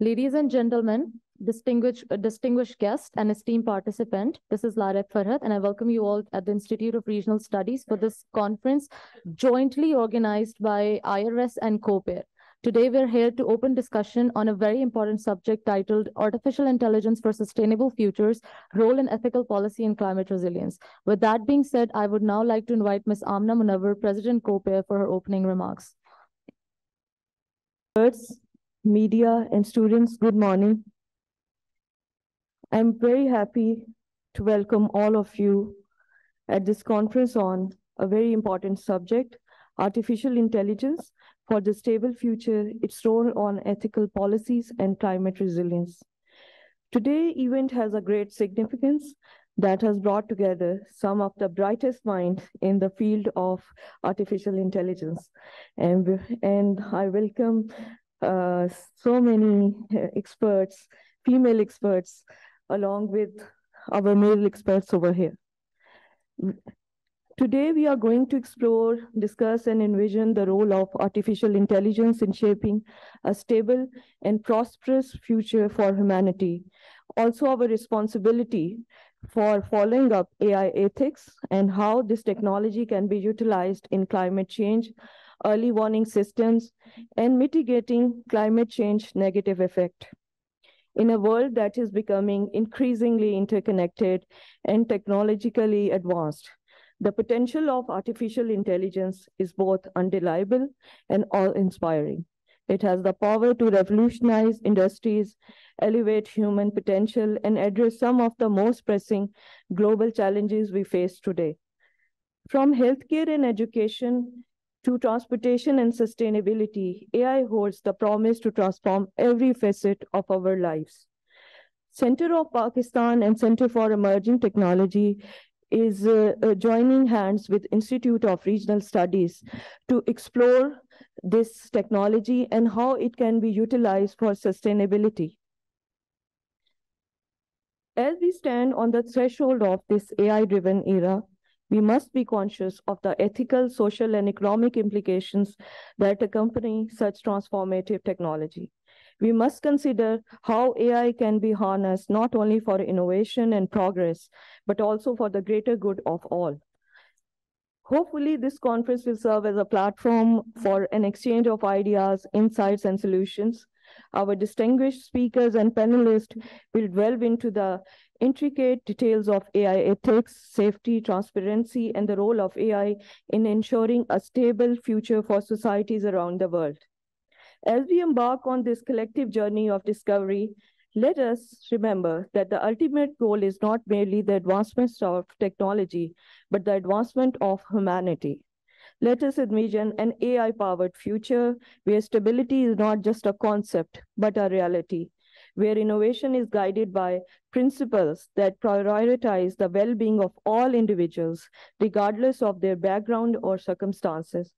Ladies and gentlemen, distinguished guest and esteemed participant, this is Lara Farhat, and I welcome you all at the Institute of Regional Studies for this conference jointly organized by IRS and COPAIR. Today, we're here to open discussion on a very important subject titled Artificial Intelligence for Sustainable Futures, Role in Ethical Policy and Climate Resilience. With that being said, I would now like to invite Ms. Amna Munawar, President COPAIR, for her opening remarks. Media and students, good morning. I'm very happy to welcome all of you at this conference on a very important subject, artificial intelligence for the stable future, its role on ethical policies and climate resilience. Today's event has a great significance that has brought together some of the brightest minds in the field of artificial intelligence. And I welcome so many experts, female experts, along with our male experts over here. Today, we are going to explore, discuss, and envision the role of artificial intelligence in shaping a stable and prosperous future for humanity. Also, our responsibility for following up AI ethics and how this technology can be utilized in climate change, early warning systems, and mitigating climate change negative effect. In a world that is becoming increasingly interconnected and technologically advanced, the potential of artificial intelligence is both undeniable and awe-inspiring. It has the power to revolutionize industries, elevate human potential, and address some of the most pressing global challenges we face today. From healthcare and education to transportation and sustainability, AI holds the promise to transform every facet of our lives. Center of Pakistan and Center for Emerging Technology is joining hands with Institute of Regional Studies to explore this technology and how it can be utilized for sustainability. As we stand on the threshold of this AI-driven era, we must be conscious of the ethical, social, and economic implications that accompany such transformative technology. We must consider how AI can be harnessed not only for innovation and progress, but also for the greater good of all. Hopefully, this conference will serve as a platform for an exchange of ideas, insights, and solutions. Our distinguished speakers and panelists will delve into the intricate details of AI ethics, safety, transparency, and the role of AI in ensuring a stable future for societies around the world. As we embark on this collective journey of discovery, let us remember that the ultimate goal is not merely the advancement of technology, but the advancement of humanity. Let us envision an AI-powered future where stability is not just a concept, but a reality, where innovation is guided by principles that prioritize the well-being of all individuals, regardless of their background or circumstances.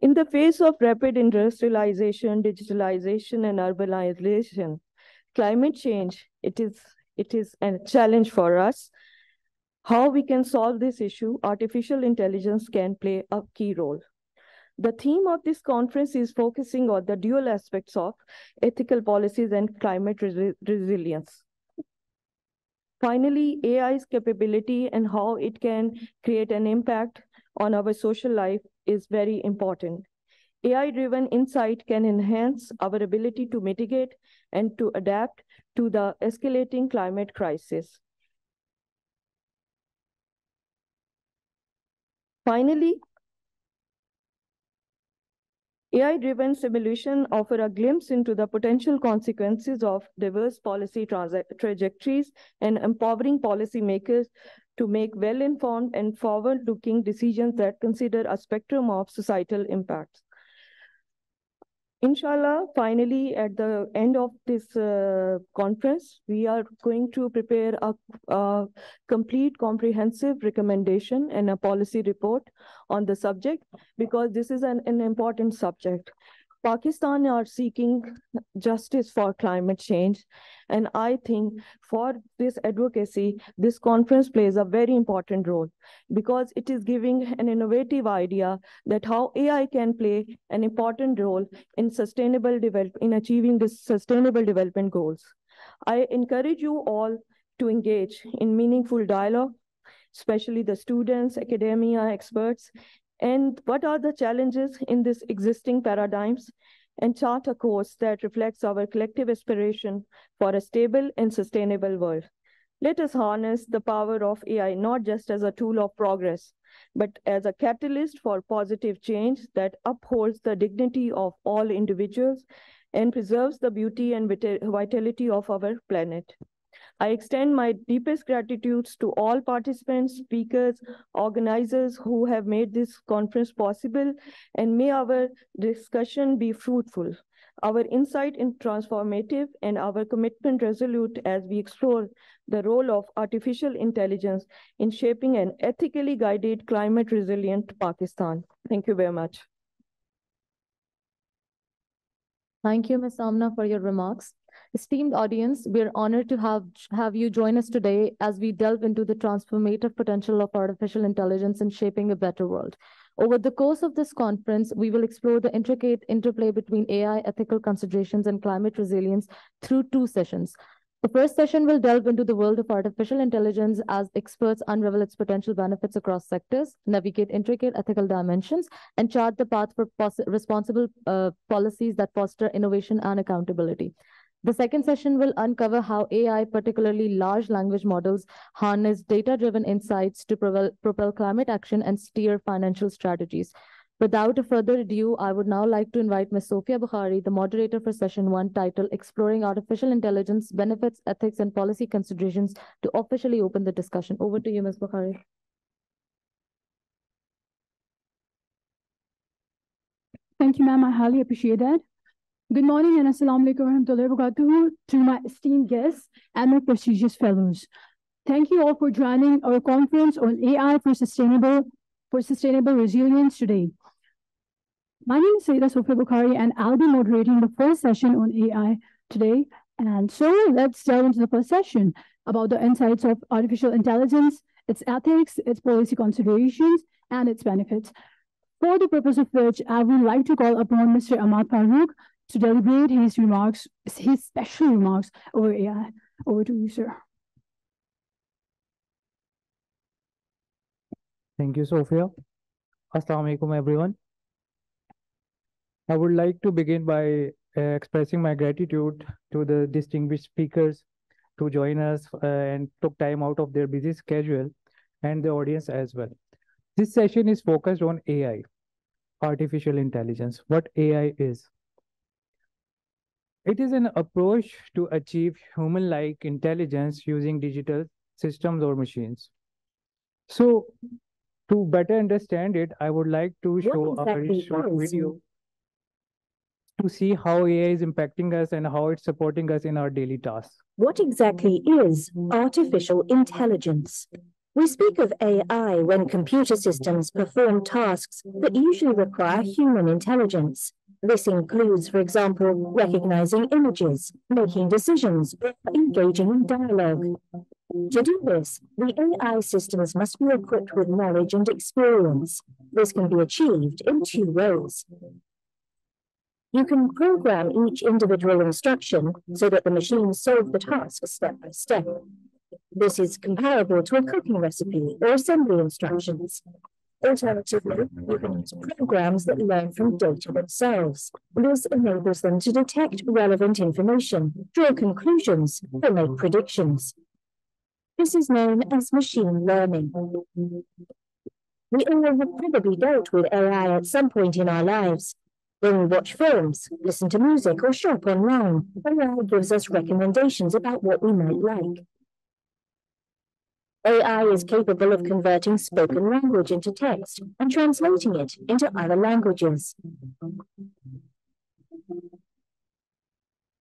In the face of rapid industrialization, digitalization, and urbanization, climate change, it is a challenge for us. How we can solve this issue, artificial intelligence can play a key role. The theme of this conference is focusing on the dual aspects of ethical policies and climate resilience. Finally, AI's capability and how it can create an impact on our social life is very important. AI-driven insight can enhance our ability to mitigate and to adapt to the escalating climate crisis. Finally, AI-driven simulation offer a glimpse into the potential consequences of diverse policy trajectories and empowering policymakers to make well-informed and forward-looking decisions that consider a spectrum of societal impacts. Inshallah, finally, at the end of this conference, we are going to prepare a complete comprehensive recommendation and a policy report on the subject, because this is an important subject. Pakistan are seeking justice for climate change. And I think for this advocacy, this conference plays a very important role because it is giving an innovative idea that how AI can play an important role in in achieving the sustainable development goals. I encourage you all to engage in meaningful dialogue, especially the students, academia, experts, and what are the challenges in this existing paradigms, and chart a course that reflects our collective aspiration for a stable and sustainable world. Let us harness the power of AI not just as a tool of progress, but as a catalyst for positive change that upholds the dignity of all individuals and preserves the beauty and vitality of our planet. I extend my deepest gratitude to all participants, speakers, organizers who have made this conference possible, and may our discussion be fruitful, our insight in transformative, and our commitment resolute as we explore the role of artificial intelligence in shaping an ethically guided, climate resilient Pakistan. Thank you very much. Thank you, Ms. Amna, for your remarks. Esteemed audience, we are honored to have you join us today as we delve into the transformative potential of artificial intelligence in shaping a better world. Over the course of this conference, we will explore the intricate interplay between AI, ethical considerations, and climate resilience through 2 sessions. The first session will delve into the world of artificial intelligence as experts unravel its potential benefits across sectors, navigate intricate ethical dimensions, and chart the path for responsible policies that foster innovation and accountability. The second session will uncover how AI, particularly large language models, harness data-driven insights to propel climate action and steer financial strategies. Without further ado, I would now like to invite Ms. Sofia Bukhari, the moderator for session 1, titled Exploring Artificial Intelligence, Benefits, Ethics, and Policy Considerations, to officially open the discussion. Over to you, Ms. Bukhari. Thank you, ma'am. I highly appreciate that. Good morning and assalamu alaikum wa rahmatullahi wa barakatuh to my esteemed guests and my prestigious fellows. Thank you all for joining our conference on AI for sustainable resilience today. My name is Saira Sofia Bukhari, and I'll be moderating the first session on AI today. And so let's delve into the first session about the insights of artificial intelligence, its ethics, its policy considerations, and its benefits. For the purpose of which, I would like to call upon Mr. Ahmad Farooq to deliberate his special remarks over AI. Over to you, sir. Thank you, Sophia. Assalamu alaikum, everyone. I would like to begin by expressing my gratitude to the distinguished speakers to join us and took time out of their busy schedule, and the audience as well. This session is focused on AI, artificial intelligence, what AI is. It is an approach to achieve human-like intelligence using digital systems or machines. So, to better understand it, I would like to show a very short video to see how AI is impacting us and how it's supporting us in our daily tasks. What exactly is artificial intelligence? We speak of AI when computer systems perform tasks that usually require human intelligence. This includes, for example, recognizing images, making decisions, or engaging in dialogue. To do this, the AI systems must be equipped with knowledge and experience. This can be achieved in 2 ways. You can program each individual instruction so that the machine solves the task step by step. This is comparable to a cooking recipe or assembly instructions. Alternatively, you can use programs that learn from data themselves. This enables them to detect relevant information, draw conclusions, or make predictions. This is known as machine learning. We all have probably dealt with AI at some point in our lives. When we watch films, listen to music, or shop online, AI gives us recommendations about what we might like. AI is capable of converting spoken language into text and translating it into other languages.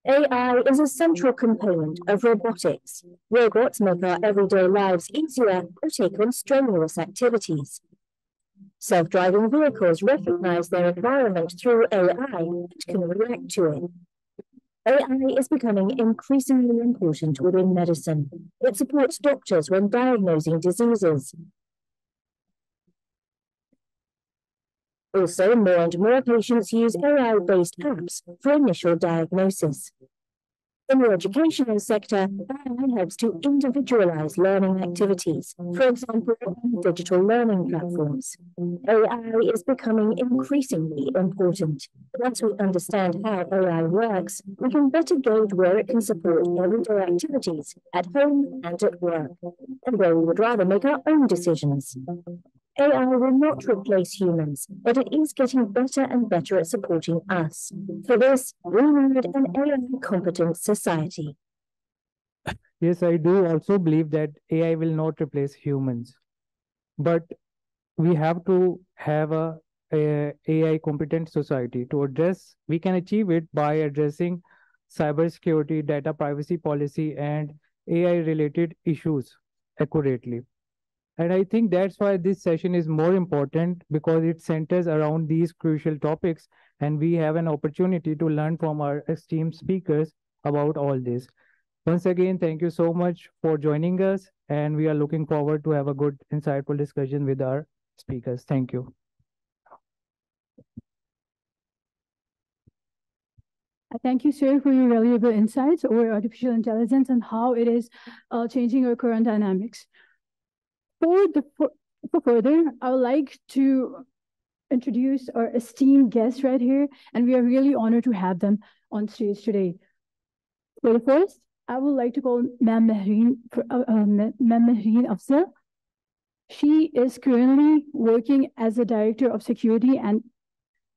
AI is a central component of robotics. Robots make our everyday lives easier or take on strenuous activities. Self-driving vehicles recognize their environment through AI and can react to it. AI is becoming increasingly important within medicine. It supports doctors when diagnosing diseases. Also, more and more patients use AI-based apps for initial diagnosis. In the educational sector, AI helps to individualize learning activities, for example, on digital learning platforms. AI is becoming increasingly important. Once we understand how AI works, we can better gauge where it can support everyday activities at home and at work, and where we would rather make our own decisions. AI will not replace humans, but it is getting better and better at supporting us. For this, we need an AI-competent society. Yes, I do also believe that AI will not replace humans, but we have to have a AI competent society. To address, we can achieve it by addressing cybersecurity, data privacy policy, and AI related issues accurately. And I think that's why this session is more important, because it centers around these crucial topics, and we have an opportunity to learn from our esteemed speakers about all this. Once again, thank you so much for joining us, and we are looking forward to have a good, insightful discussion with our speakers. Thank you. Thank you, sir, for your valuable insights over artificial intelligence and how it is changing our current dynamics. For further, I would like to introduce our esteemed guests right here, and we are really honored to have them on stage today. For the first, I would like to call Ma'am Mehreen Afzal. She is currently working as a Director of Security and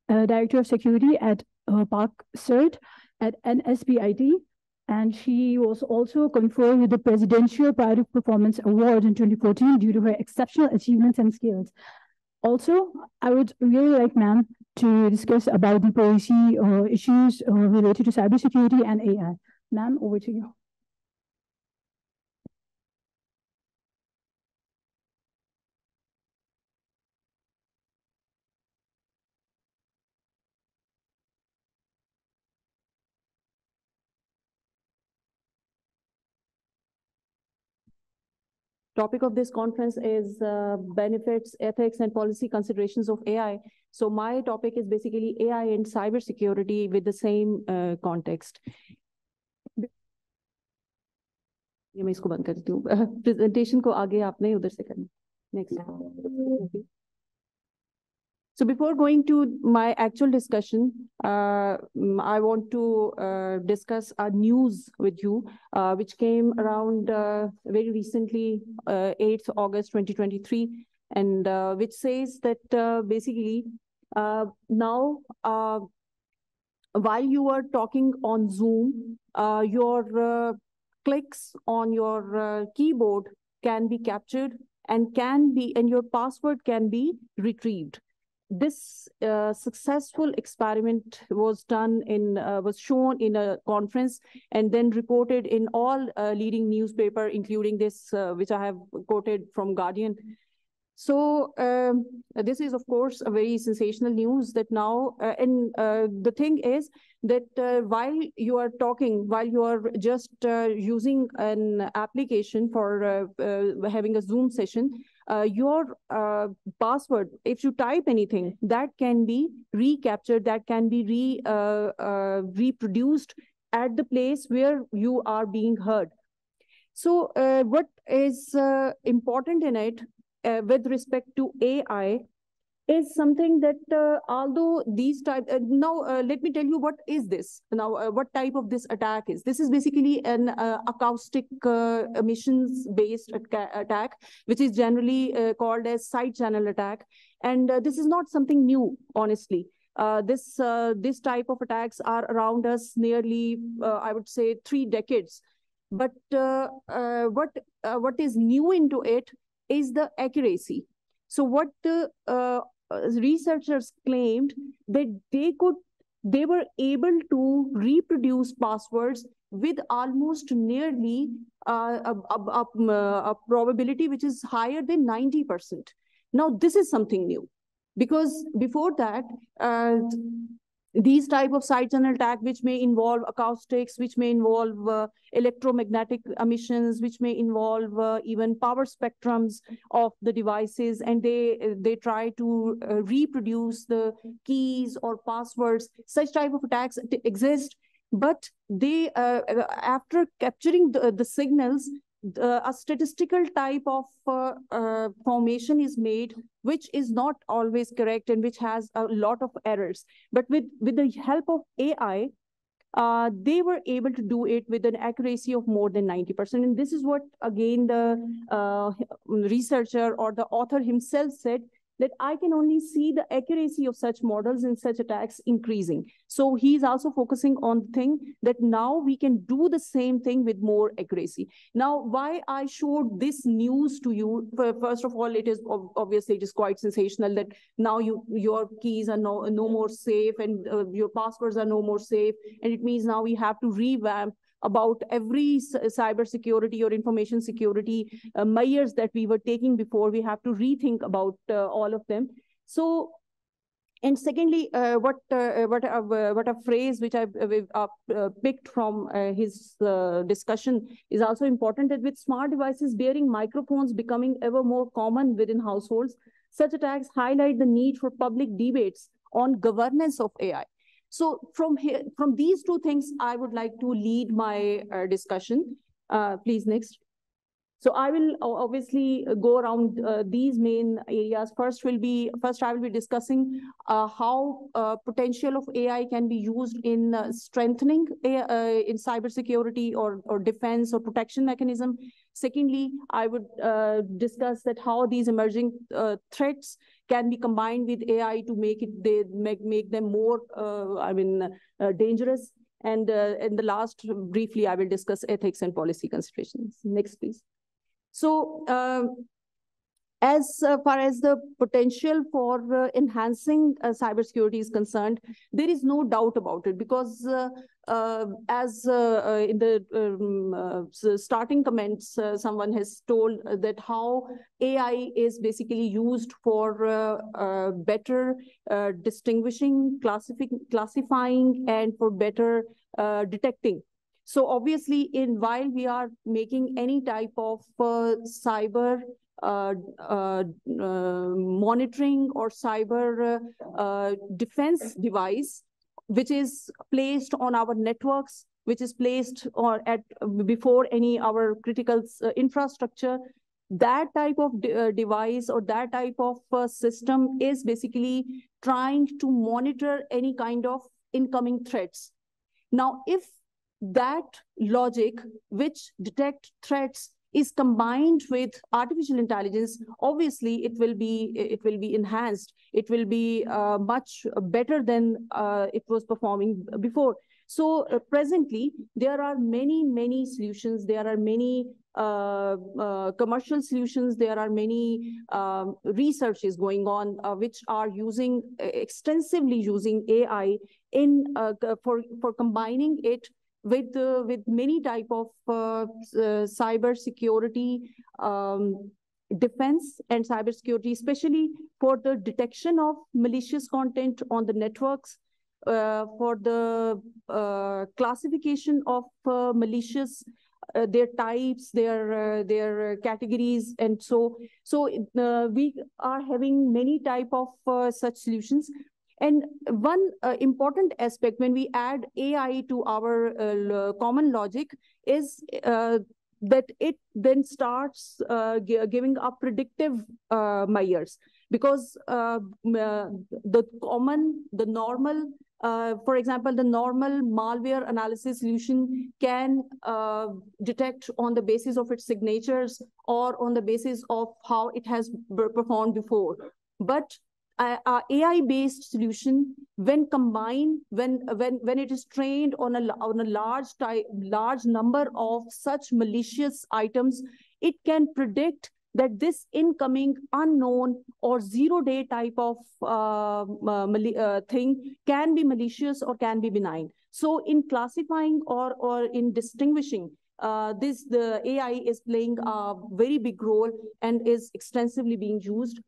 Director of Security at Park CERT at NSBIT. And she was also conferred with the Presidential Pride of Performance Award in 2014 due to her exceptional achievements and skills. Also, I would really like ma'am to discuss about the policy issues related to cybersecurity and AI. Ma'am, over to you. Topic of this conference is benefits, ethics, and policy considerations of AI. So my topic is basically AI and cybersecurity with the same context. ये मैं इसको बंद कर देती हूँ. Presentation को आगे आपने उधर से करना. Next. So before going to my actual discussion, I want to discuss a news with you, which came around very recently, 8th August 2023, and which says that basically now while you are talking on Zoom, your clicks on your keyboard can be captured and your password can be retrieved. This successful experiment was done was shown in a conference and then reported in all leading newspaper, including this, which I have quoted from Guardian. So this is, of course, a very sensational news that now, and the thing is that while you are talking, while you are just using an application for having a Zoom session, your password, if you type anything, that can be recaptured, that can be reproduced at the place where you are being heard. So what is important in it with respect to AI is something that although these type, let me tell you what is this. Now, what type of this attack is. This is basically an acoustic emissions based attack, which is generally called as side channel attack. And this is not something new, honestly. This type of attacks are around us nearly, I would say, 3 decades. But what is new into it is the accuracy. So what the researchers claimed that they were able to reproduce passwords with almost nearly a probability which is higher than 90%. Now, this is something new. Because before that, these type of side channel attack, which may involve acoustics, which may involve electromagnetic emissions, which may involve even power spectrums of the devices, and they try to reproduce the keys or passwords. Such type of attacks exist, but they after capturing the signals, a statistical type of formation is made, which is not always correct and which has a lot of errors. But with the help of AI, they were able to do it with an accuracy of more than 90%. And this is what, again, the researcher or the author himself said, that I can only see the accuracy of such models and such attacks increasing. So he's also focusing on the thing that now we can do the same thing with more accuracy. Now, why I showed this news to you, first of all, it is obviously it is quite sensational that now your keys are no more safe, and your passwords are no more safe. And it means now we have to revamp about every cybersecurity or information security measures that we were taking before. We have to rethink about all of them. So, and secondly, what a phrase which I picked from his discussion is also important, that with smart devices bearing microphones becoming ever more common within households, such attacks highlight the need for public debates on governance of AI. So from these two things, I would like to lead my discussion. Please, next. So I will obviously go around these main areas. First, I will be discussing how potential of AI can be used in strengthening in cybersecurity or defense or protection mechanism. Secondly, I would discuss that how these emerging threats can be combined with AI to make them more dangerous. And in the last, briefly, I will discuss ethics and policy considerations. Next, please. So as far as the potential for enhancing cybersecurity is concerned, there is no doubt about it, because as in the starting comments, someone has told that how AI is basically used for better distinguishing, classifying, and for better detecting. So obviously, while we are making any type of cyber monitoring or cyber defense device, which is placed on our networks, which is placed before any our critical infrastructure, that type of device or that type of system is basically trying to monitor any kind of incoming threats. Now, if that logic which detect threats is combined with artificial intelligence, obviously it will be enhanced. It will be much better than it was performing before. So presently, there are many solutions. There are many commercial solutions. There are many researches going on which are extensively using AI for combining it with many type of cyber security, defense and cybersecurity, especially for the detection of malicious content on the networks, for the classification of malicious, their types, their categories, and so we are having many type of such solutions. And one important aspect when we add AI to our common logic is that it then starts giving up predictive measures, because for example, the normal malware analysis solution can detect on the basis of its signatures or on the basis of how it has performed before. But AI-based solution, when combined, when it is trained on a large number of such malicious items, it can predict that this incoming unknown or zero-day type of thing can be malicious or can be benign. So in classifying or in distinguishing, the AI is playing a very big role and is extensively being used.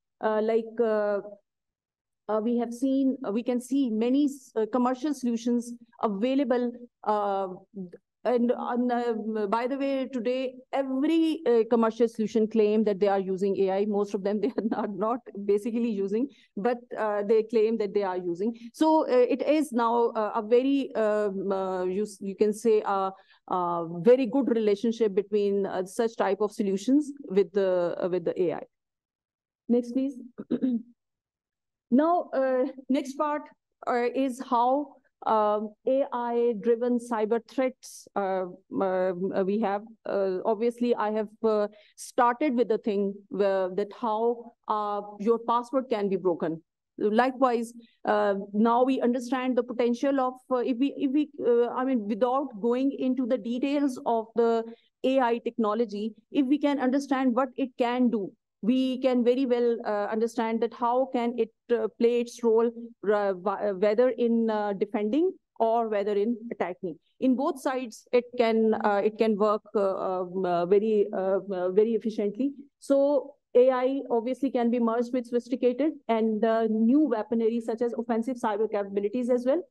we can see many commercial solutions available. By the way, today, every commercial solution claim that they are using AI. Most of them, they are not basically using, but they claim that they are using. So it is now a very, you can say, a very good relationship between such type of solutions with the AI. Next, please. Now, next part is how AI-driven cyber threats we have. Obviously, I have started with the thing that how your password can be broken. Likewise, now we understand the potential of I mean, without going into the details of the AI technology, if we can understand what it can do, we can very well understand that how can it play its role, whether in defending or whether in attacking. In both sides, it can work very efficiently. So AI obviously can be merged with sophisticated and new weaponry such as offensive cyber capabilities as well.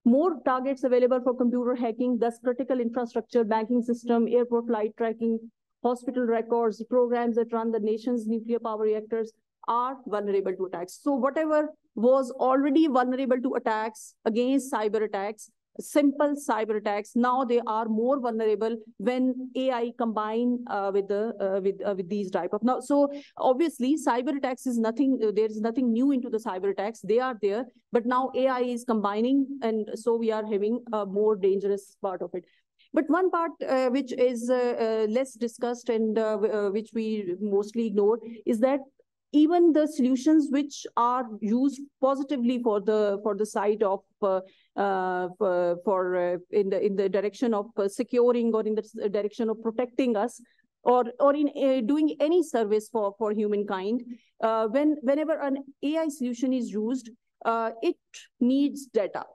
More targets available for computer hacking, thus critical infrastructure, banking system, airport flight tracking, hospital records, programs that run the nation's nuclear power reactors are vulnerable to attacks. So whatever was already vulnerable to attacks against cyber attacks, simple cyber attacks, now they are more vulnerable when AI combine with these type of. Now, so obviously cyber attacks is nothing, there's nothing new into the cyber attacks, they are there, but now AI is combining, and so we are having a more dangerous part of it. But one part which is less discussed and which we mostly ignore is that even the solutions which are used positively for the side of in the direction of securing or in the direction of protecting us, or in doing any service for humankind, whenever an AI solution is used, it needs data.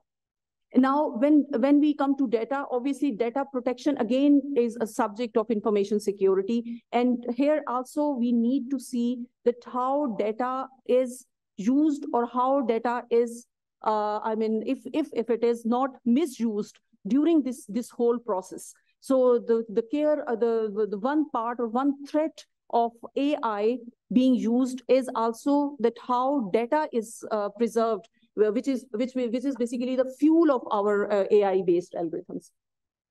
Now, when we come to data, obviously data protection again is a subject of information security. And here also we need to see that how data is used or how data is, I mean, if it is not misused during this whole process. So the care, the one part or one threat of AI being used is also that how data is preserved, which is basically the fuel of our AI-based algorithms.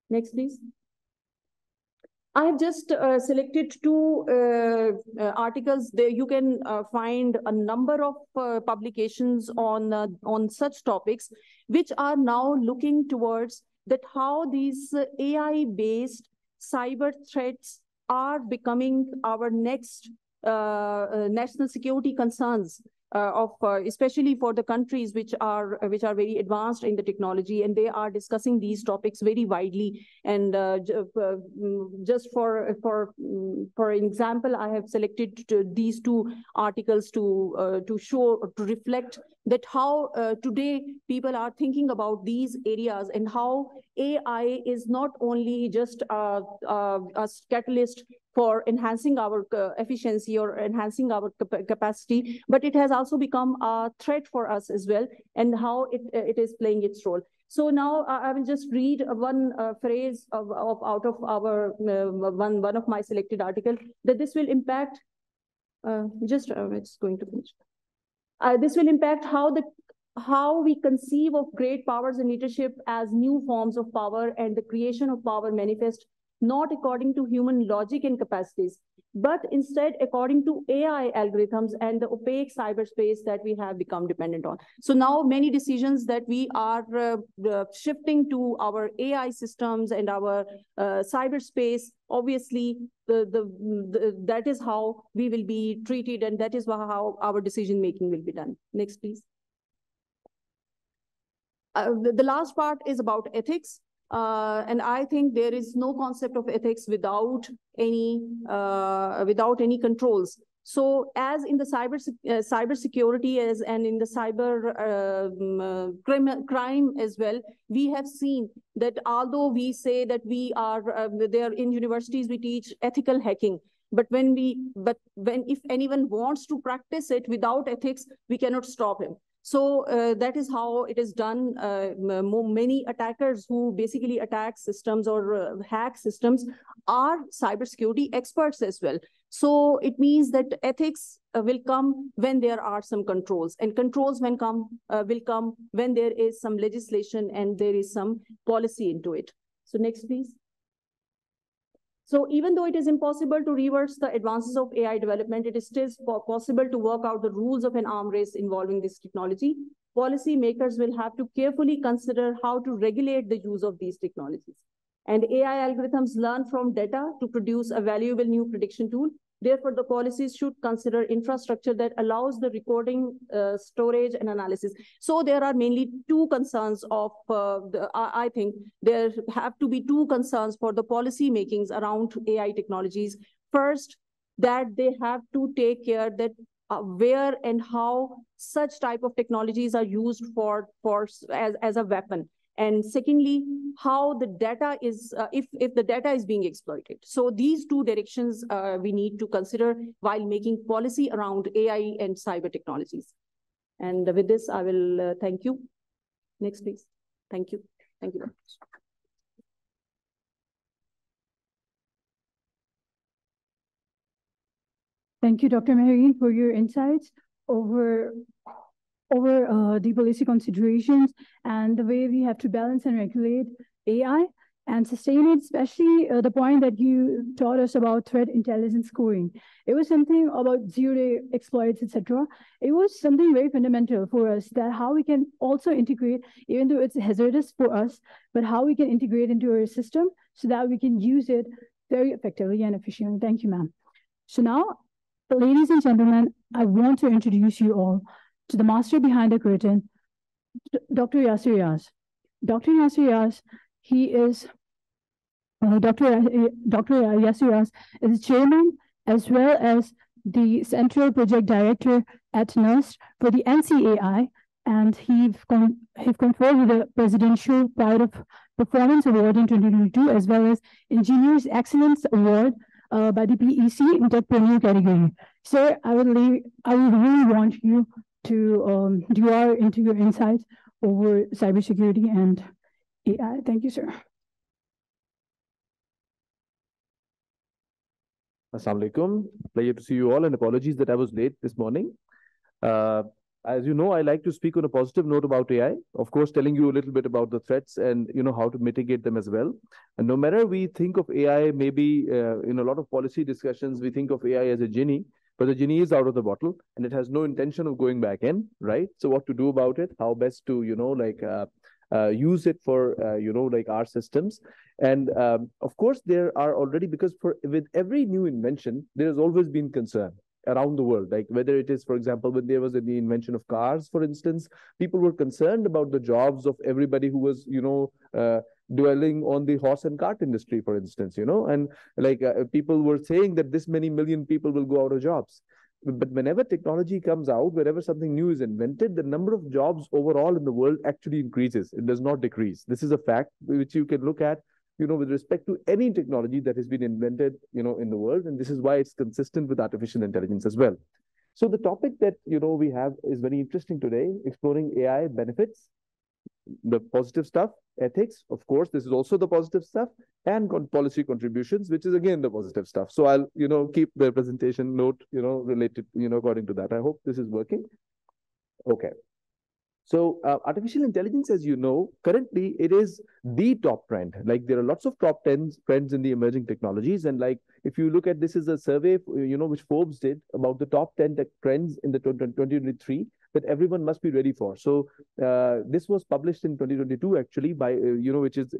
Next, please. I have just selected two articles. There you can find a number of publications on such topics, which are now looking towards that how these AI-based cyber threats are becoming our next national security concerns. Especially for the countries which are very advanced in the technology, and they are discussing these topics very widely. And just for example, I have selected these two articles to reflect that how today people are thinking about these areas and how AI is not only just a catalyst for enhancing our efficiency or enhancing our capacity, but it has also become a threat for us as well, and how it is playing its role. So now I will just read one phrase out of our one of my selected article, that this will impact, it's going to finish. This will impact how we conceive of great powers and leadership as new forms of power, and the creation of power manifest not according to human logic and capacities, but instead according to AI algorithms and the opaque cyberspace that we have become dependent on. So now many decisions that we are shifting to our AI systems and our cyberspace, obviously that is how we will be treated, and that is how our decision making will be done. Next, please. The last part is about ethics. And I think there is no concept of ethics without any controls. So as in the cyber security and in the cyber crime as well, we have seen that although we say that we are there in universities, we teach ethical hacking. But if anyone wants to practice it without ethics, we cannot stop him. So that is how it is done. Many attackers who basically attack systems or hack systems are cybersecurity experts as well. So it means that ethics will come when there are some controls, and controls will come when there is some legislation and there is some policy into it. So next, please. So even though it is impossible to reverse the advances of AI development, it is still possible to work out the rules of an arms race involving this technology. Policy makers will have to carefully consider how to regulate the use of these technologies. And AI algorithms learn from data to produce a valuable new prediction tool. Therefore, the policies should consider infrastructure that allows the recording, storage, and analysis. So there are mainly two concerns of, I think there have to be two concerns for the policy makings around AI technologies. First, that they have to take care that where and how such type of technologies are used as a weapon. And secondly, how the data is, if the data is being exploited. So these two directions we need to consider while making policy around AI and cyber technologies. And with this, I will thank you. Next, please. Thank you. Thank you very much. Thank you, Dr. Mehreen, for your insights over the policy considerations and the way we have to balance and regulate AI and sustain it, especially the point that you taught us about threat intelligence scoring. It was something about zero-day exploits, etc. It was something very fundamental for us, that how we can also integrate, even though it's hazardous for us, but how we can integrate into our system so that we can use it very effectively and efficiently. Thank you, ma'am. So now, ladies and gentlemen, I want to introduce you all to the master behind the curtain, Dr. Yasar Ayaz. Dr. Yasar Ayaz, he is, Dr. Yasar Ayaz is chairman as well as the Central Project Director at NUST for the NCAI, and he conferred with the Presidential Pride of Performance Award in 2022, as well as Engineers Excellence Award by the PEC in Entrepreneur category. Sir, I would really want you to into your insights over cybersecurity and AI. Thank you, sir. Assalamu alaikum. Pleasure to see you all, and apologies that I was late this morning. As you know, I like to speak on a positive note about AI, of course, telling you a little bit about the threats and how to mitigate them as well. And no matter we think of AI, maybe in a lot of policy discussions, we think of AI as a genie, but the genie is out of the bottle and it has no intention of going back in, right? So what to do about it, how best to, use it for, our systems. And of course, there are already, because with every new invention, there has always been concern around the world, like whether it is, for example, when there was the invention of cars, for instance, people were concerned about the jobs of everybody who was, dwelling on the horse and cart industry, for instance, and people were saying that this many million people will go out of jobs. But whenever technology comes out, whenever something new is invented, the number of jobs overall in the world actually increases. It does not decrease. This is a fact which you can look at with respect to any technology that has been invented, in the world. And this is why it's consistent with artificial intelligence as well. So the topic that, we have is very interesting today, exploring AI benefits, the positive stuff, ethics, of course, this is also the positive stuff, and policy contributions, which is again the positive stuff. So I'll, keep the presentation note, related, according to that. I hope this is working. Okay. So artificial intelligence, as you know, currently it is the top trend. Like there are lots of top 10 trends in the emerging technologies. And like, if you look at this is a survey, which Forbes did about the top 10 tech trends in the 2023 that everyone must be ready for. So this was published in 2022, actually, by, which is,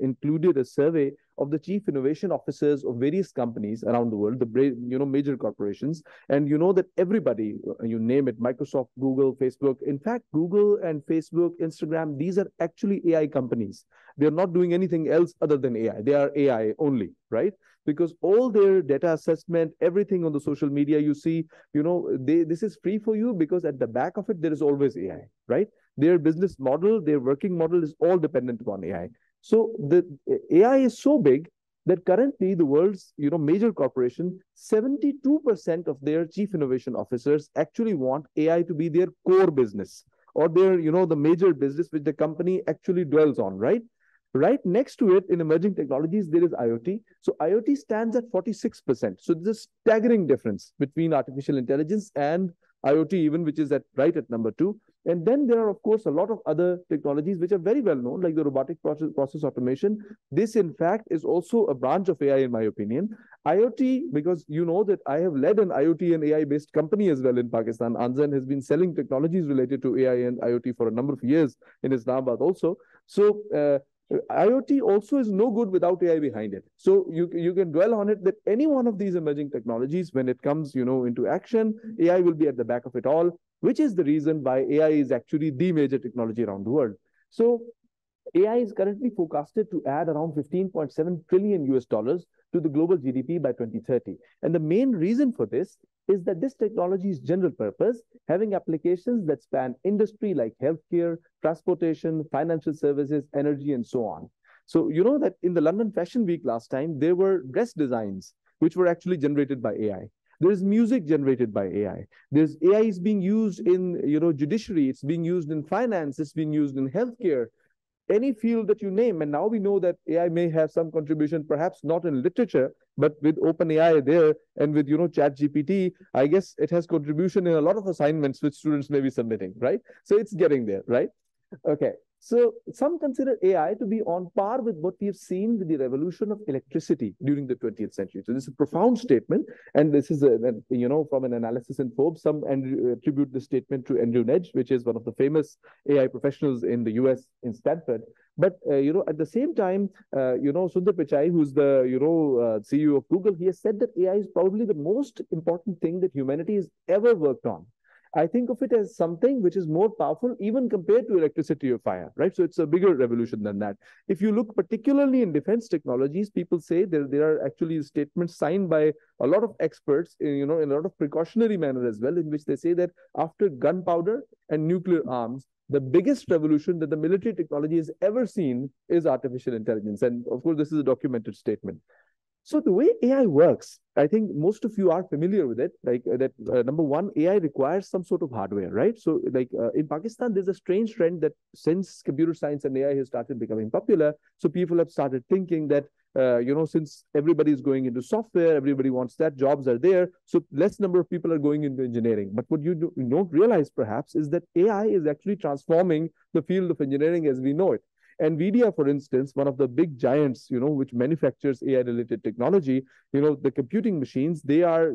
included a survey of the chief innovation officers of various companies around the world, the major corporations. And you know that everybody, you name it, Microsoft, Google, Facebook, in fact, Google and Facebook, Instagram, these are actually AI companies. They're not doing anything else other than AI. They are AI only, right? Because all their data assessment, everything on the social media, you see, this is free for you because at the back of it, there is always AI, right? Their business model, their working model is all dependent upon AI. So the AI is so big that currently the world's, major corporation, 72% of their chief innovation officers actually want AI to be their core business. or their, the major business which the company actually dwells on, right? Right next to it in emerging technologies, there is IoT. So IoT stands at 46%. So there's a staggering difference between artificial intelligence and IoT even, which is right at number 2. And then there are, of course, a lot of other technologies which are very well known, like the robotic process automation. This, in fact, is also a branch of AI, in my opinion. IoT, because you know that I have led an IoT and AI-based company as well in Pakistan. Anjan has been selling technologies related to AI and IoT for a number of years in Islamabad also. So IoT also is no good without AI behind it. So you can dwell on it that any one of these emerging technologies, when it comes, into action, AI will be at the back of it all, which is the reason why AI is actually the major technology around the world. So AI is currently forecasted to add around 15.7 trillion US dollars to the global GDP by 2030. And the main reason for this is that this technology is general purpose, having applications that span industry like healthcare, transportation, financial services, energy, and so on. So you know that in the London Fashion Week last time, there were dress designs which were actually generated by AI. There's music generated by AI. There's AI is being used in, judiciary. It's being used in finance. It's being used in healthcare. Any field that you name. And now we know that AI may have some contribution, perhaps not in literature, but with OpenAI there and with, ChatGPT, I guess it has contribution in a lot of assignments which students may be submitting, right? So it's getting there, right? Okay. So some consider AI to be on par with what we have seen with the revolution of electricity during the 20th century. So this is a profound statement, and this is from an analysis in Forbes. Some attribute the statement to Andrew, which is one of the famous AI professionals in the US in Stanford. But at the same time, Sundar Pichai, who's the CEO of Google, he has said that AI is probably the most important thing that humanity has ever worked on. I think of it as something which is more powerful even compared to electricity or fire, right? So it's a bigger revolution than that. If you look particularly in defense technologies, people say there are actually statements signed by a lot of experts, in a lot of precautionary manner as well, in which they say that after gunpowder and nuclear arms, the biggest revolution that the military technology has ever seen is artificial intelligence. And of course, this is a documented statement. So the way AI works, I think most of you are familiar with it. Like number one, AI requires some sort of hardware, right? So in Pakistan, there's a strange trend that since computer science and AI has started becoming popular, so people have started thinking that, since everybody is going into software, everybody wants that, jobs are there, so less number of people are going into engineering. But what you don't realize perhaps is that AI is actually transforming the field of engineering as we know it. NVIDIA, for instance, one of the big giants, which manufactures AI-related technology, the computing machines, they are,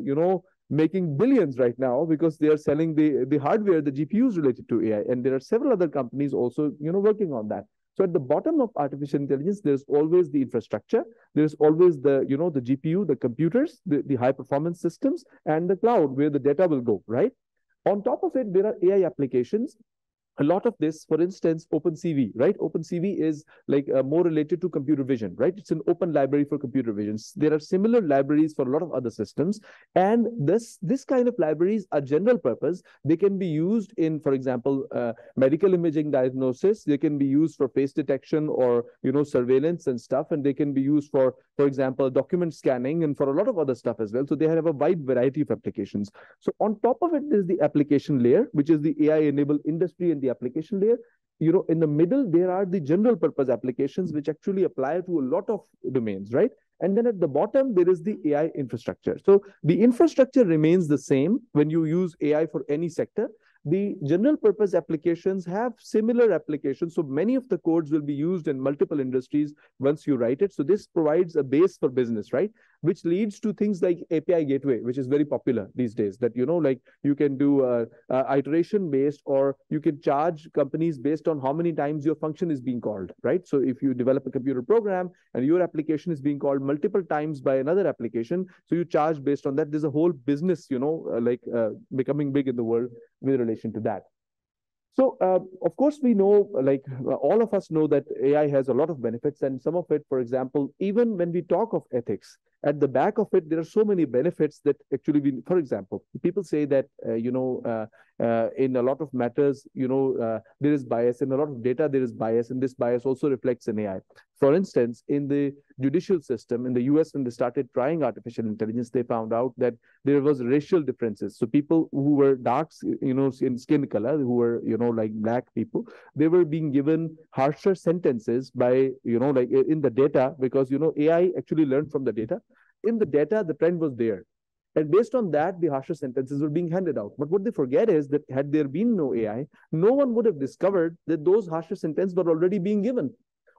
making billions right now because they are selling the hardware, the GPUs related to AI. And there are several other companies also, working on that. So at the bottom of artificial intelligence, there's always the infrastructure. There's always the, the GPU, the computers, the high-performance systems, and the cloud where the data will go, right? On top of it, there are AI applications. A lot of this, for instance, OpenCV, right? OpenCV is more related to computer vision, right? It's an open library for computer vision. There are similar libraries for a lot of other systems. And this kind of libraries are general purpose. They can be used in, for example, medical imaging diagnosis. They can be used for face detection or, surveillance and stuff. And they can be used for example, document scanning and for a lot of other stuff as well. So they have a wide variety of applications. So on top of it, there's the application layer, which is the AI-enabled industry and the application layer. In the middle, there are the general purpose applications, which actually apply to a lot of domains, right? And then at the bottom, there is the AI infrastructure. So the infrastructure remains the same when you use AI for any sector. The general purpose applications have similar applications. So many of the codes will be used in multiple industries once you write it. So this provides a base for business, right? Which leads to things like API gateway, which is very popular these days, that, you can do iteration based, or you can charge companies based on how many times your function is being called, right? So if you develop a computer program and your application is being called multiple times by another application, so you charge based on that. There's a whole business, becoming big in the world with relation to that. So, of course, we know, all of us know that AI has a lot of benefits, and some of it, for example, even when we talk of ethics, at the back of it, there are so many benefits that actually, for example, people say that, in a lot of matters, there is bias. In a lot of data, there is bias, and this bias also reflects in AI. For instance, in the judicial system in the US, when they started trying artificial intelligence, they found out that there was racial differences. So people who were dark, in skin color, who were, like black people, they were being given harsher sentences by, like in the data, because, AI actually learned from the data. In the data, the trend was there. And based on that, the harsher sentences were being handed out. But what they forget is that had there been no AI, no one would have discovered that those harsher sentences were already being given.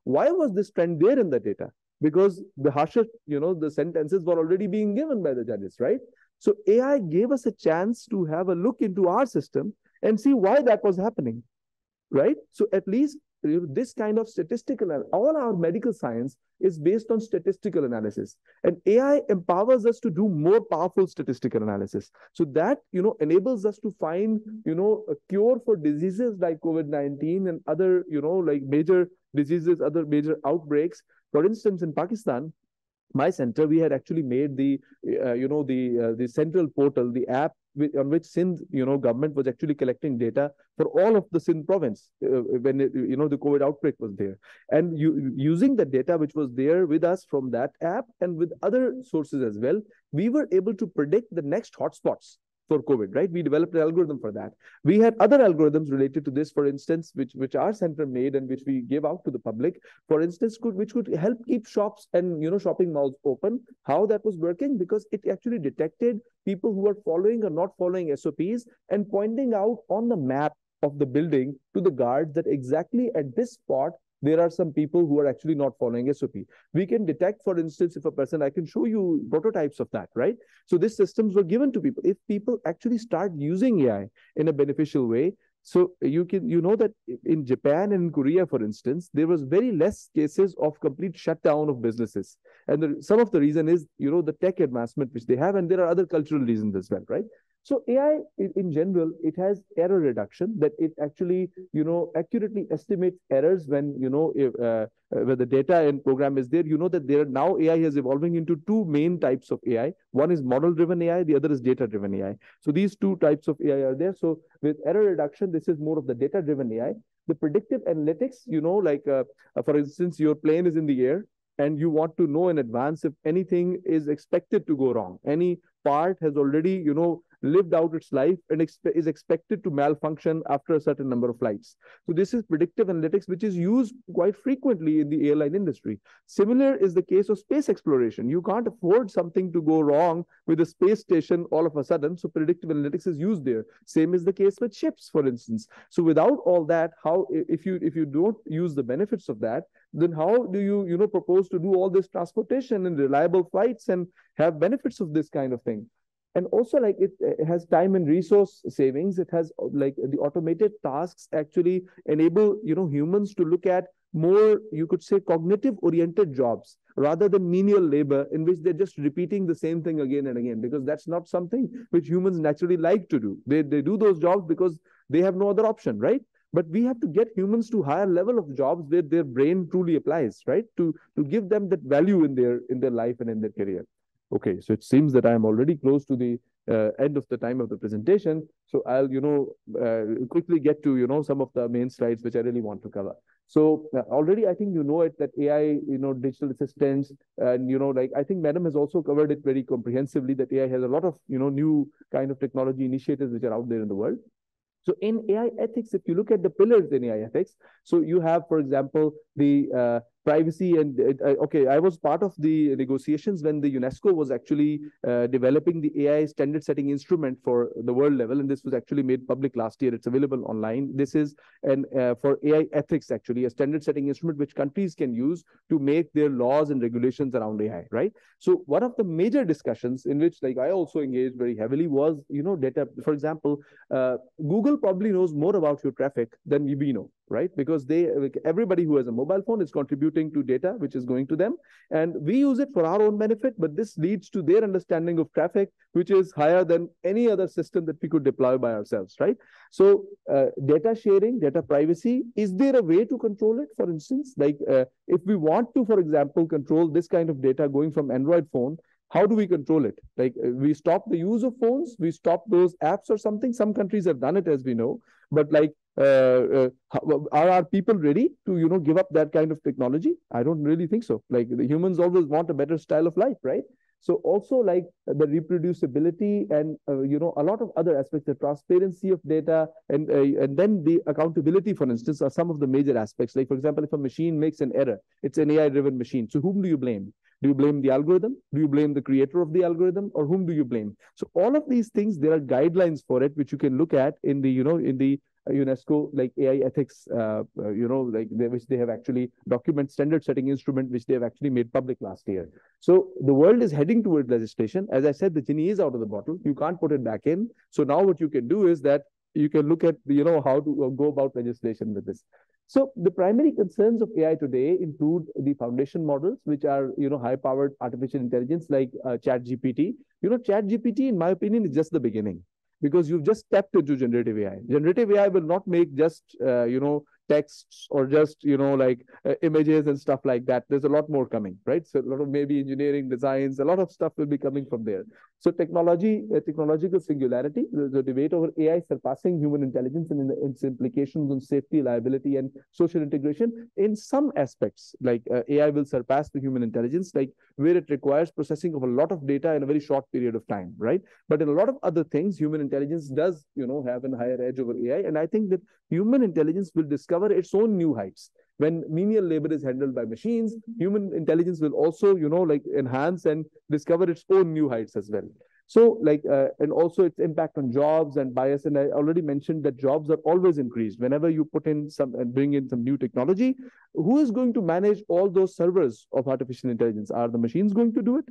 Why was this trend there in the data? Because the harsher, the sentences were already being given by the judges, right? So AI gave us a chance to have a look into our system and see why that was happening, right? So at least this kind of statistical, all our medical science is based on statistical analysis, and AI empowers us to do more powerful statistical analysis. So that, enables us to find, a cure for diseases like COVID-19 and other, like major diseases, other major outbreaks. For instance, in Pakistan, my center, we had actually made the central portal, the app on which Sindh, government was actually collecting data for all of the Sindh province when the COVID outbreak was there. And using the data which was there with us from that app and with other sources as well, we were able to predict the next hotspots for COVID, right? We developed an algorithm for that. We had other algorithms related to this, for instance, which our center made and which we gave out to the public, for instance, which could help keep shops and, shopping malls open. How that was working? Because it actually detected people who were following or not following SOPs and pointing out on the map of the building to the guards that exactly at this spot, there are some people who are actually not following SOP. We can detect, for instance, if a person, I can show you prototypes of that, right? So these systems were given to people. If people actually start using AI in a beneficial way, so you know that in Japan and in Korea, for instance, there was very less cases of complete shutdown of businesses. And some of the reason is, the tech advancement which they have, and there are other cultural reasons as well, right? So AI, in general, it has error reduction, that it actually, accurately estimates errors when, where the data and program is there. That there now AI is evolving into two main types of AI. One is model-driven AI, the other is data-driven AI. So these two types of AI are there. So with error reduction, this is more of the data-driven AI. The predictive analytics, for instance, your plane is in the air, and you want to know in advance if anything is expected to go wrong. Any part has already, lived out its life and is expected to malfunction after a certain number of flights. So this is predictive analytics, which is used quite frequently in the airline industry. Similar is the case of space exploration. You can't afford something to go wrong with a space station all of a sudden. So predictive analytics is used there. Same is the case with ships, for instance. So without all that, how, if you don't use the benefits of that, then how do you, propose to do all this transportation and reliable flights and have benefits of this kind of thing? And also, like, it has time and resource savings. It has, like, the automated tasks actually enable, humans to look at more, you could say, cognitive oriented jobs rather than menial labor in which they're just repeating the same thing again and again, because that's not something which humans naturally like to do. They do those jobs because they have no other option, right? But we have to get humans to higher level of jobs where their brain truly applies, right? To give them that value in their life and in their career. Okay, so it seems that I am already close to the end of the time of the presentation. So I'll, quickly get to, some of the main slides which I really want to cover. So already I think it that AI, digital assistants, and, I think Madam has also covered it very comprehensively, that AI has a lot of, new kind of technology initiatives which are out there in the world. So in AI ethics, if you look at the pillars in AI ethics, so you have, for example, the privacy and okay, I was part of the negotiations when the UNESCO was actually developing the AI standard setting instrument for the world level, and this was actually made public last year. It's available online. This is for AI ethics, actually a standard setting instrument which countries can use to make their laws and regulations around AI, right? So one of the major discussions in which, like, I also engaged very heavily was, data. For example, Google probably knows more about your traffic than we know, right? Because everybody who has a mobile phone is contributing contributing to data which is going to them. And we use it for our own benefit, but this leads to their understanding of traffic, which is higher than any other system that we could deploy by ourselves, right? So data sharing, data privacy, is there a way to control it? For instance, like if we want to, for example, control this kind of data going from Android phone, how do we control it? Like we stop the use of phones, we stop those apps or something. Some countries have done it, as we know, but like, are our people ready to, give up that kind of technology? I don't really think so. Like the humans always want a better style of life, right? So also like the reproducibility and, a lot of other aspects, the transparency of data and then the accountability, for instance, are some of the major aspects. Like, for example, if a machine makes an error, it's an AI-driven machine. So whom do you blame? Do you blame the algorithm? Do you blame the creator of the algorithm? Or whom do you blame? So all of these things, there are guidelines for it, which you can look at in the, in the UNESCO, like AI ethics, which they have actually document standard setting instrument, which they have actually made public last year. So the world is heading towards legislation. As I said, the genie is out of the bottle. You can't put it back in. So now what you can do is that you can look at, how to go about legislation with this. So the primary concerns of AI today include the foundation models, which are, high-powered artificial intelligence like ChatGPT. ChatGPT, in my opinion, is just the beginning, because you've just stepped into generative AI. Generative AI will not make just, texts or just, images and stuff like that. There's a lot more coming, right? So a lot of maybe engineering designs, a lot of stuff will be coming from there. So technological singularity, the debate over AI surpassing human intelligence and its implications on safety, liability, and social integration. In some aspects, like AI will surpass the human intelligence, like where it requires processing of a lot of data in a very short period of time, right? But in a lot of other things, human intelligence does, have a higher edge over AI. And I think that human intelligence will discover its own new heights. When menial labor is handled by machines, human intelligence will also, enhance and discover its own new heights as well. So and also its impact on jobs and bias. And I already mentioned that jobs are always increased. Whenever you put in some and bring in some new technology, who is going to manage all those servers of artificial intelligence? Are the machines going to do it?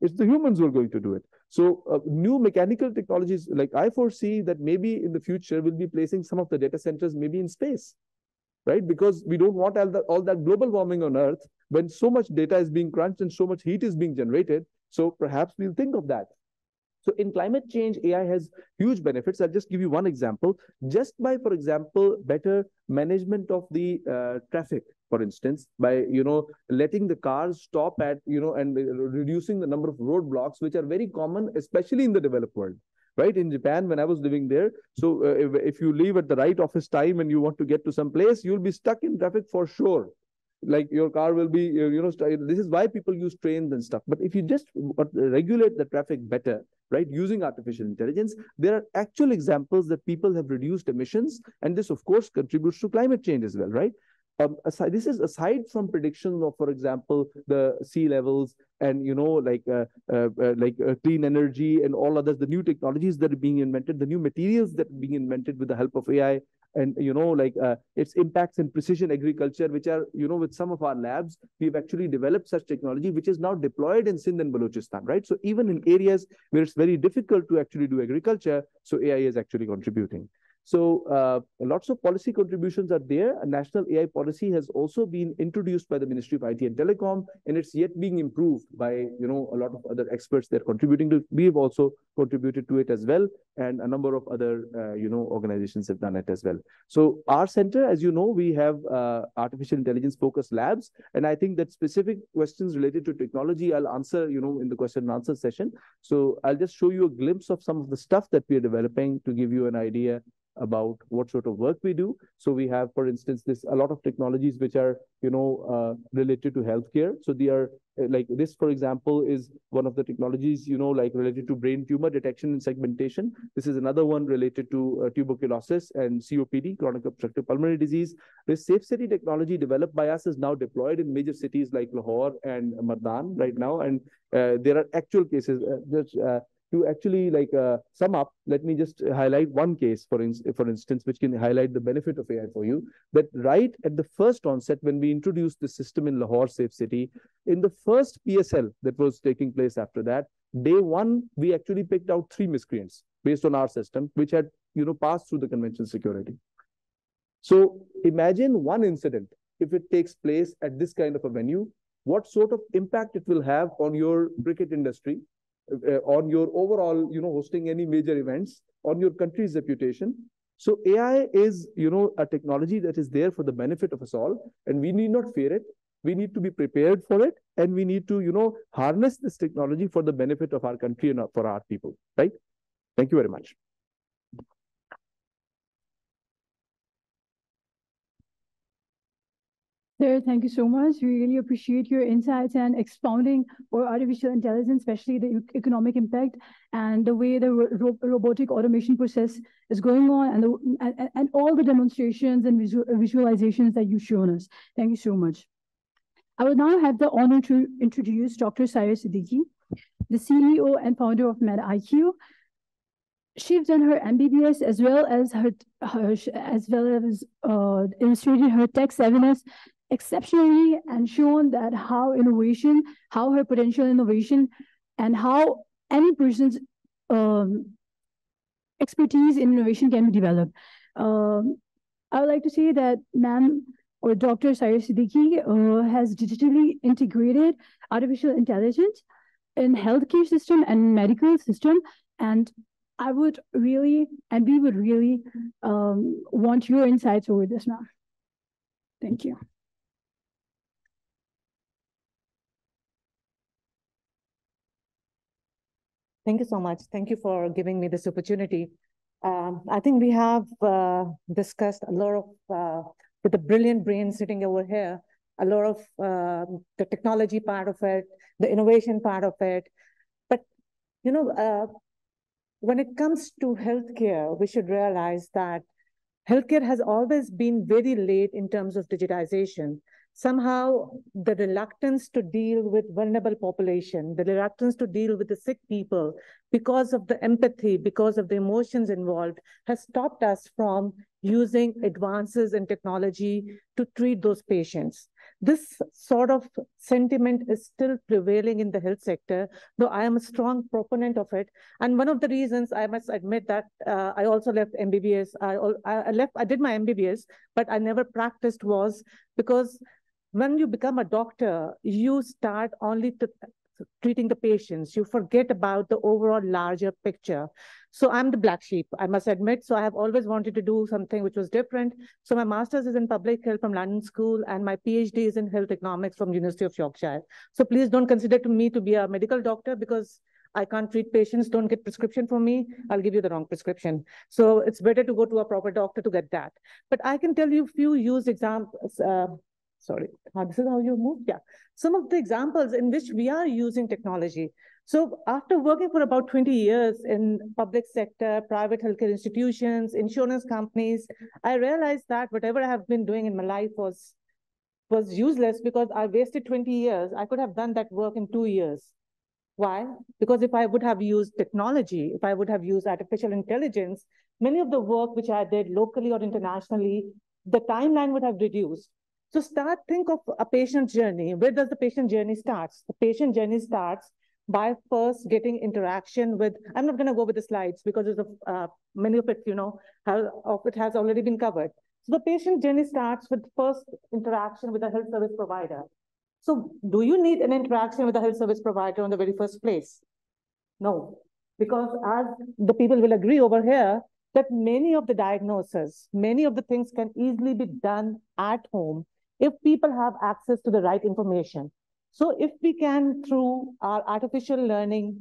It's the humans who are going to do it. So new mechanical technologies, like I foresee that maybe in the future we'll be placing some of the data centers maybe in space, right? Because we don't want all that global warming on Earth when so much data is being crunched and so much heat is being generated. So perhaps we'll think of that. So in climate change, AI has huge benefits. I'll just give you one example. Just by, for example, better management of the traffic, for instance, by, letting the cars stop at, and reducing the number of roadblocks, which are very common, especially in the developed world. Right? In Japan, when I was living there, so if you leave at the right office time and you want to get to some place, you'll be stuck in traffic for sure. Like your car will be, this is why people use trains and stuff. But if you just regulate the traffic better, right, using artificial intelligence, there are actual examples that people have reduced emissions. And this, of course, contributes to climate change as well, right? This is aside from predictions of, for example, the sea levels and, clean energy and all others, the new technologies that are being invented, the new materials that are being invented with the help of AI, and, its impacts in precision agriculture, which are, with some of our labs, we've actually developed such technology, which is now deployed in Sindh and Balochistan, right? So even in areas where it's very difficult to actually do agriculture, so AI is actually contributing. So lots of policy contributions are there. A national AI policy has also been introduced by the Ministry of IT and Telecom, and it's yet being improved by, a lot of other experts that are contributing to. We've also contributed to it as well, and a number of other, organizations have done it as well. So our center, as you know, we have artificial intelligence focused labs, and I think that specific questions related to technology, I'll answer, in the question and answer session. So I'll just show you a glimpse of some of the stuff that we are developing to give you an idea about what sort of work we do. So we have, for instance, a lot of technologies which are, related to healthcare. So they are like this, for example, is one of the technologies, related to brain tumor detection and segmentation. This is another one related to tuberculosis and COPD, chronic obstructive pulmonary disease. This safe city technology developed by us is now deployed in major cities like Lahore and Mardan right now. And there are actual cases to actually sum up, let me just highlight one case, for instance, which can highlight the benefit of AI for you. That right at the first onset, when we introduced the system in Lahore Safe City, in the first PSL that was taking place after that, day one, we actually picked out 3 miscreants based on our system, which had, passed through the conventional security. So imagine one incident if it takes place at this kind of a venue, what sort of impact it will have on your cricket industry, on your overall, hosting any major events, on your country's reputation. So AI is, a technology that is there for the benefit of us all, and we need not fear it. We need to be prepared for it, and we need to, harness this technology for the benefit of our country and for our people, right? Thank you very much. Sir, thank you so much. We really appreciate your insights and expounding on artificial intelligence, especially the economic impact and the way the robotic automation process is going on, and all the demonstrations and visualizations that you've shown us. Thank you so much. I will now have the honor to introduce Dr. Saira Siddique, the CEO and founder of medIQ. She's done her MBBS as well as illustrated her tech savviness exceptionally and shown that how her potential innovation, and how any person's expertise in innovation can be developed. I would like to say that ma'am, or Dr. Saira Siddique has digitally integrated artificial intelligence in healthcare system and medical system, and we would really want your insights over this now. Thank you. Thank you so much. Thank you for giving me this opportunity. I think we have discussed a lot of, with the brilliant brain sitting over here, a lot of the technology part of it, the innovation part of it. But, when it comes to healthcare, we should realize that healthcare has always been very late in terms of digitization. Somehow, the reluctance to deal with vulnerable population, the reluctance to deal with the sick people, because of the empathy, because of the emotions involved, has stopped us from using advances in technology to treat those patients. This sort of sentiment is still prevailing in the health sector, though I am a strong proponent of it. And one of the reasons, I must admit that I also left MBBS. I did my MBBS, but I never practiced, was because when you become a doctor, you start only treating the patients. You forget about the overall larger picture. So I'm the black sheep, I must admit. So I have always wanted to do something which was different. So my master's is in public health from London School, and my PhD is in health economics from University of Yorkshire. So please don't consider me to be a medical doctor, because I can't treat patients. Don't get prescription from me. I'll give you the wrong prescription. So it's better to go to a proper doctor to get that. But I can tell you a few use examples. Sorry, this is how you move? Yeah. Some of the examples in which we are using technology. So after working for about 20 years in public sector, private healthcare institutions, insurance companies, I realized that whatever I have been doing in my life was useless, because I wasted 20 years. I could have done that work in 2 years. Why? Because if I would have used technology, if I would have used artificial intelligence, many of the work which I did locally or internationally, the timeline would have reduced. So think of a patient journey. Where does the patient journey start? The patient journey starts by first getting interaction with, I'm not going to go with the slides because many of it, it has already been covered. So the patient journey starts with first interaction with a health service provider. So do you need an interaction with a health service provider in the very first place? No, because as the people will agree over here, that many of the diagnoses, many of the things can easily be done at home if people have access to the right information. So if we can, through our artificial learning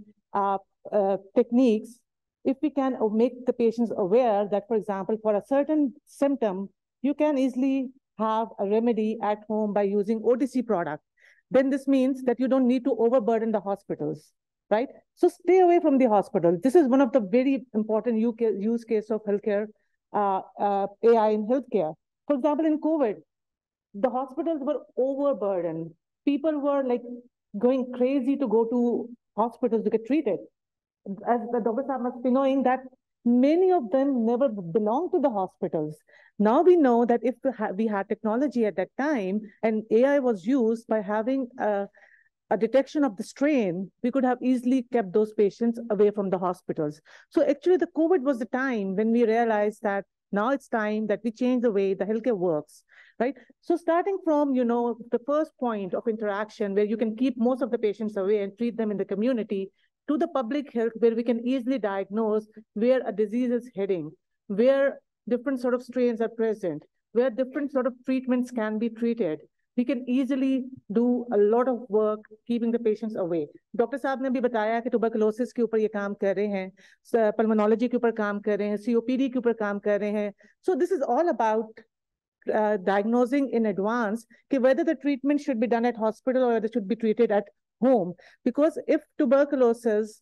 techniques, if we can make the patients aware that, for example, for a certain symptom, you can easily have a remedy at home by using OTC product, then this means that you don't need to overburden the hospitals, right? So stay away from the hospital. This is one of the very important use case of healthcare, AI in healthcare. For example, in COVID, the hospitals were overburdened. People were like going crazy to go to hospitals to get treated. As the doctors must be knowing that many of them never belonged to the hospitals. Now we know that if we had technology at that time and AI was used by having a detection of the strain, we could have easily kept those patients away from the hospitals. So actually the COVID was the time when we realized that now it's time that we change the way the healthcare works. right? So starting from, the first point of interaction where you can keep most of the patients away and treat them in the community, to the public health where we can easily diagnose where a disease is heading, where different sort of strains are present, where different sort of treatments can be treated. We can easily do a lot of work keeping the patients away. Dr. साहब ने भी बताया कि tuberculosis के ऊपर ये काम कर रहे हैं, pulmonology के ऊपर काम कर रहे हैं, COPD के ऊपर काम कर रहे हैं. So this is all about diagnosing in advance whether the treatment should be done at hospital or whether it should be treated at home. Because if tuberculosis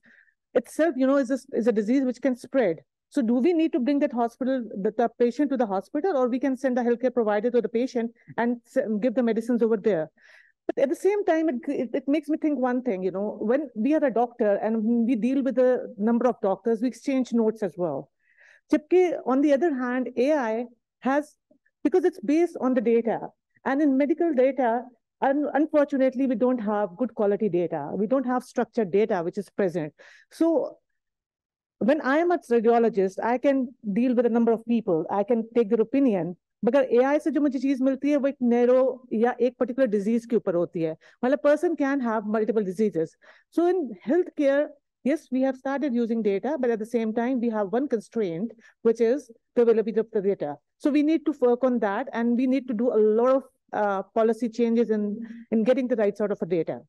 itself, is a disease which can spread. So do we need to bring the patient to the hospital, or we can send a healthcare provider to the patient and give the medicines over there? But at the same time, it makes me think one thing, when we are a doctor and we deal with a number of doctors, we exchange notes as well. On the other hand, AI has, because it's based on the data, and in medical data, unfortunately, we don't have good quality data. We don't have structured data which is present. So when I am a radiologist, I can deal with a number of people. I can take their opinion. But AI से जो मुझे चीज मिलती है वो एक narrow या एक particular disease के ऊपर होती है. While a person can have multiple diseases. So in healthcare, yes, we have started using data, but at the same time, we have one constraint, which is the availability of the data. So we need to work on that, and we need to do a lot of policy changes in getting the right sort of data.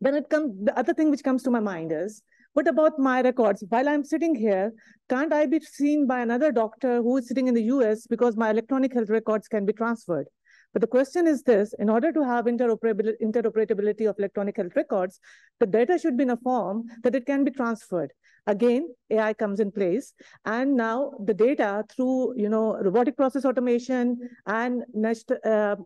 Then the other thing which comes to my mind is, what about my records? While I'm sitting here, can't I be seen by another doctor who is sitting in the US because my electronic health records can be transferred? But the question is this: in order to have interoperability of electronic health records, the data should be in a form that it can be transferred. Again, AI comes in place, and now the data through robotic process automation and NUST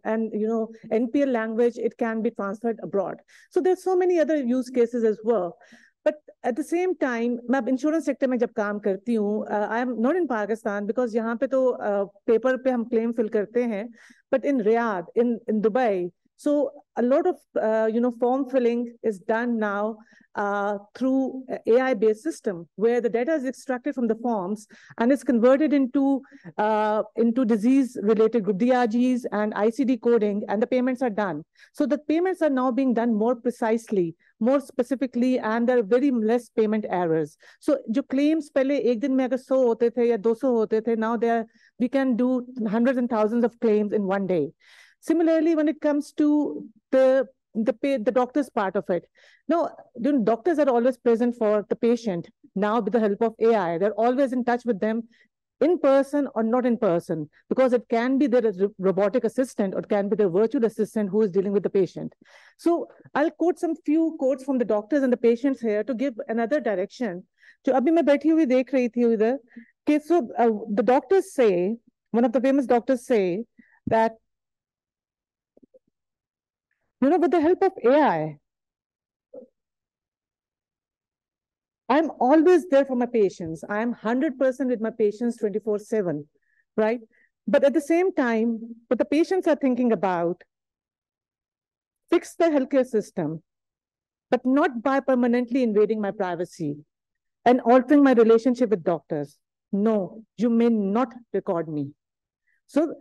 and NPL language, it can be transferred abroad. So there's so many other use cases as well. But at the same time, मैं insurance sector में जब काम करती हूँ, I am not in Pakistan because यहाँ पे तो paper पे हम claim fill करते हैं, but in Riyadh, in Dubai, so a lot of form filling is done now through AI-based system where the data is extracted from the forms and is converted into disease-related group DRGs and ICD coding, and the payments are done. So the payments are now being done more precisely, more specifically, and there are very less payment errors. So जो claims पहले एक दिन में अगर 100 होते थे या 200 होते थे, now we can do hundreds and thousands of claims in one day. Similarly, when it comes to the doctor's part of it, no, doctors are always present for the patient. Now, with the help of AI, they're always in touch with them, in person or not in person, because it can be their robotic assistant or it can be their virtual assistant who is dealing with the patient. So I'll quote some few quotes from the doctors and the patients here to give another direction. So अभी मैं बैठी हुई देख रही थी उधर कि so the doctors say, one of the famous doctors say that, with the help of AI, I'm always there for my patients. I'm 100% with my patients 24/7, right? But at the same time, what the patients are thinking about, fix the healthcare system, but not by permanently invading my privacy and altering my relationship with doctors. No, you may not record me. So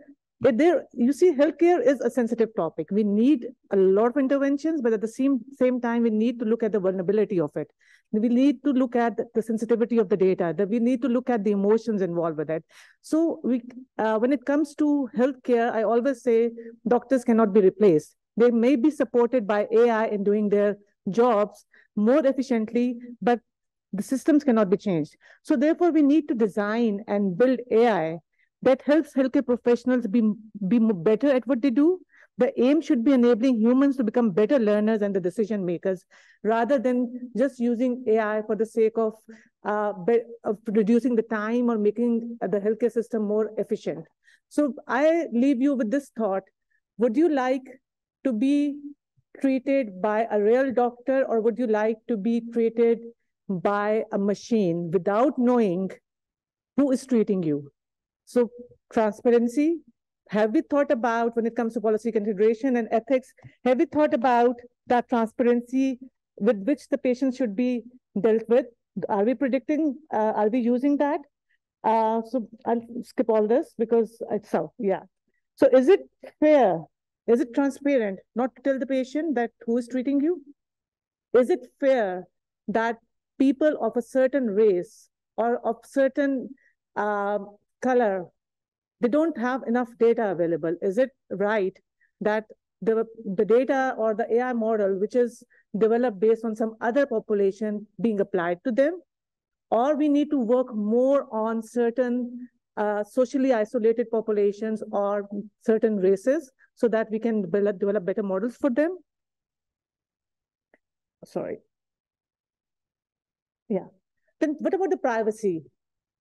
you see, healthcare is a sensitive topic. We need a lot of interventions, but at the same time, we need to look at the vulnerability of it. We need to look at the sensitivity of the data, that we need to look at the emotions involved with it. So when it comes to healthcare, I always say doctors cannot be replaced. They may be supported by AI in doing their jobs more efficiently, but the systems cannot be changed. So therefore, we need to design and build AI that helps healthcare professionals be better at what they do. The aim should be enabling humans to become better learners and the decision makers, rather than just using AI for the sake of reducing the time or making the healthcare system more efficient. So I leave you with this thought. Would you like to be treated by a real doctor, or would you like to be treated by a machine without knowing who is treating you? So transparency, have we thought about, when it comes to policy consideration and ethics, have we thought about that transparency with which the patient should be dealt with? Are we predicting, are we using that? So I'll skip all this because it's so, yeah. So is it fair? Is it transparent not to tell the patient that who is treating you? Is it fair that people of a certain race or of certain color, they don't have enough data available? Is it right that the data or the AI model, which is developed based on some other population, being applied to them? Or we need to work more on certain socially isolated populations or certain races so that we can develop better models for them? Sorry. Yeah. Then what about the privacy?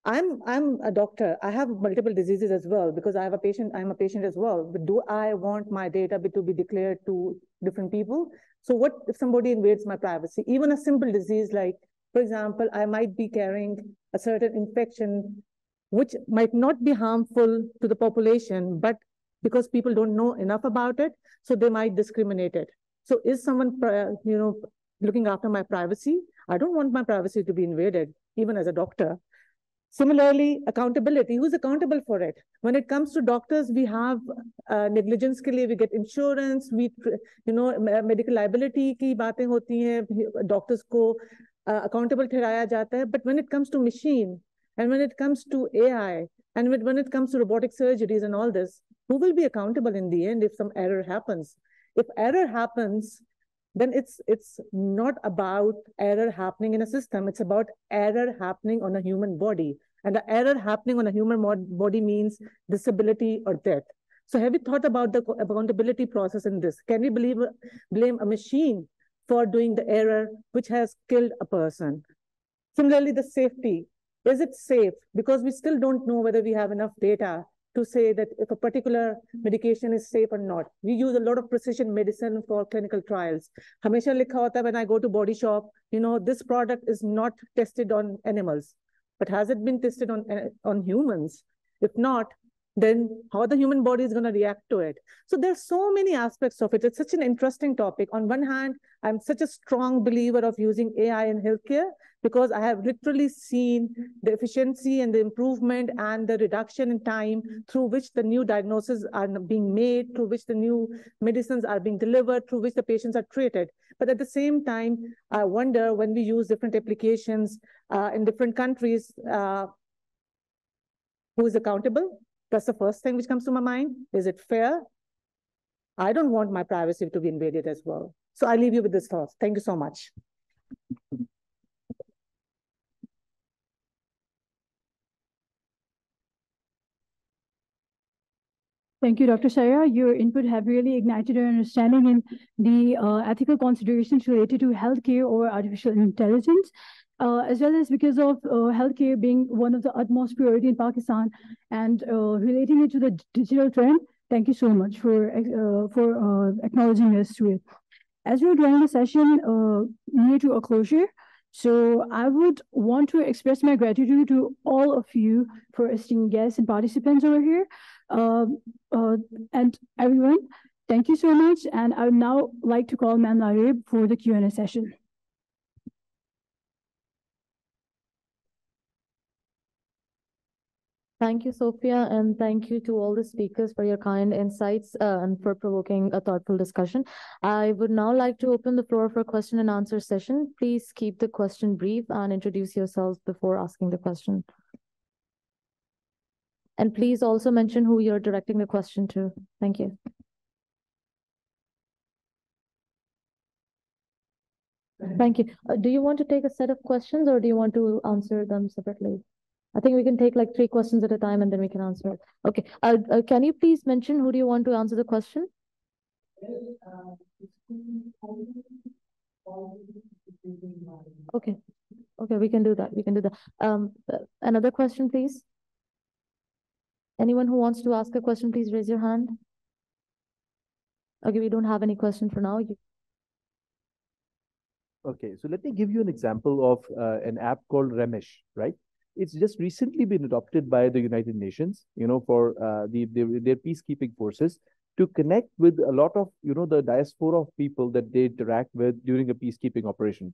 I'm a doctor. I have multiple diseases as well because I have a patient. I'm a patient as well. But do I want my data to be declared to different people? So what if somebody invades my privacy? Even a simple disease like, for example, I might be carrying a certain infection which might not be harmful to the population, but because people don't know enough about it, so they might discriminate it. So is someone, looking after my privacy? I don't want my privacy to be invaded, even as a doctor. Similarly, accountability. Who's accountable for it? When it comes to doctors, we have negligence के लिए we get insurance, we medical liability की बातें होती हैं, doctors को accountable ठहराया जाता है. But when it comes to machine, and when it comes to AI, and when it comes to robotic surgeries and all this, who will be accountable in the end if some error happens? If error happens, then it's not about error happening in a system. It's about error happening on a human body. And the error happening on a human body means disability or death. So have you thought about the accountability process in this? Can we blame a machine for doing the error which has killed a person? Similarly, the safety. Is it safe? Because we still don't know whether we have enough data to say that if a particular medication is safe or not. We use a lot of precision medicine for clinical trials. Hamesha likha hota when I go to body shop, this product is not tested on animals, but has it been tested on humans? If not, then how the human body is going to react to it? So there's so many aspects of it. It's such an interesting topic. On one hand, I'm such a strong believer of using AI in healthcare because I have literally seen the efficiency and the improvement and the reduction in time through which the new diagnoses are being made, through which the new medicines are being delivered, through which the patients are treated. But at the same time, I wonder when we use different applications in different countries, who is accountable? That's the first thing which comes to my mind. Is it fair? I don't want my privacy to be invaded as well. So I leave you with this thought. Thank you so much. Thank you, Dr. Saira. Your input have really ignited our understanding in the ethical considerations related to healthcare or artificial intelligence, as well as because of healthcare being one of the utmost priority in Pakistan and relating it to the digital trend. Thank you so much for acknowledging us to it. As we're drawing the session near to a closure, so I would want to express my gratitude to all of you for esteemed guests and participants over here. And everyone, thank you so much. And I would now like to call Ma'am Naeem for the Q&A session. Thank you, Sophia, and thank you to all the speakers for your kind insights and for provoking a thoughtful discussion. I would now like to open the floor for question and answer session. Please keep the question brief and introduce yourselves before asking the question. And please also mention who you're directing the question to. Thank you. Thank you. Do you want to take a set of questions or do you want to answer them separately? I think we can take like 3 questions at a time and then we can answer it. Okay. Can you please mention who do you want to answer the question? Okay. Okay, we can do that. We can do that. Another question, please. Anyone who wants to ask a question, please raise your hand. Okay, we don't have any question for now. Okay, so let me give you an example of an app called Ramesh, right? It's just recently been adopted by the United Nations, for their peacekeeping forces to connect with a lot of, the diaspora of people that they interact with during a peacekeeping operation.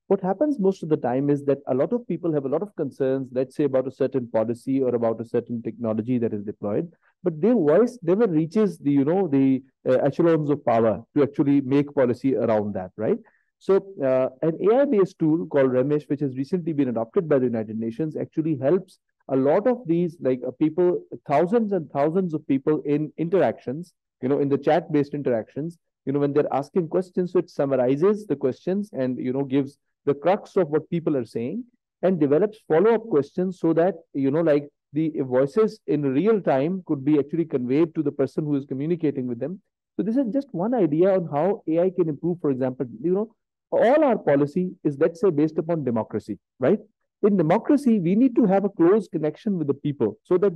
what happens most of the time is that a lot of people have a lot of concerns, let's say about a certain policy or about a certain technology that is deployed, but their voice never reaches the, the echelons of power to actually make policy around that, right? So an AI-based tool called Ramesh, which has recently been adopted by the United Nations, actually helps a lot of these people, thousands and thousands of people in interactions, in the chat-based interactions, when they're asking questions, so it summarizes the questions and, gives the crux of what people are saying and develops follow-up questions so that, the voices in real time could be actually conveyed to the person who is communicating with them. So this is just one idea on how AI can improve. For example, all our policy is, let's say, based upon democracy, right? In democracy, we need to have a close connection with the people so that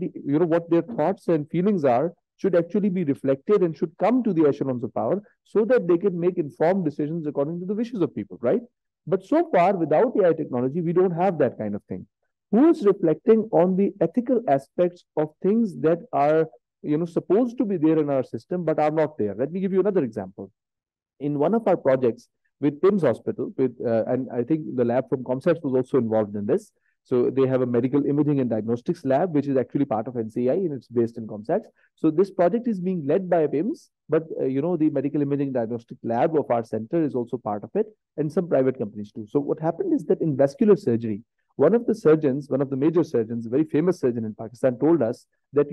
what their thoughts and feelings are should actually be reflected and should come to the echelons of power so that they can make informed decisions according to the wishes of people, right? But so far, without AI technology, we don't have that kind of thing. Who is reflecting on the ethical aspects of things that are, supposed to be there in our system, but are not there? Let me give you another example. In one of our projects with PIMS Hospital, and I think the lab from ComSats was also involved in this. So they have a medical imaging and diagnostics lab, which is actually part of NCI, and it's based in ComSats. So this project is being led by PIMS, but the medical imaging diagnostic lab of our center is also part of it, and some private companies too. So what happened is that in vascular surgery, one of the major surgeons, a very famous surgeon in Pakistan, told us that,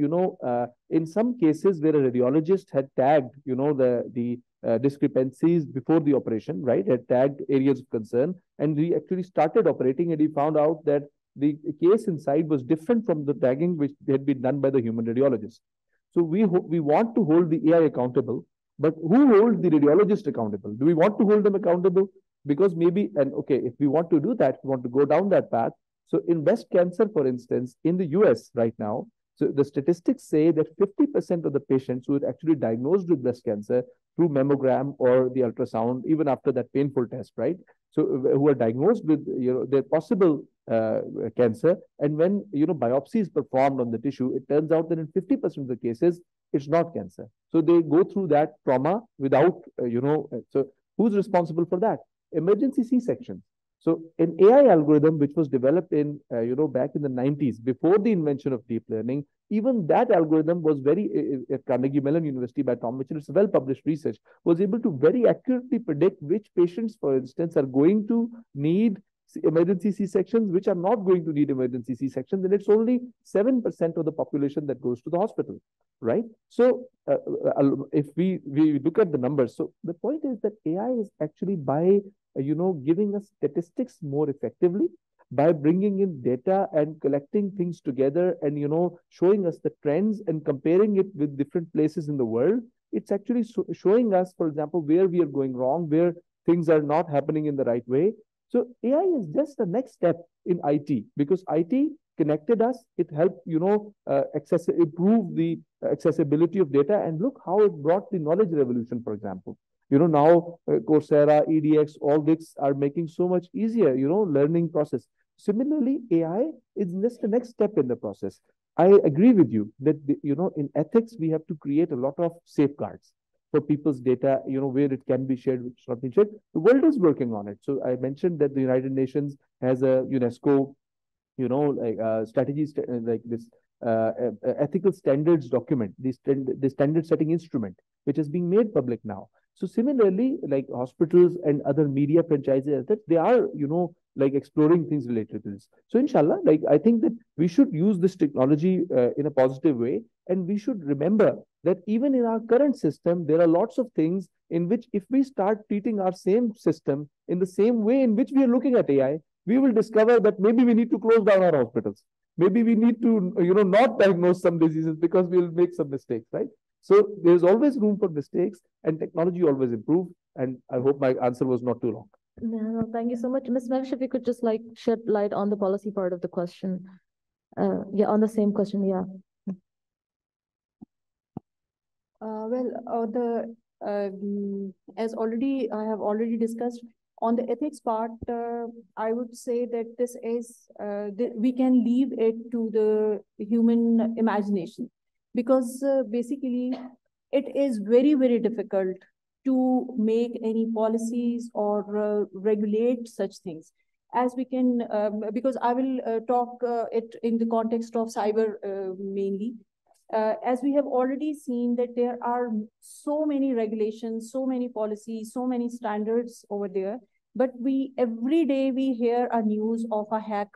in some cases where a radiologist had tagged, the discrepancies before the operation, right, had tagged areas of concern, and we actually started operating, and he found out that the case inside was different from the tagging which had been done by the human radiologist. So we want to hold the AI accountable, but who holds the radiologist accountable? Do we want to hold them accountable? Because maybe, and okay, if we want to do that, we want to go down that path. So in breast cancer, for instance, in the US right now, so the statistics say that 50% of the patients who are actually diagnosed with breast cancer through mammogram or the ultrasound, even after that painful test, right? So who are diagnosed with their possible cancer, and when biopsy is performed on the tissue, it turns out that in 50% of the cases it's not cancer. So they go through that trauma without so who's responsible for that? Emergency C-sections. So an AI algorithm which was developed in back in the 90s, before the invention of deep learning, even that algorithm was very at Carnegie Mellon University by Tom Mitchell, it's well-published research, was able to very accurately predict which patients, for instance, are going to need emergency C-sections, which are not going to need emergency C-sections, and it's only 7% of the population that goes to the hospital, right? So if we look at the numbers, so the point is that AI is actually by giving us statistics more effectively, by bringing in data and collecting things together and showing us the trends and comparing it with different places in the world. It's actually showing us, for example, where we are going wrong, where things are not happening in the right way. So AI is just the next step in IT, because IT connected us. It helped improve the accessibility of data, and look how it brought the knowledge revolution, for example. Now Coursera, EDX, all this are making so much easier, learning process. Similarly, AI is just the next step in the process. I agree with you that, in ethics, we have to create a lot of safeguards for people's data, where it can be shared, which not be shared. The world is working on it. So I mentioned that the United Nations has a UNESCO, strategies like this ethical standards document, the standard setting instrument, which is being made public now. So similarly, like hospitals and other media franchises, that they are, exploring things related to this. So inshallah, I think that we should use this technology in a positive way. And we should remember that even in our current system, there are lots of things in which if we start treating our same system in the same way in which we are looking at AI, we will discover that maybe we need to close down our hospitals. Maybe we need to, not diagnose some diseases because we'll make some mistakes, right? So there's always room for mistakes, and technology always improves. And I hope my answer was not too long. No, thank you so much. Ms. Mehwish, if you could just shed light on the policy part of the question. Yeah, on the same question, yeah. As I have already discussed, on the ethics part, I would say that this is, we can leave it to the human imagination, because basically it is very, very difficult to make any policies or regulate such things. As we can, because I will talk it in the context of cyber mainly. As we have already seen that there are so many regulations, so many policies, so many standards over there, but every day we hear a news of a hack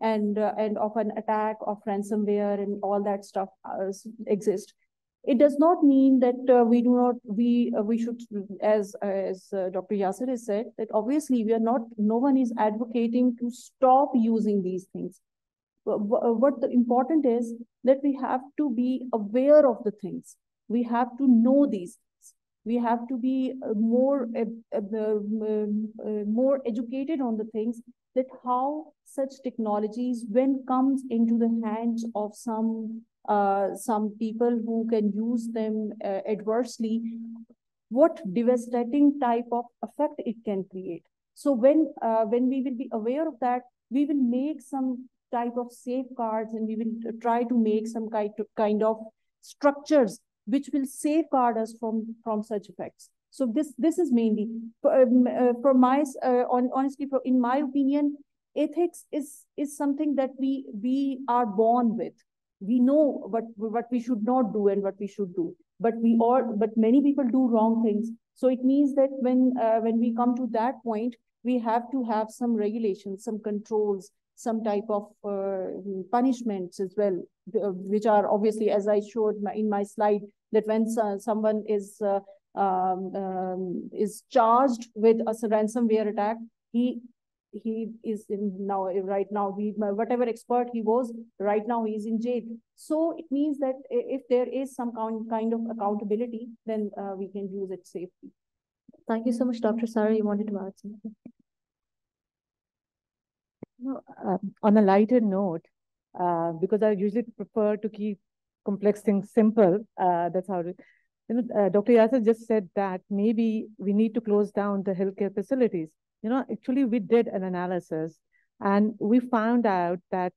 and of an attack of ransomware and all that stuff exist. It does not mean that we should, as Dr. Yasar has said, that obviously no one is advocating to stop using these things. What the important is that we have to be aware of the things. We have to know these things. We have to be more educated on the things, that how such technologies, when comes into the hands of some people who can use them adversely, what devastating type of effect it can create. So when we will be aware of that, we will make some type of safeguards, and we will try to make some kind of structures which will safeguard us from such effects. So this is mainly honestly, in my opinion, ethics is something that we are born with. We know what we should not do and what we should do, but many people do wrong things. So it means that when we come to that point, we have to have some regulations, some controls, some type of punishments as well, which are obviously, as I showed in my slide, that when someone is charged with a ransomware attack, he is right now, whatever expert he was, right now he's in jail. So it means that if there is some kind of accountability, then we can use it safely. Thank you so much, Dr. Saira. You wanted to add something? No, on a lighter note, because I usually prefer to keep complex things simple, that's how Dr. Yasar just said that maybe we need to close down the healthcare facilities. Actually, we did an analysis, and we found out that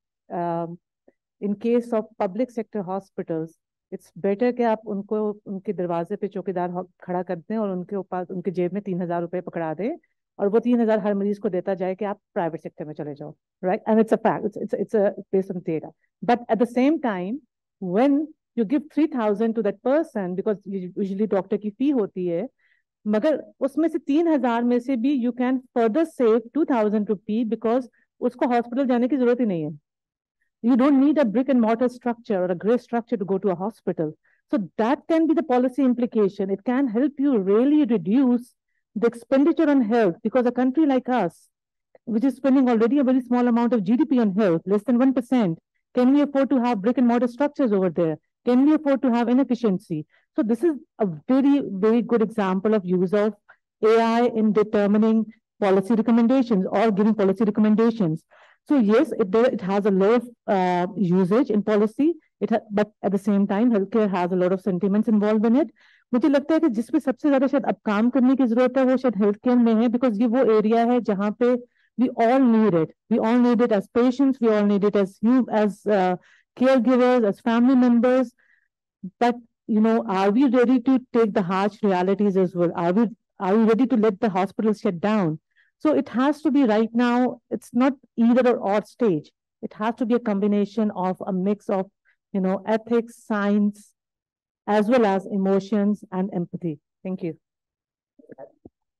in case of public sector hospitals, it's better कि आप उनके दरवाजे पे चौकीदार खड़ा कर दें और उनके जेब में 3,000 रुपए पकड़ा दें, और वो 3,000 हर मरीज को देता जाए कि आप प्राइवेट सेक्टर में चले जाओ, right? And it's a fact. It's a based on data. But at the same time, when you give 3,000 to that person, because usually doctor की fee होती है, मगर उसमें से 3,000 में से भी you can further save 2,000 रुपये because उसको hospital जाने की जरूरत ही नहीं है. You don't need a brick and mortar structure or a gray structure to go to a hospital. So that can be the policy implication. It can help you really reduce the expenditure on health, because a country like us, which is spending already a very small amount of GDP on health, less than 1%, can we afford to have brick and mortar structures over there? Can we afford to have inefficiency? So this is a very, very good example of use of AI in determining policy recommendations or giving policy recommendations. So yes, it has a lot of usage in policy, but at the same time, healthcare has a lot of sentiments involved in it. मुझे लगता है कि जिसमें सबसे ज्यादा शायद अब काम करने की जरूरत है वो शायद हेल्थकेयर में है, because ये वो एरिया है जहाँ पे we all need it. We all need it as patients. We all need it as caregivers, as family members. But are we ready to take the harsh realities as well? Are we ready to let the hospitals shut down? So it has to be right now. It's not either or stage. It has to be a combination of a mix of ethics, science, as well as emotions and empathy. Thank you.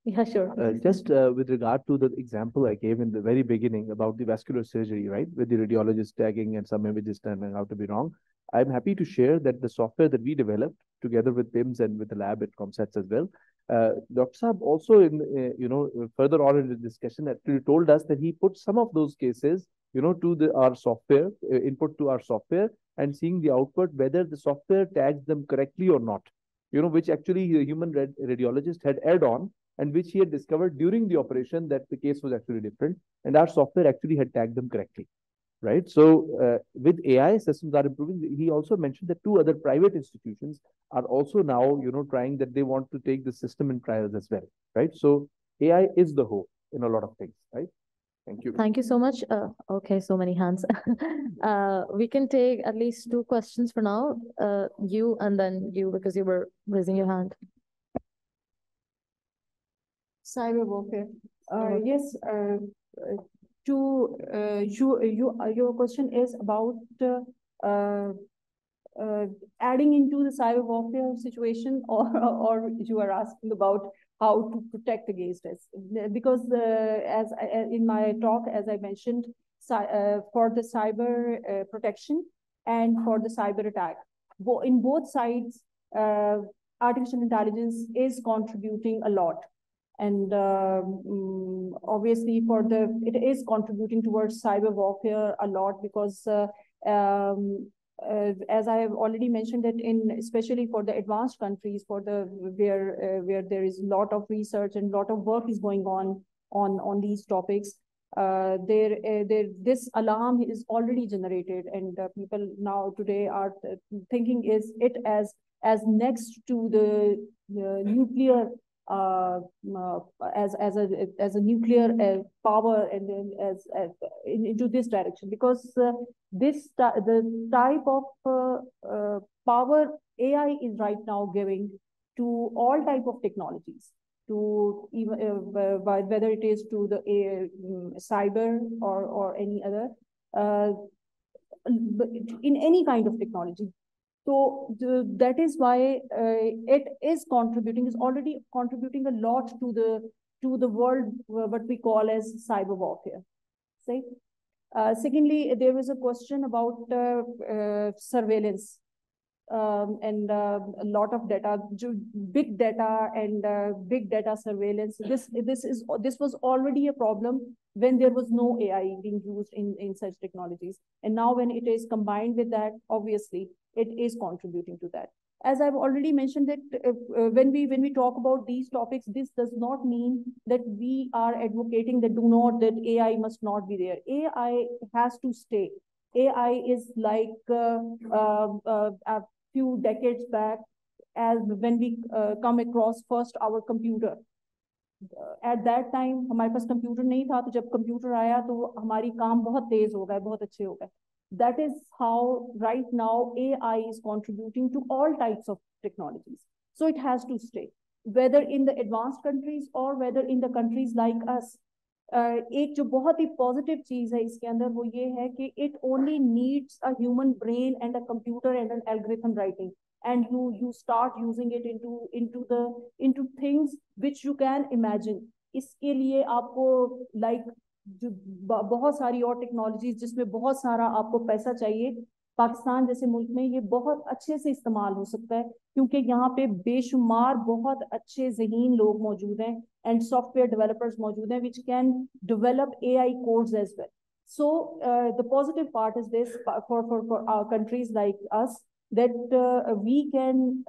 Yeah, sure. Just with regard to the example I gave in the very beginning about the vascular surgery, right, with the radiologist tagging and some images turning out to be wrong, I'm happy to share that the software that we developed together with PIMS and with the lab at ComSats as well, Dr. Saab also in further on in the discussion actually told us that he put some of those cases to our software, input to our software, and seeing the output whether the software tags them correctly or not, which actually the human radiologist had erred on, and which he had discovered during the operation that the case was actually different, and our software actually had tagged them correctly, right? So with AI, systems are improving. He also mentioned that 2 other private institutions are also now, trying that they want to take the system in trials as well, right? So AI is the hope in a lot of things, right? Thank you. Thank you so much. Okay, so many hands. We can take at least 2 questions for now. You and then you, because you were raising your hand. Cyber warfare. Yes. Your question is about adding into the cyber warfare situation, or you are asking about how to protect against it? Because in my talk, as I mentioned, for the cyber protection and for the cyber attack, in both sides, artificial intelligence is contributing a lot. And obviously it is contributing towards cyber warfare a lot, because as I have already mentioned, that especially for the advanced countries, where there is a lot of research and a lot of work is going on these topics, this alarm is already generated, and people now today are thinking it as next to the nuclear, as a nuclear power, and then into this direction, because the type of power AI is right now giving to all type of technologies, to even whether it is to the cyber or any other, in any kind of technology. So that is why it is already contributing a lot to the world, what we call as cyber warfare. Right? Secondly, there was a question about surveillance and a lot of data, big data and big data surveillance. This was already a problem when there was no AI being used in such technologies, and now when it is combined with that, obviously it is contributing to that. As I've already mentioned, that when we talk about these topics, this does not mean that we are advocating that that AI must not be there. AI has to stay. AI is like a few decades back, as when we come across first our computer. At that time, हमारे पास computer नहीं था, तो जब computer आया तो हमारी काम बहुत तेज हो गए, बहुत अच्छे हो गए. That is how right now AI is contributing to all types of technologies. So it has to stay, whether in the advanced countries or whether in the countries like us. एक जो बहुत ही पॉजिटिव चीज है इसके अंदर, वो ये है कि it only needs a human brain and a computer and an algorithm writing, and you start using it into things which you can imagine. इसके लिए आपको जो बहुत सारी और टेक्नोलॉजीज जिसमें बहुत सारा आपको पैसा चाहिए, पाकिस्तान जैसे मुल्क में ये बहुत अच्छे से इस्तेमाल हो सकता है, क्योंकि यहाँ पे बेशुमार बहुत अच्छे ज़हीन लोग मौजूद हैं एंड सॉफ्टवेयर डेवलपर्स मौजूद हैं which can develop AI codes as well. So the positive part is this for our countries like us, that we can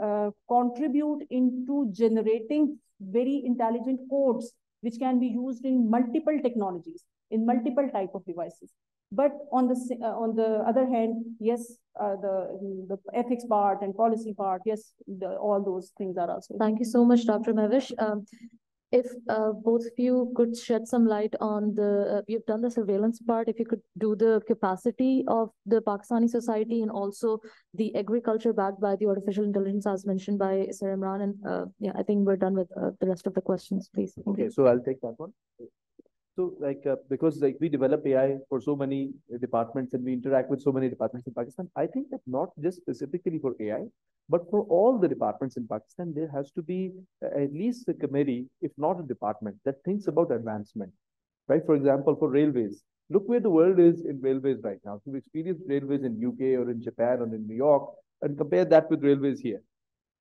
contribute into generating very intelligent codes which can be used in multiple technologies, in multiple type of devices. But on the other hand, yes, the ethics part and policy part, yes, all those things are also. Thank you so much, Dr. Mevish. If both of you could shed some light on you've done the surveillance part, if you could do the capacity of the Pakistani society and also the agriculture backed by the artificial intelligence as mentioned by Sir Imran. And yeah, I think we're done with the rest of the questions, please. Okay, so I'll take that one. So because we develop AI for so many departments and we interact with so many departments in Pakistan, I think that not just specifically for AI, but for all the departments in Pakistan, there has to be at least a committee, if not a department, that thinks about advancement, right? For example, for railways, look where the world is in railways right now. If you've experienced railways in UK or in Japan or in New York, and compare that with railways here,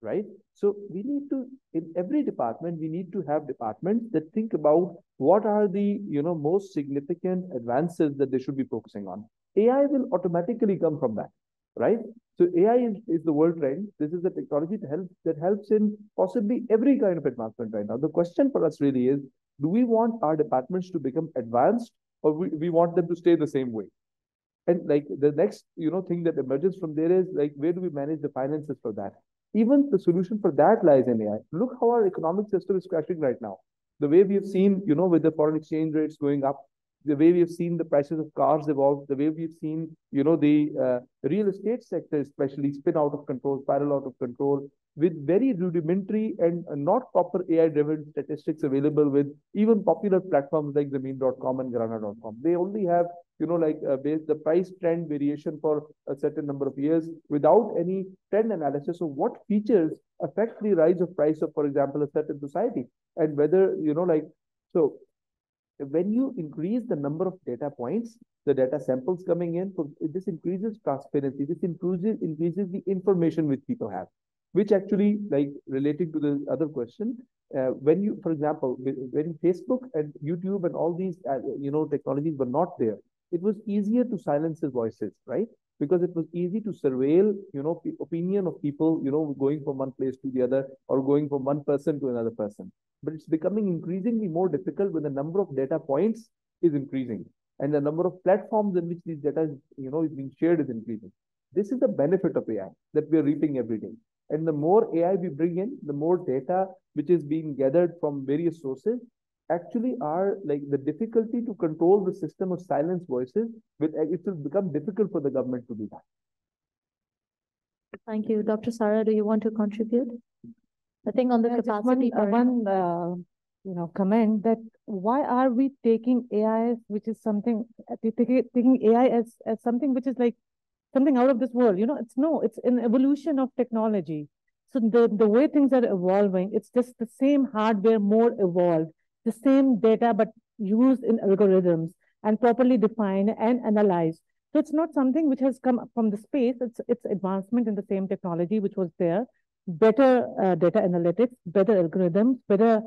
right? So we need to, in every department, we need to have departments that think about what are the most significant advances that they should be focusing on. AI will automatically come from that, right? So AI is the world trend. This is the technology that helps in possibly every kind of advancement right now. The question for us really is, do we want our departments to become advanced, or we want them to stay the same way? And the next thing that emerges from there is where do we manage the finances for that? Even the solution for that lies in AI. Look how our economic system is crashing right now. The way we have seen, with the foreign exchange rates going up, the way we've seen the prices of cars evolve, the way we've seen, the real estate sector especially spin out of control, spiral out of control, with very rudimentary and not proper AI-driven statistics available with even popular platforms like Zameen.com and Grana.com. They only have, based the price trend variation for a certain number of years without any trend analysis of what features affect the rise of price of, for example, a certain society, and whether, so when you increase the number of data points, the data samples coming in, so this increases transparency, this increases the information which people have, which actually, like relating to the other question, when you, for example, when Facebook and YouTube and all these, technologies were not there, it was easier to silence the voices, right? Because it was easy to surveil, opinion of people, going from one place to the other or going from one person to another person. But it's becoming increasingly more difficult when the number of data points is increasing and the number of platforms in which these data is, is being shared is increasing. This is the benefit of AI that we are reaping every day. And the more AI we bring in, the more data which is being gathered from various sources actually are like the difficulty to control the system of silence voices, it will become difficult for the government to do that. Thank you. Dr. Saira, do you want to contribute? I think on the capacity part. Comment that why are we taking AI, which is something, taking AI as something which is like something out of this world? It's an evolution of technology. So the way things are evolving, it's just the same hardware, more evolved, the same data, but used in algorithms and properly defined and analyzed. So it's not something which has come from the space. It's advancement in the same technology which was there, better data analytics, better algorithms, better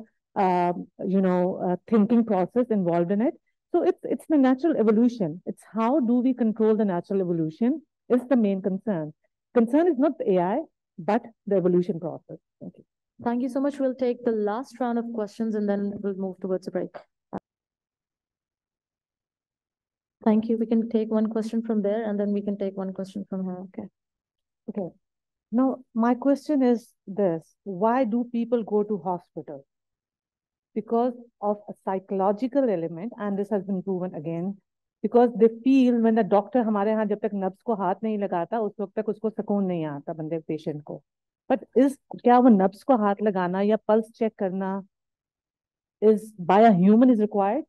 thinking process involved in it. So it's the natural evolution. It's how do we control the natural evolution is the main concern. Concern is not the AI, but the evolution process. Thank you. Thank you so much. We'll take the last round of questions and then we'll move towards a break. Thank you. We can take one question from there and then we can take one question from her. Okay. Now, my question is this. Why do people go to hospital? Because of a psychological element, and this has been proven again, because they feel when the doctor हमारे यहाँ जब तक नब्ज को हाथ नहीं लगाता उस वक्त तक उसको सुकून नहीं आता बंदे पेशेंट को. But क्या वो नब्ज को हाथ लगाना या पल्स चेक करना is by a human is required?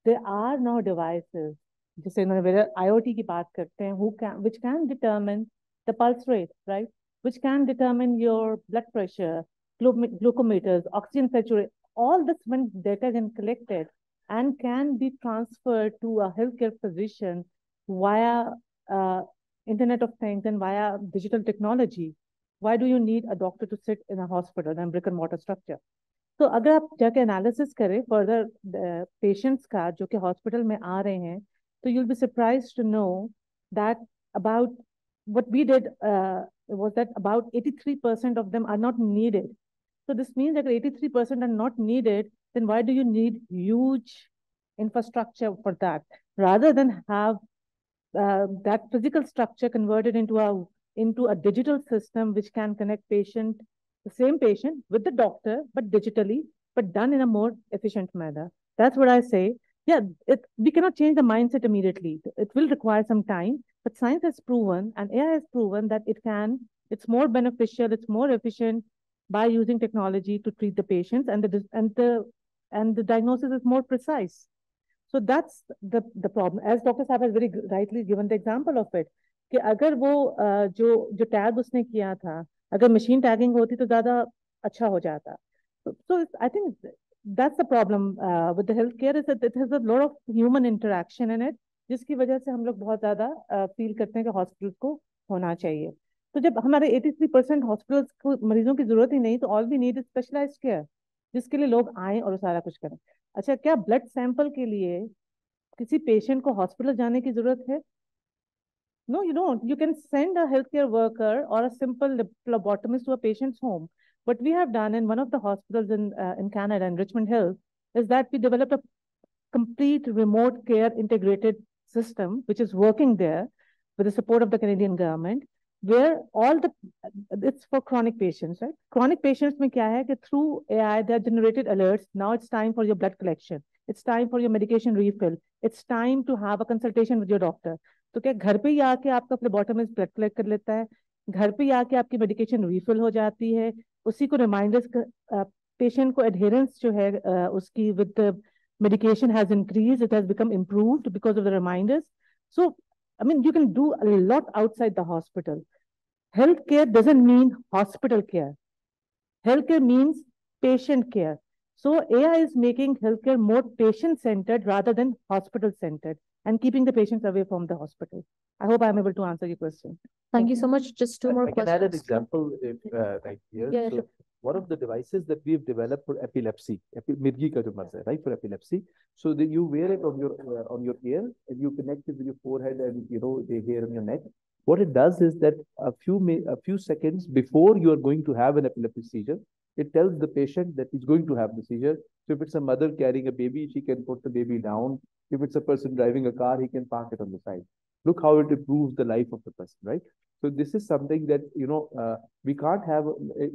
There are now devices, जिसे इन्होंने IoT की बात करते हैं, which can determine the pulse rate, right? Which can determine your blood pressure, glucometers, oxygen saturation, all this when data is collected and can be transferred to a healthcare physician via Internet of Things and via digital technology. Why do you need a doctor to sit in a hospital and brick and mortar structure? So अगर आप जाके analysis करें further patients का जो कि hospital में आ रहे हैं, so you'll be surprised to know that about what we did was that about 83% of them are not needed. So this means that 83% are not needed, then why do you need huge infrastructure for that? Rather than have that physical structure converted into a digital system which can connect the same patient with the doctor, but digitally, but done in a more efficient manner. That's what I say. Yeah, we cannot change the mindset immediately. It will require some time, but science has proven and AI has proven that it's more beneficial, it's more efficient by using technology to treat the patients, and the diagnosis is more precise. So that's the problem. As Dr. Saab has very rightly given the example of it, कि अगर वो जो tag उसने किया था, अगर machine tagging होती तो ज़्यादा अच्छा हो जाता. So I think that's the problem with the healthcare is that it has a lot of human interaction in it, जिसकी वजह से हम लोग बहुत ज़्यादा feel करते हैं कि hospitals को होना चाहिए. तो जब हमारे 83% हॉस्पिटल्स को मरीजों की जरूरत ही नहीं, तो all we need is specialised care, जिसके लिए लोग आए और सारा कुछ करें. अच्छा, क्या ब्लड सैंपल के लिए किसी पेशेंट को हॉस्पिटल जाने की जरूरत है? No, you don't. You can send a healthcare worker or a simple phlebotomist to a patient's home. What we have done in one of the hospitals in Canada, in Richmond Hill, is that we developed a complete remote care integrated system, which is working there with the support of the Canadian government, where it's for chronic patients, right? Chronic patients में क्या है कि through AI, they are generated alerts. Now it's time for your blood collection. It's time for your medication refill. It's time to have a consultation with your doctor. तो क्या घर पे ही आके आपका phlebotomist blood collect कर लेता है, घर पे ही आके आपकी medication refill हो जाती है, उसी को reminders patient को adherence जो है उसकी with the medication has increased, it has become improved because of the reminders. So, I mean, you can do a lot outside the hospital. Healthcare doesn't mean hospital care. Healthcare means patient care. So AI is making healthcare more patient-centered rather than hospital-centered and keeping the patients away from the hospital. I hope I'm able to answer your question. Thank you so much. Just two more I can add an questions. example if, right here. Yeah, so sure. one of the devices that we've developed for epilepsy, medIQ ka jo marz hai, right, for epilepsy. So that you wear it on your ear and you connect it with your forehead and the hair on your neck. What it does is that a few seconds before you are going to have an epileptic seizure, it tells the patient that he's going to have the seizure. So if it's a mother carrying a baby, she can put the baby down. If it's a person driving a car, he can park it on the side. Look how it improves the life of the person, right? So this is something that, we can't have,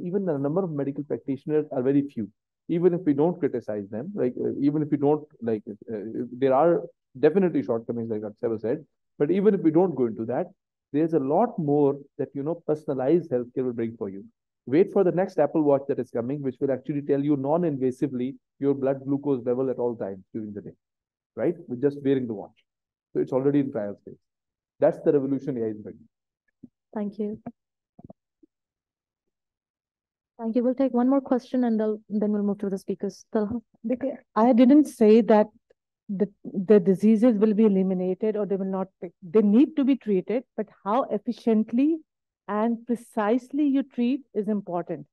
even the number of medical practitioners are very few. Even if we don't criticize them, even if we don't, there are definitely shortcomings, like Afzal said, but even if we don't go into that, there's a lot more that, personalized healthcare will bring for you. Wait for the next Apple Watch that is coming, which will actually tell you non-invasively your blood glucose level at all times during the day, right? With just wearing the watch. So it's already in trial stage. That's the revolution AI is bringing. Thank you. Thank you. We'll take one more question and then we'll move to the speakers. Talha. I didn't say that the diseases will be eliminated or they will not. They need to be treated, but how efficiently and precisely you treat is important.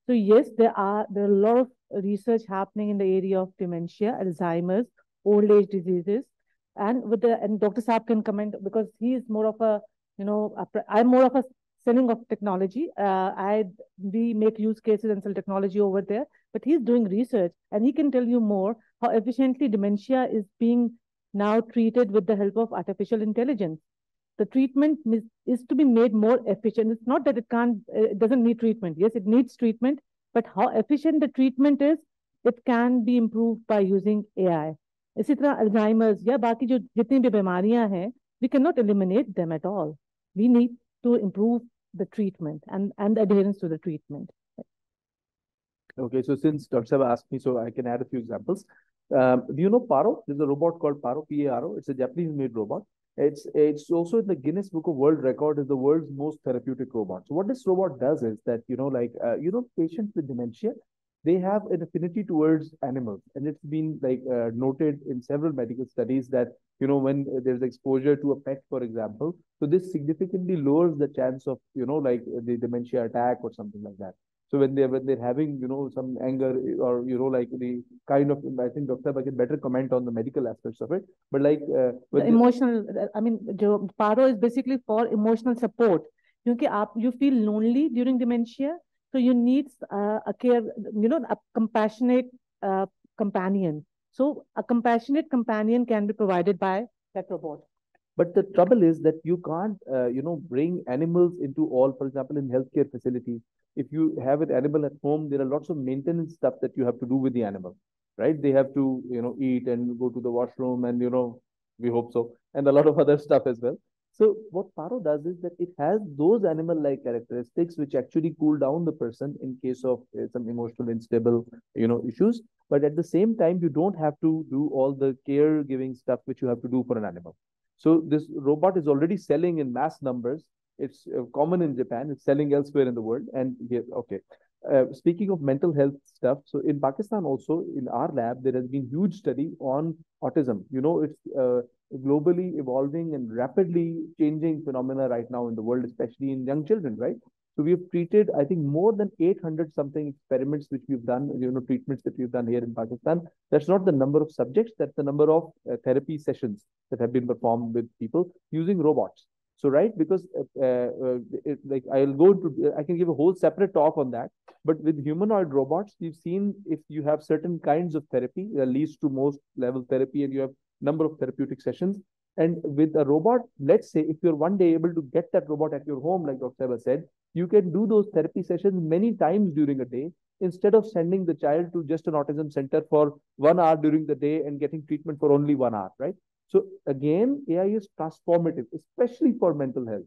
So yes, there are a lot of research happening in the area of dementia, Alzheimer's, old age diseases, and Dr. Saab can comment because he is more of a, I'm more of a selling of technology. We make use cases and sell technology over there, but he's doing research and he can tell you more how efficiently dementia is being now treated with the help of artificial intelligence. The treatment is to be made more efficient. It's not that it doesn't need treatment. Yes, it needs treatment, but how efficient the treatment is, it can be improved by using AI. इसी तरह Alzheimer's या बाकी जो जितनी भी बीमारियां हैं, we cannot eliminate them at all. We need to improve the treatment and the adherence to the treatment. Okay, so since Dr. Saab asked me, so I can add a few examples. Do you know Paro? There's a robot called Paro, P-A-R-O. It's a Japanese-made robot. It's also in the Guinness Book of World Record as the world's most therapeutic robot. So what this robot does is that, patients with dementia, they have an affinity towards animals. And it's been noted in several medical studies that, when there's exposure to a pet, for example, so this significantly lowers the chance of, the dementia attack or something like that. So when they're having, some anger or, the kind of, I think Dr. Saab can better comment on the medical aspects of it. But the emotional, Paro is basically for emotional support. Because you feel lonely during dementia, so you need a care, a compassionate companion. So a compassionate companion can be provided by that robot. But the trouble is that you can't, bring animals into all, for example, in healthcare facilities. If you have an animal at home, there are lots of maintenance stuff that you have to do with the animal, right? They have to, eat and go to the washroom and, we hope so, and a lot of other stuff as well. So what Paro does is that it has those animal-like characteristics which actually cool down the person in case of some emotional unstable, issues. But at the same time, you don't have to do all the caregiving stuff which you have to do for an animal. So this robot is already selling in mass numbers. It's common in Japan. It's selling elsewhere in the world. And here, okay. Speaking of mental health stuff, so in Pakistan also, in our lab, there has been huge study on autism. It's globally evolving and rapidly changing phenomena right now in the world, especially in young children, right? So we have treated, I think, more than 800 something experiments which we've done, treatments that we've done here in Pakistan. That's not the number of subjects, that's the number of therapy sessions that have been performed with people using robots. So, right, because I can give a whole separate talk on that. But with humanoid robots, we've seen if you have certain kinds of therapy, leads to most level therapy, and you have number of therapeutic sessions. And with a robot, let's say if you're one day able to get that robot at your home, like Dr. Saira said, you can do those therapy sessions many times during a day. instead of sending the child to just an autism center for 1 hour during the day and getting treatment for only 1 hour, right? So again, AI is transformative, especially for mental health.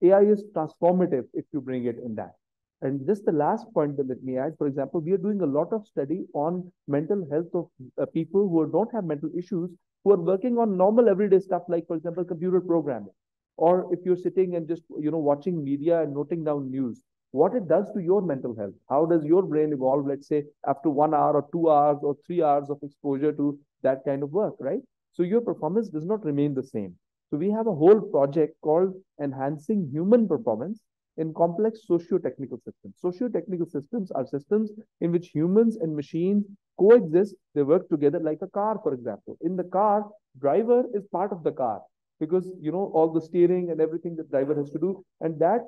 AI is transformative if you bring it in that. And just the last point that let me add, for example, we are doing a lot of study on mental health of people who don't have mental issues, who are working on normal everyday stuff like, for example, computer programming. Or if you're sitting and just, watching media and noting down news, what it does to your mental health. How does your brain evolve, let's say, after 1 hour or 2 hours or 3 hours of exposure to that kind of work, right? So your performance does not remain the same. So we have a whole project called Enhancing Human Performance in Complex Socio-Technical Systems. Socio-technical systems are systems in which humans and machines coexist. They work together like a car, for example. In the car, driver is part of the car because, all the steering and everything the driver has to do. And that,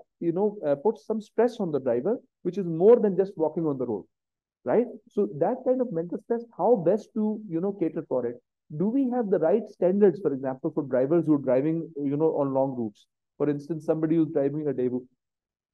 puts some stress on the driver, which is more than just walking on the road, right? So that kind of mental stress, how best to, cater for it? Do we have the right standards, for example, for drivers who are driving, on long routes? For instance, somebody who's driving a Daewoo,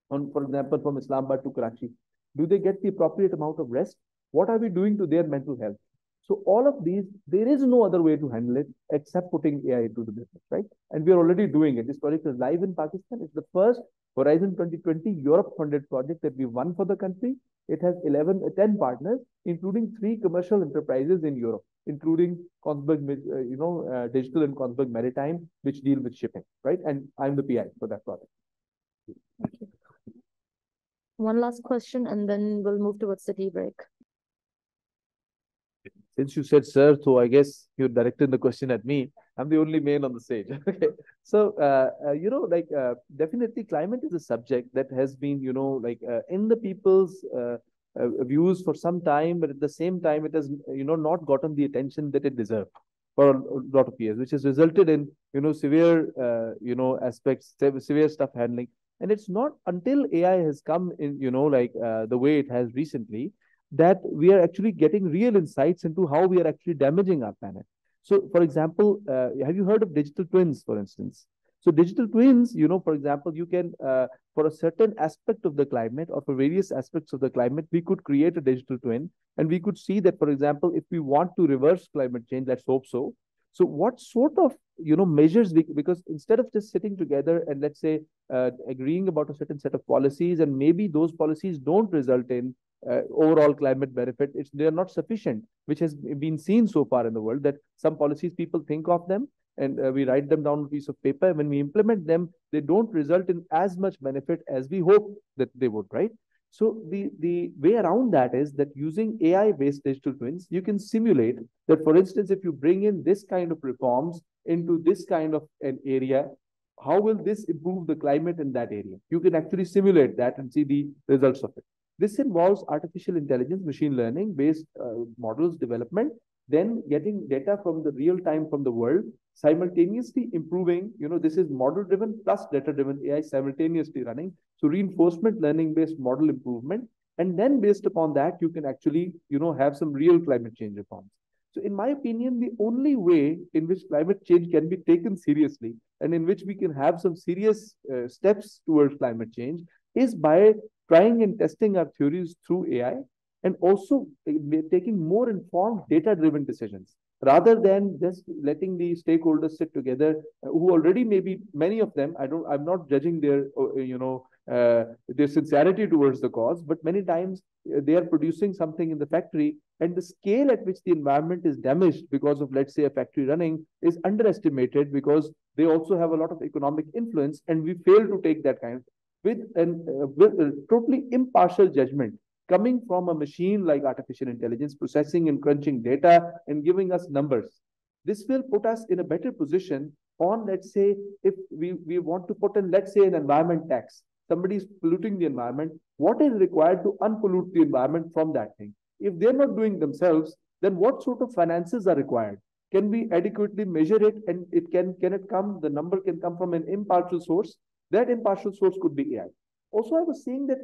for example, from Islamabad to Karachi, do they get the appropriate amount of rest? What are we doing to their mental health? So all of these, there is no other way to handle it except putting AI into the business, right? And we are already doing it. This project is live in Pakistan. It's the first Horizon 2020 Europe-funded project that we won for the country. It has 10 partners, including 3 commercial enterprises in Europe, including Kongsberg, Digital and Kongsberg Maritime, which deal with shipping, right? And I'm the PI for that project. One last question, and then we'll move towards the tea break. Since you said sir, so I guess you directed the question at me. I'm the only man on the stage. Okay. So, definitely climate is a subject that has been, in the people's views for some time, but at the same time, it has, not gotten the attention that it deserved for a lot of years, which has resulted in, severe, aspects, severe stuff handling. And it's not until AI has come in, the way it has recently, that we are actually getting real insights into how we are actually damaging our planet. So, for example, have you heard of digital twins, for instance? So digital twins, for example, you can, for a certain aspect of the climate or for various aspects of the climate, we could create a digital twin and we could see that, for example, if we want to reverse climate change, let's hope so. So what sort of, measures because instead of just sitting together and let's say agreeing about a certain set of policies and maybe those policies don't result in overall climate benefit, they're not sufficient, which has been seen so far in the world that some policies people think of them and we write them down on a piece of paper. When we implement them, they don't result in as much benefit as we hope that they would, right? So the way around that is that using AI-based digital twins, you can simulate that, for instance, if you bring in this kind of reforms into this kind of an area, how will this improve the climate in that area? You can actually simulate that and see the results of it. This involves artificial intelligence, machine learning based models development, then getting data from the real time from the world, simultaneously improving, this is model driven plus data driven AI simultaneously running. So reinforcement learning based model improvement. And then based upon that, you can actually, have some real climate change reforms. So in my opinion, the only way in which climate change can be taken seriously and in which we can have some serious steps towards climate change is by trying and testing our theories through AI and also taking more informed data-driven decisions rather than just letting the stakeholders sit together who already maybe many of them, I'm not judging their, their sincerity towards the cause, but many times they are producing something in the factory and the scale at which the environment is damaged because of, let's say, a factory running is underestimated because they also have a lot of economic influence and we fail to take that kind of with a totally impartial judgment coming from a machine like artificial intelligence, processing and crunching data and giving us numbers. This will put us in a better position on, let's say, if we want to put in, let's say, an environment tax. Somebody is polluting the environment. What is required to unpollute the environment from that thing? If they're not doing themselves, then what sort of finances are required? Can we adequately measure it? And the number can come from an impartial source. That impartial source could be AI. Also, I was saying that,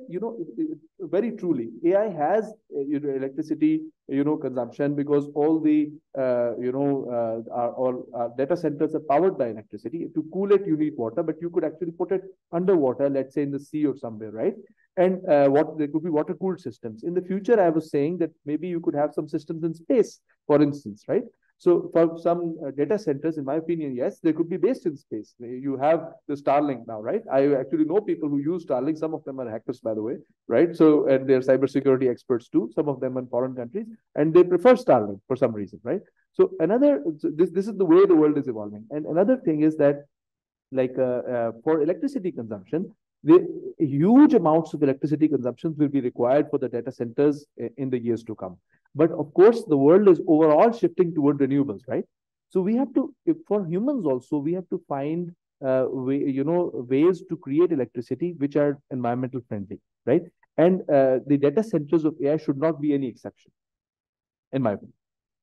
very truly, AI has, electricity, consumption because all the, our data centers are powered by electricity. To cool it, you need water, but you could actually put it underwater, let's say in the sea or somewhere, right? And there could be water-cooled systems. In the future, I was saying that maybe you could have some systems in space, for instance, right? So for some data centers, in my opinion, yes, they could be based in space. You have the Starlink now, right? I actually know people who use Starlink. Some of them are hackers, by the way, right? So, and they're cybersecurity experts too. Some of them in foreign countries, and they prefer Starlink for some reason, right? So this is the way the world is evolving. And another thing is that, like for electricity consumption, the huge amounts of electricity consumptions will be required for the data centers in the years to come. But of course, the world is overall shifting toward renewables, right? So we have to, for humans also, we have to find ways to create electricity which are environmental friendly, right? And the data centers of AI should not be any exception, in my opinion.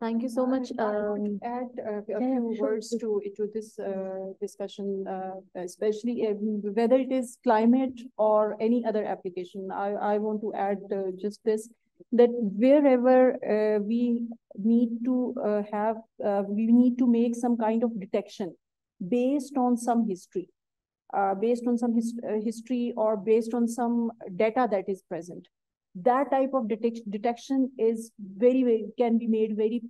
Thank you so much. Add a few words to this discussion, especially whether it is climate or any other application. I want to add just this, that wherever we need to make some kind of detection based on some history, history or based on some data that is present. That type of detection is very can be made very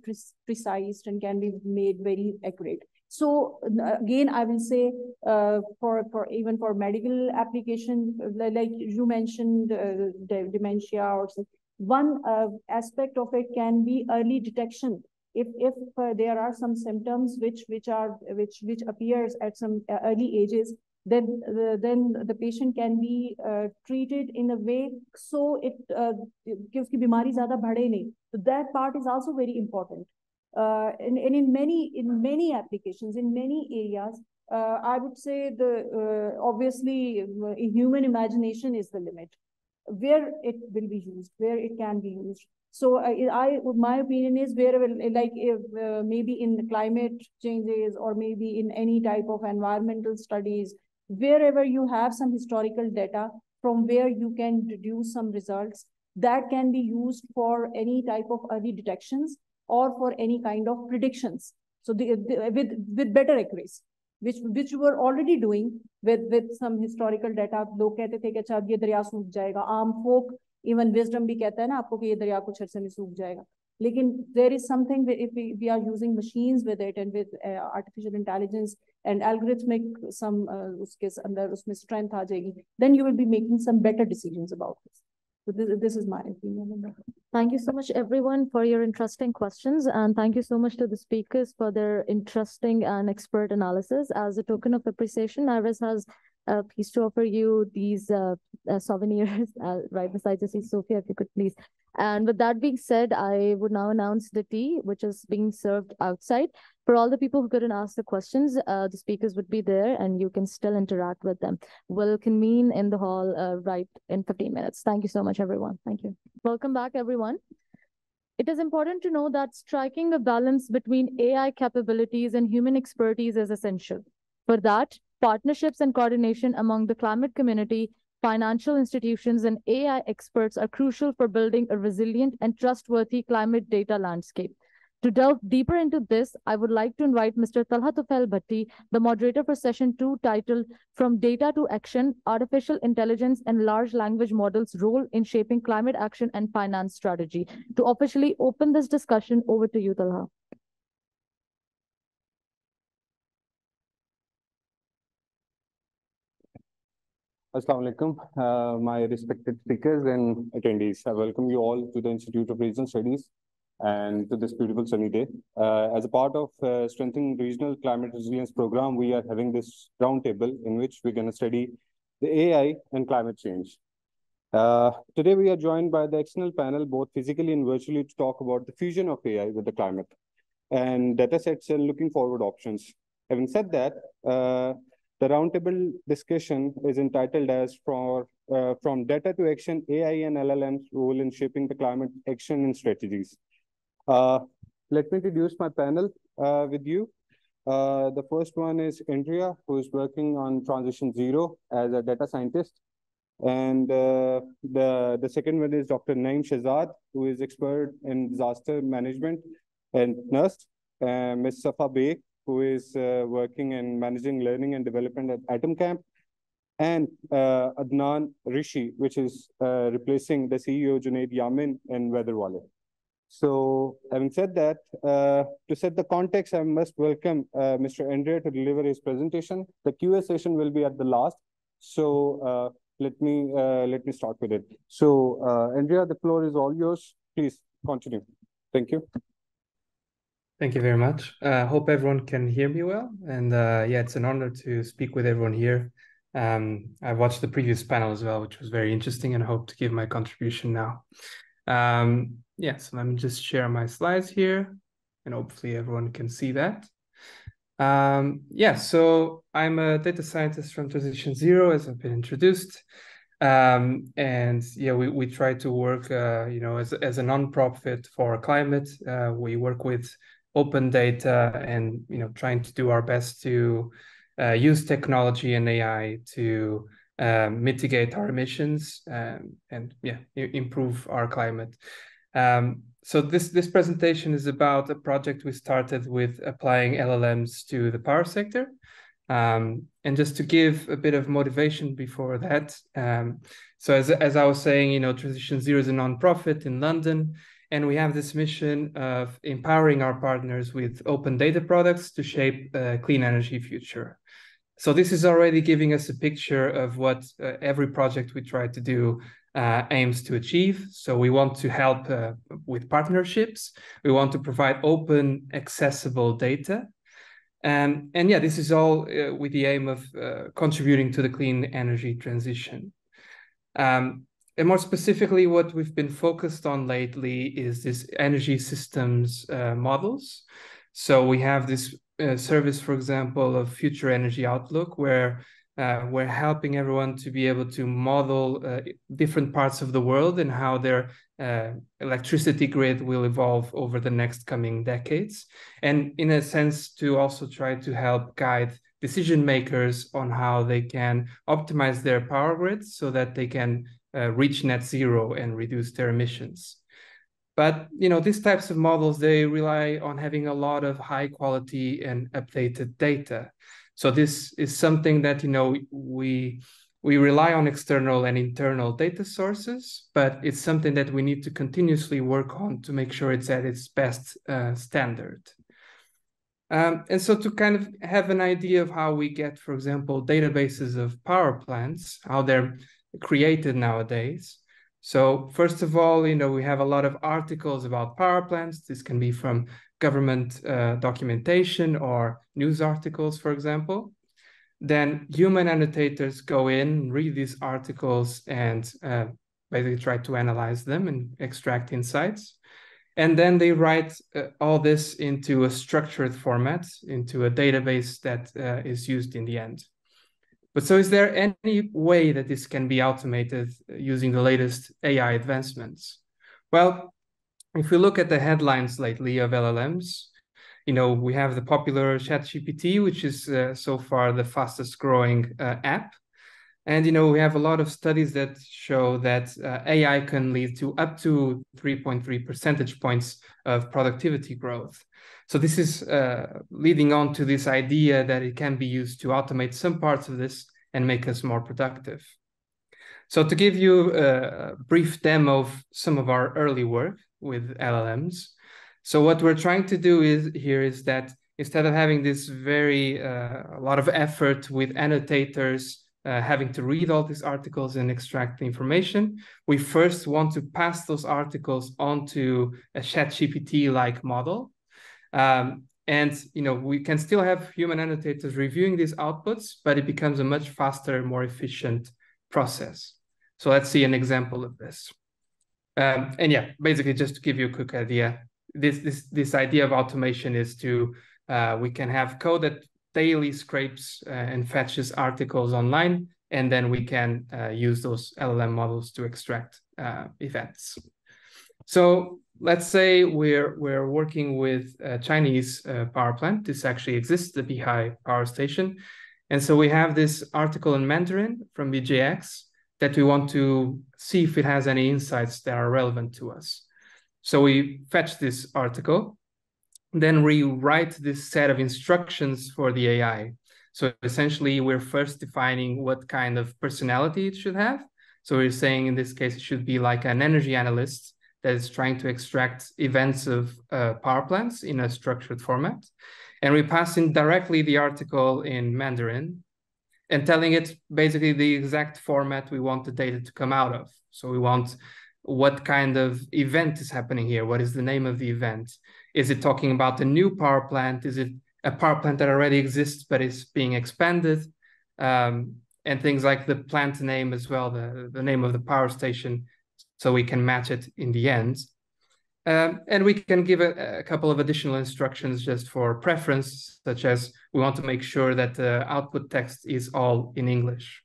precise and can be made very accurate. So again, I will say for even for medical application, like you mentioned, dementia or something, one aspect of it can be early detection. If there are some symptoms which appears at some early ages, then the patient can be treated in a way so कि उसकी बीमारी ज़्यादा बढ़े नहीं. So that part is also very important. And in many applications, in many areas, I would say obviously human imagination is the limit where it will be used, where it can be used. So my opinion is wherever, like maybe in climate changes or maybe in any type of environmental studies, wherever you have some historical data from where you can deduce some results that can be used for any type of early detections or for any kind of predictions. So with better accuracy, which we were already doing with some historical data. लोग कहते थे कि अच्छा अब ये दरिया सूख जाएगा. आम folk, even wisdom भी कहता है ना आपको कि ये दरिया कुछ अर्से में सूख जाएगा. लेकिन there is something if we are using machines with it and with artificial intelligence and algorithmic some उसके अंदर उसमें strength आ जाएगी, then you will be making some better decisions about this. So this is my opinion. Thank you so much, everyone, for your interesting questions. And thank you so much to the speakers for their interesting and expert analysis. As a token of appreciation, Ayaz has pleased to offer you these souvenirs right beside the seat. Sophia, if you could please. And with that being said, I would now announce the tea, which is being served outside. For all the people who couldn't ask the questions, the speakers would be there and you can still interact with them. We'll convene in the hall right in 15 minutes. Thank you so much, everyone. Thank you. Welcome back, everyone. It is important to know that striking a balance between AI capabilities and human expertise is essential. For that, partnerships and coordination among the climate community, financial institutions, and AI experts are crucial for building a resilient and trustworthy climate data landscape. To delve deeper into this, I would like to invite Mr. Talha Tufail Bhatti, the moderator for session 2, titled From Data to Action, Artificial Intelligence and Large Language Models' Role in Shaping Climate Action and Finance Strategy. To officially open this discussion, over to you, Talha. Assalamu alaikum, my respected speakers and attendees. I welcome you all to the Institute of Regional Studies and to this beautiful sunny day. As a part of Strengthening Regional Climate Resilience Program, we are having this roundtable in which we're going to study the AI and climate change. Today, we are joined by the external panel, both physically and virtually, to talk about the fusion of AI with the climate and data sets and looking forward options. Having said that, the roundtable discussion is entitled as From Data to Action, AI and LLM's Role in Shaping the Climate Action and Strategies. Let me introduce my panel with you. The first one is Andrea, who is working on TransitionZero as a data scientist. And the second one is Dr. Naeem Shahzad, who is expert in disaster management and NUST. Ms. Safa Bey, who is working in managing learning and development at Atom Camp. and Adnan Rishi, which is replacing the CEO Junaid Yamin in Weather Wallet. So having said that, to set the context, I must welcome Mr. André to deliver his presentation. The QA session will be at the last. So let me start with it. So Andrea, the floor is all yours. Please continue. Thank you. Thank you very much. Hope everyone can hear me well. And yeah, it's an honor to speak with everyone here. I watched the previous panel as well, which was very interesting, and I hope to give my contribution now. Yeah, so let me just share my slides here, and hopefully everyone can see that. Yeah, so I'm a data scientist from TransitionZero, as I've been introduced. And yeah, we try to work, you know, as a non-profit for climate. We work with open data and, you know, trying to do our best to use technology and AI to mitigate our emissions and yeah, improve our climate. So this presentation is about a project we started with applying LLMs to the power sector. And just to give a bit of motivation before that, so as I was saying, you know, TransitionZero is a nonprofit in London, and we have this mission of empowering our partners with open data products to shape a clean energy future. So this is already giving us a picture of what every project we try to do aims to achieve. So we want to help with partnerships. We want to provide open, accessible data. And yeah, this is all with the aim of contributing to the clean energy transition. And more specifically, what we've been focused on lately is this energy systems models. So we have this service, for example, of Future Energy Outlook, where we're helping everyone to be able to model different parts of the world and how their electricity grid will evolve over the next coming decades. And in a sense, to also try to help guide decision makers on how they can optimize their power grids so that they can reach net zero and reduce their emissions. But, you know, these types of models, they rely on having a lot of high quality and updated data. So this is something that, you know, we rely on external and internal data sources, but it's something that we need to continuously work on to make sure it's at its best standard. And so to kind of have an idea of how we get, for example, databases of power plants, how they're created nowadays. So first of all, you know, we have a lot of articles about power plants. This can be from government documentation or news articles, for example. Then human annotators go in, read these articles, and basically try to analyze them and extract insights. And then they write all this into a structured format, into a database that is used in the end. But so is there any way that this can be automated using the latest AI advancements? Well, if we look at the headlines lately of LLMs, you know, we have the popular ChatGPT, which is so far the fastest growing app. And, you know, we have a lot of studies that show that AI can lead to up to 3.3 percentage points of productivity growth. So this is leading on to this idea that it can be used to automate some parts of this and make us more productive. So to give you a brief demo of some of our early work with LLMs. So what we're trying to do is that instead of having this very a lot of effort with annotators having to read all these articles and extract the information, we first want to pass those articles onto a ChatGPT-like model. And, you know, we can still have human annotators reviewing these outputs, but it becomes a much faster, more efficient process. So let's see an example of this. And yeah, basically just to give you a quick idea, this idea of automation is to, we can have code that daily scrapes and fetches articles online, and then we can use those LLM models to extract events. So let's say we're working with a Chinese power plant. This actually exists, the Bihai power station. And so we have this article in Mandarin from BJX that we want to see if it has any insights that are relevant to us. So we fetch this article, then we write this set of instructions for the AI. So essentially, we're first defining what kind of personality it should have. So we're saying in this case, it should be like an energy analyst that is trying to extract events of power plants in a structured format. And we pass in directly the article in Mandarin and telling it basically the exact format we want the data to come out of. So we want what kind of event is happening here? What is the name of the event? Is it talking about a new power plant? Is it a power plant that already exists but is being expanded? And things like the plant name as well, the name of the power station, so we can match it in the end. And we can give a couple of additional instructions just for preference, such as we want to make sure that the output text is all in English.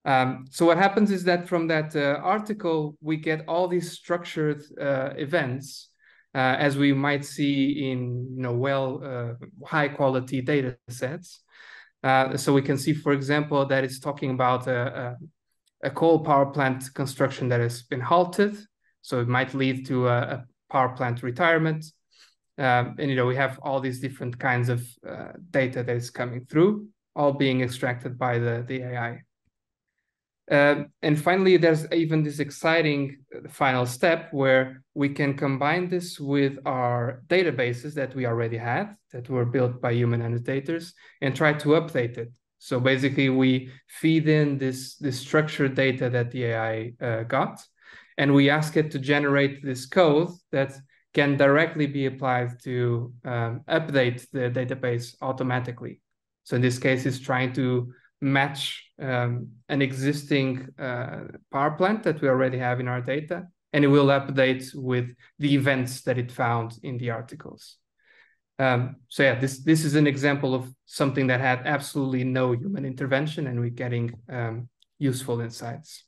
So what happens is that from that article, we get all these structured events, as we might see in high quality data sets. So we can see, for example, that it's talking about a coal power plant construction that has been halted. So it might lead to a power plant retirement. And we have all these different kinds of data that is coming through, all being extracted by the AI. And finally, there's even this exciting final step where we can combine this with our databases that we already had, that were built by human annotators, and try to update it. So basically, we feed in this structured data that the AI got, and we ask it to generate this code that can directly be applied to update the database automatically. So in this case, it's trying to match an existing power plant that we already have in our data, and it will update with the events that it found in the articles. So yeah, this is an example of something that had absolutely no human intervention, and we're getting useful insights.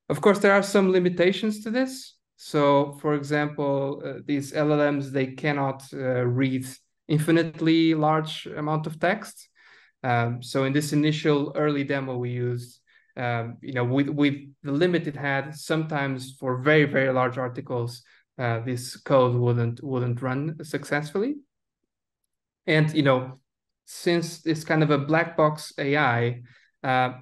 Of course, there are some limitations to this. So for example, these LLMs, they cannot read infinitely large amount of text. So in this initial early demo we used, with the limit it had, sometimes for very, very large articles, this code wouldn't run successfully. And, since it's kind of a black box AI,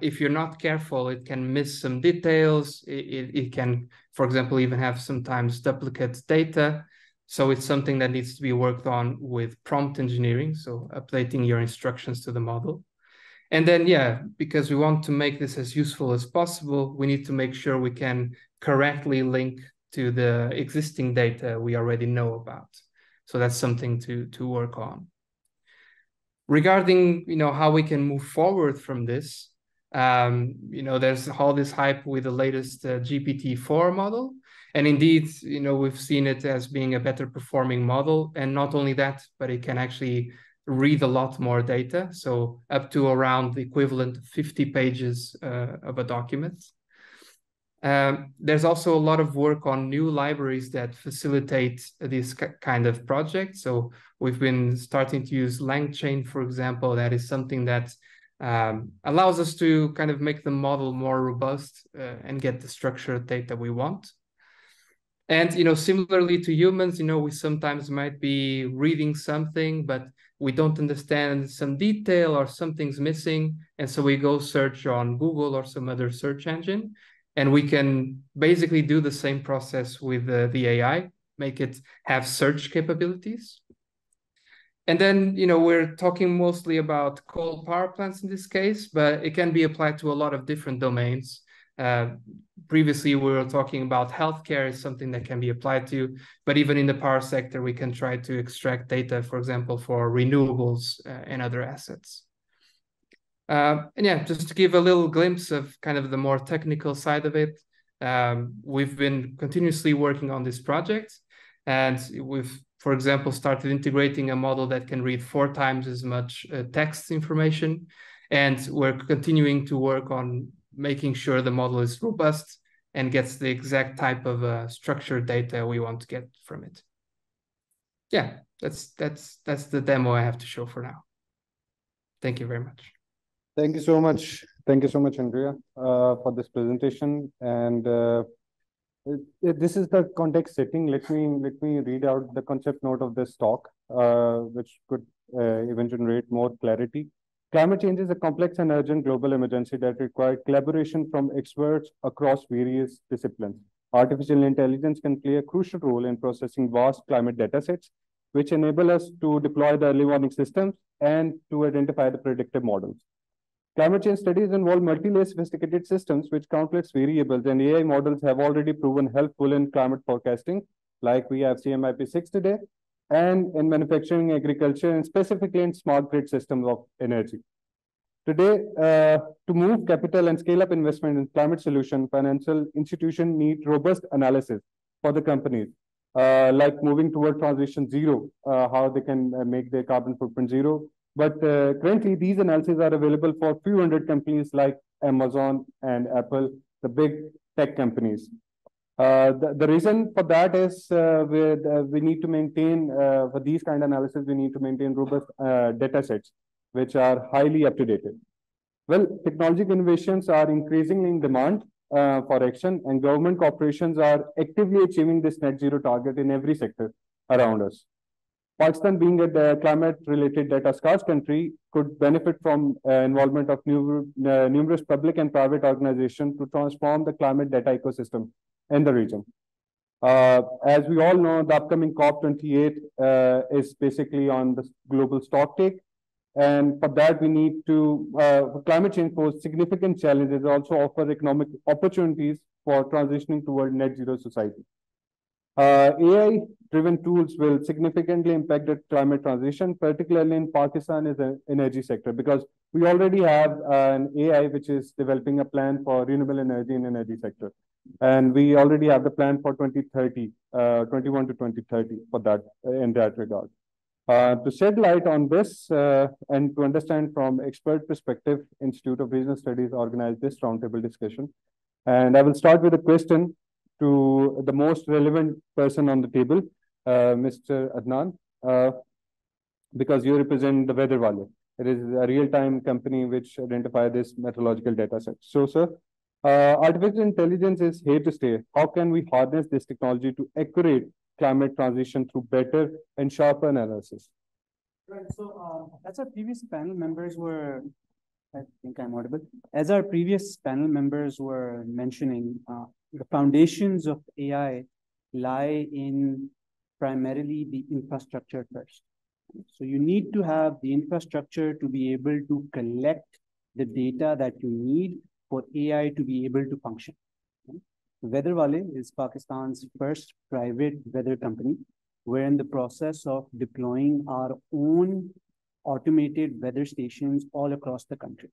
if you're not careful, it can miss some details. It can, for example, even have sometimes duplicate data. So it's something that needs to be worked on with prompt engineering, so updating your instructions to the model. And then, yeah, because we want to make this as useful as possible, we need to make sure we can correctly link to the existing data we already know about. So that's something to work on. Regarding, how we can move forward from this, there's all this hype with the latest GPT-4 model. And indeed, we've seen it as being a better performing model. And not only that, but it can actually read a lot more data. So up to around the equivalent of 50 pages of a document. There's also a lot of work on new libraries that facilitate this kind of project. So we've been starting to use LangChain, for example. That is something that allows us to kind of make the model more robust and get the structured data we want. And, similarly to humans, we sometimes might be reading something, but we don't understand some detail or something's missing. And so we go search on Google or some other search engine. And we can basically do the same process with the AI, make it have search capabilities. And then, we're talking mostly about coal power plants in this case, but it can be applied to a lot of different domains. Previously, we were talking about healthcare is something that can be applied to, but even in the power sector, we can try to extract data, for example, for renewables and other assets. And yeah, just to give a little glimpse of kind of the more technical side of it, we've been continuously working on this project, and we've, for example, started integrating a model that can read 4 times as much text information, and we're continuing to work on making sure the model is robust and gets the exact type of structured data we want to get from it. Yeah, that's the demo I have to show for now. Thank you very much. Thank you so much. Thank you so much, Andrea, for this presentation. And this is the context setting. Let me read out the concept note of this talk, which could even generate more clarity. Climate change is a complex and urgent global emergency that requires collaboration from experts across various disciplines. Artificial intelligence can play a crucial role in processing vast climate data sets, which enable us to deploy the early warning systems and to identify the predictive models. Climate change studies involve multi-layer sophisticated systems with countless variables, and AI models have already proven helpful in climate forecasting, like we have CMIP6 today, and in manufacturing, agriculture, and specifically in smart grid systems of energy. Today, to move capital and scale up investment in climate solution, financial institutions need robust analysis for the companies, like moving toward transition zero, how they can make their carbon footprint zero. But currently, these analyses are available for few hundred companies like Amazon and Apple, the big tech companies. The reason for that is we need to maintain, for these kind of analysis, we need to maintain robust data sets, which are highly up to date. Well, technological innovations are increasingly in demand for action, and government corporations are actively achieving this net zero target in every sector around us. Pakistan, being a climate-related data scarce country, could benefit from involvement of numerous public and private organizations to transform the climate data ecosystem in the region. As we all know, the upcoming COP28 is basically on the global stocktake. And for that, we need to, climate change poses significant challenges, also offer economic opportunities for transitioning toward net zero society. AI-driven tools will significantly impact the climate transition, particularly in Pakistan as an energy sector, because we already have an AI which is developing a plan for renewable energy in energy sector. And we already have the plan for 2030, 21 to 2030 for that, in that regard. To shed light on this and to understand from expert perspective, Institute of Regional Studies organized this roundtable discussion. And I will start with a question to the most relevant person on the table, Mr. Adnan, because you represent the Weather Walay. It is a real-time company which identifies this meteorological data set. So, sir, artificial intelligence is here to stay. How can we harness this technology to accurate climate transition through better and sharper analysis? Right. So, as our previous panel members were, I think I'm audible. As our previous panel members were mentioning, the foundations of AI lie in primarily the infrastructure first. So you need to have the infrastructure to be able to collect the data that you need for AI to be able to function. Weather Walay is Pakistan's first private weather company. We're in the process of deploying our own automated weather stations all across the country.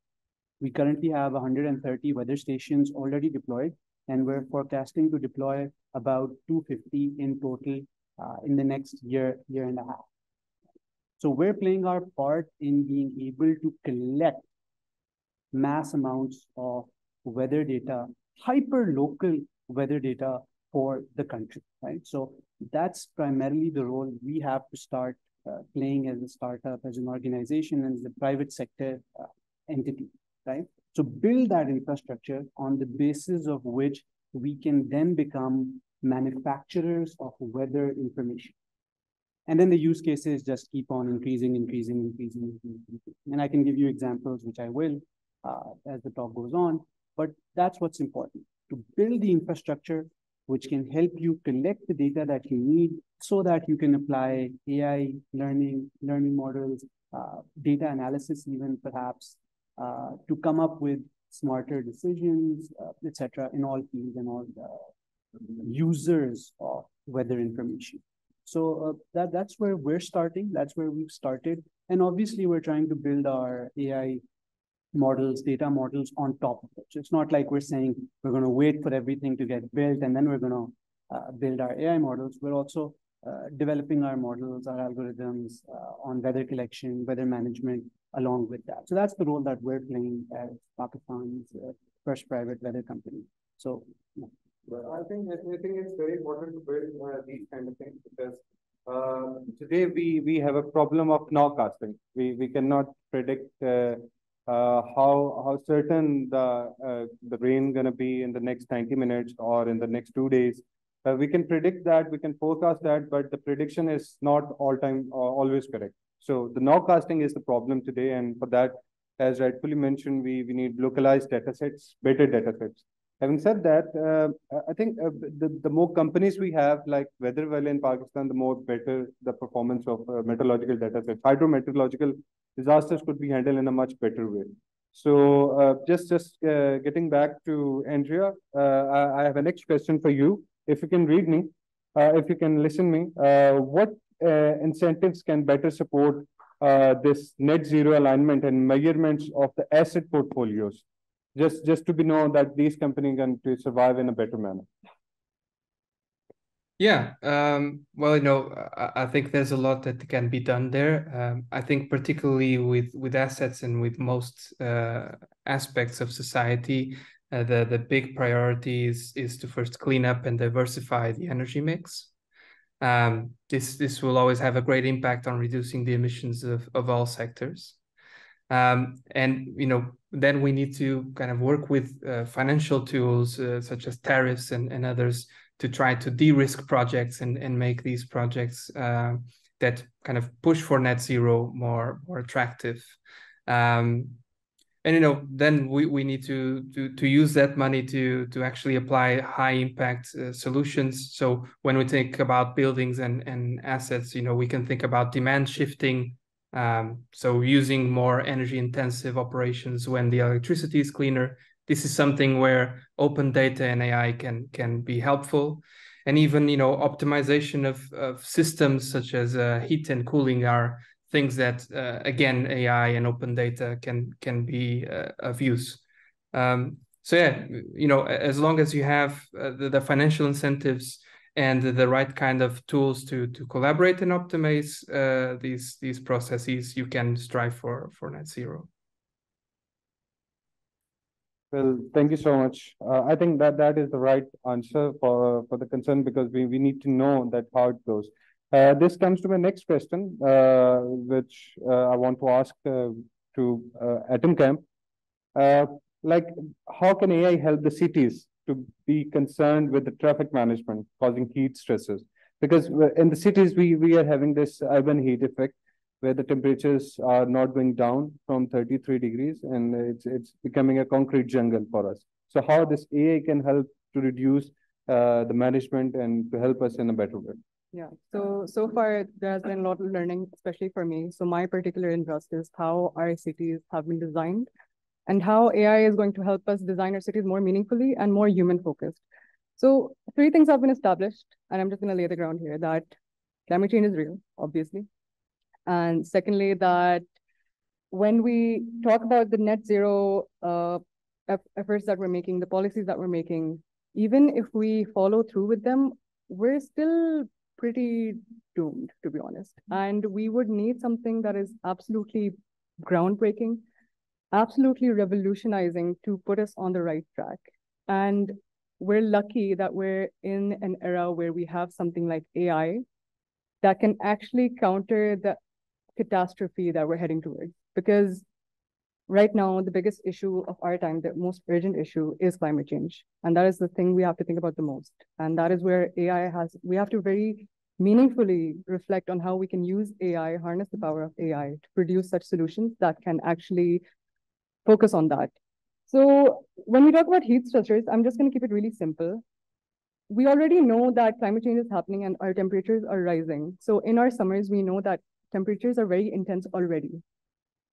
We currently have 130 weather stations already deployed, and we're forecasting to deploy about 250 in total in the next year and a half. So we're playing our part in being able to collect mass amounts of weather data, hyper-local weather data for the country, right? So that's primarily the role we have to start playing as a startup, as an organization, and as a private sector entity, right? So build that infrastructure on the basis of which we can then become manufacturers of weather information. And then the use cases just keep on increasing. And I can give you examples, which I will, as the talk goes on, but that's what's important, to build the infrastructure which can help you collect the data that you need so that you can apply AI learning models, data analysis even perhaps, to come up with smarter decisions, etc., in all fields and all users of weather information. So that's where we're starting. That's where we've started. And obviously, we're trying to build our AI models, data models on top of it. So it's not like we're saying we're going to wait for everything to get built and then we're going to build our AI models. We're also developing our models, our algorithms on weather collection, weather management along with that. So that's the role that we're playing as Pakistan's first private weather company. So, yeah. Well, I think it's very important to build these kind of things because today we have a problem of nowcasting. We cannot predict how certain the rain gonna be in the next 90 minutes or in the next 2 days. We can predict that, we can forecast that, but the prediction is not always correct. So the nowcasting is the problem today, and for that as rightfully mentioned, we need localized data sets, better data sets. Having said that, I think the more companies we have, like Weather Valley in Pakistan, the more better the performance of meteorological data sets. Hydrometeorological disasters could be handled in a much better way. So just getting back to Andrea, I have a next question for you. If you can read me, if you can listen me, what incentives can better support this net zero alignment and measurements of the asset portfolios? Just to be known that these companies can to survive in a better manner. Yeah, well, I think there's a lot that can be done there. I think particularly with assets and with most aspects of society, the big priority is to first clean up and diversify the energy mix. This will always have a great impact on reducing the emissions of all sectors. And then we need to kind of work with financial tools such as tariffs and others to try to de-risk projects and make these projects that kind of push for net zero more attractive. And then we need to use that money to actually apply high impact solutions. So when we think about buildings and assets, we can think about demand shifting. So using more energy intensive operations when the electricity is cleaner. This is something where open data and AI can be helpful. And even, optimization of systems such as heat and cooling are things that, again, AI and open data can be of use. So yeah, as long as you have the financial incentives and the right kind of tools to collaborate and optimize these processes, you can strive for net zero. Well, thank you so much. I think that is the right answer for the concern, because we need to know that how it goes. This comes to my next question, which I want to ask to Atom Camp. Like, how can AI help the cities to be concerned with the traffic management causing heat stresses? Because in the cities, we are having this urban heat effect, where the temperatures are not going down from 33 degrees, and it's becoming a concrete jungle for us. So how this AI can help to reduce the management and to help us in a better way? Yeah, so far there has been a lot of learning, especially for me. So my particular interest is how our cities have been designed and how AI is going to help us design our cities more meaningfully and more human focused. So 3 things have been established, and I'm just going to lay the ground here, that climate change is real, obviously. And secondly, that when we talk about the net zero efforts that we're making, the policies that we're making, even if we follow through with them, we're still pretty doomed, to be honest. And we would need something that is absolutely groundbreaking, absolutely revolutionizing to put us on the right track. And we're lucky that we're in an era where we have something like AI that can actually counter the catastrophe that we're heading towards. Because right now, the biggest issue of our time, the most urgent issue, is climate change. And that is the thing we have to think about the most. And that is where we have to very meaningfully reflect on how we can use AI, harness the power of AI to produce such solutions that can actually focus on that. So when we talk about heat stressors, I'm just going to keep it really simple. We already know that climate change is happening and our temperatures are rising. So in our summers, we know that temperatures are very intense already.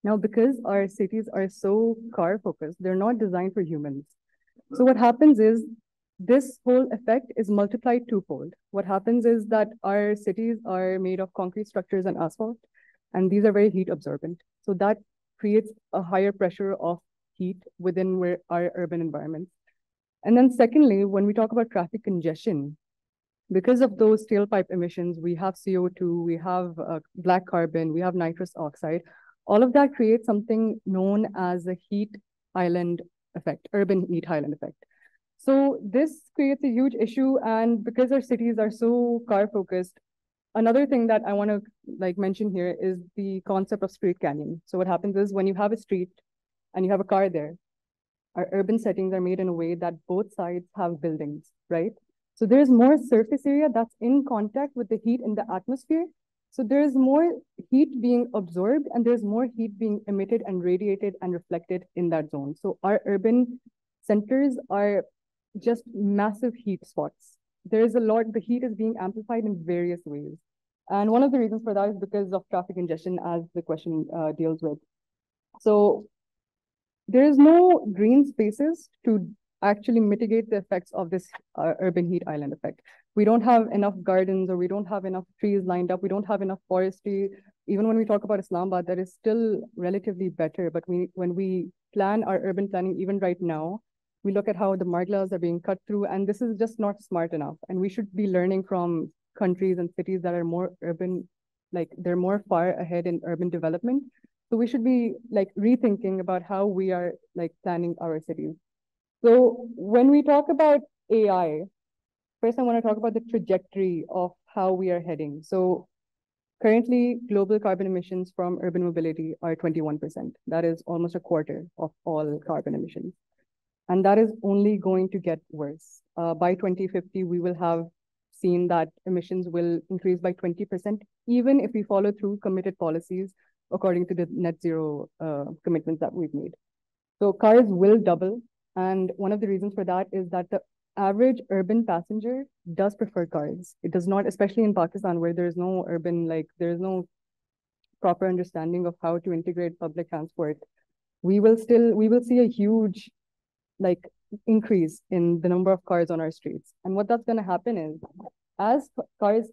Now, because our cities are so car focused, they're not designed for humans. So what happens is this whole effect is multiplied twofold. What happens is that our cities are made of concrete structures and asphalt, and these are very heat absorbent. So that creates a higher pressure of heat within our urban environments. And then secondly, when we talk about traffic congestion, because of those tailpipe emissions, we have CO2, we have black carbon, we have nitrous oxide. All of that creates something known as the heat island effect, urban heat island effect. So this creates a huge issue, and because our cities are so car focused, another thing that I want to mention here is the concept of street canyon. So what happens is when you have a street and you have a car there, our urban settings are made in a way that both sides have buildings, right? So there's more surface area that's in contact with the heat in the atmosphere. So there's more heat being absorbed and there's more heat being emitted and radiated and reflected in that zone. So our urban centers are just massive heat spots. There is a lot, the heat is being amplified in various ways. And one of the reasons for that is because of traffic congestion, as the question deals with. So there is no green spaces to actually mitigate the effects of this urban heat island effect. We don't have enough gardens, or we don't have enough trees lined up. We don't have enough forestry. Even when we talk about Islamabad, that is still relatively better. But when we plan our urban planning, even right now, we look at how the marglas are being cut through, and this is just not smart enough. And we should be learning from countries and cities that are more urban, like they're more far ahead in urban development. So we should be like rethinking about how we are like planning our cities. So when we talk about AI, first I want to talk about the trajectory of how we are heading. So currently, global carbon emissions from urban mobility are 21%. That is almost a quarter of all carbon emissions. And that is only going to get worse. By 2050, we will have seen that emissions will increase by 20%, even if we follow through committed policies according to the net zero commitments that we've made. So cars will double. And one of the reasons for that is that the average urban passenger does prefer cars. It does not, especially in Pakistan, where there's no urban, like there's no proper understanding of how to integrate public transport. We will see a huge like increase in the number of cars on our streets. And what that's going to happen is, as cars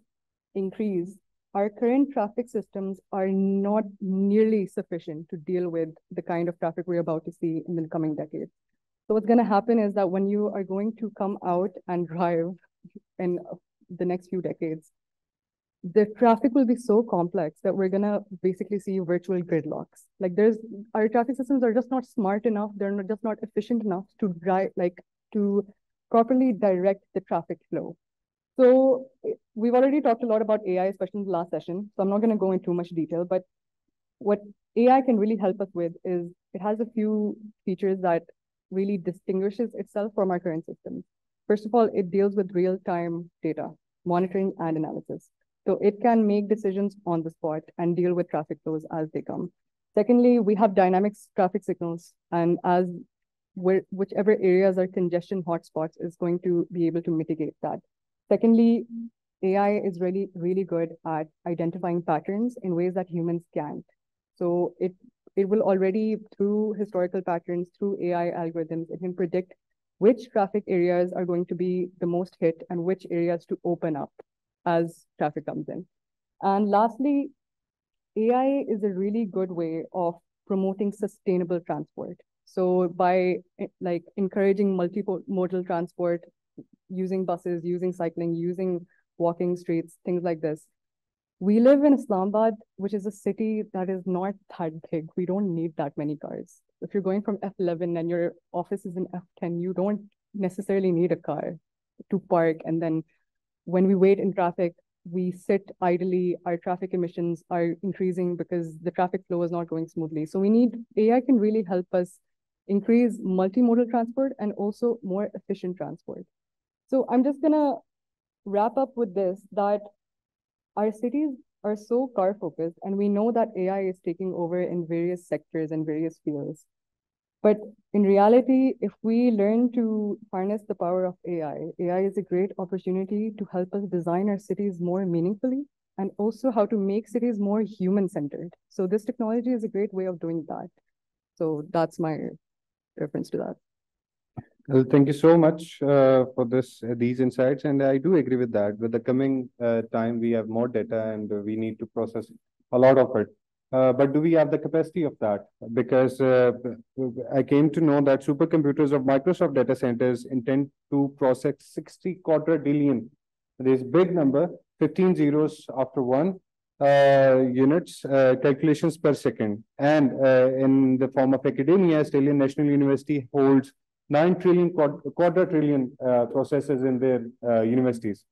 increase, our current traffic systems are not nearly sufficient to deal with the kind of traffic we're about to see in the coming decades. So what's going to happen is that when you are going to come out and drive in the next few decades, the traffic will be so complex that we're going to basically see virtual gridlocks. Like our traffic systems are just not smart enough. They're just not efficient enough to drive, like to properly direct the traffic flow. So we've already talked a lot about AI, especially in the last session. So I'm not going to go into too much detail, but what AI can really help us with is it has a few features that really distinguishes itself from our current systems. First of all, it deals with real-time data, monitoring and analysis. So it can make decisions on the spot and deal with traffic flows as they come. Secondly, we have dynamic traffic signals, and whichever areas are congestion hotspots is going to be able to mitigate that. Secondly, AI is really, really good at identifying patterns in ways that humans can't. So it will already, through historical patterns, through AI algorithms, it can predict which traffic areas are going to be the most hit and which areas to open up as traffic comes in. And lastly, AI is a really good way of promoting sustainable transport. So by like encouraging multimodal transport, using buses, using cycling, using walking streets, things like this. We live in Islamabad, which is a city that is not that big. We don't need that many cars. If you're going from F11 and your office is in F10, you don't necessarily need a car to park. And then when we wait in traffic, we sit idly, our traffic emissions are increasing because the traffic flow is not going smoothly. So AI can really help us increase multimodal transport and also more efficient transport. So I'm just gonna wrap up with this, that our cities are so car focused, and we know that AI is taking over in various sectors and various fields. But in reality, if we learn to harness the power of AI is a great opportunity to help us design our cities more meaningfully and also how to make cities more human-centered. So this technology is a great way of doing that. So that's my reference to that. Well, thank you so much for these insights. And I do agree with that. With the coming time, we have more data and we need to process a lot of it. But do we have the capacity of that? Because I came to know that supercomputers of Microsoft data centers intend to process 60 quadrillion. This big number, 15 zeros after one units, calculations per second. And in the form of academia, Australian National University holds 9 trillion quadrillion processes in their universities.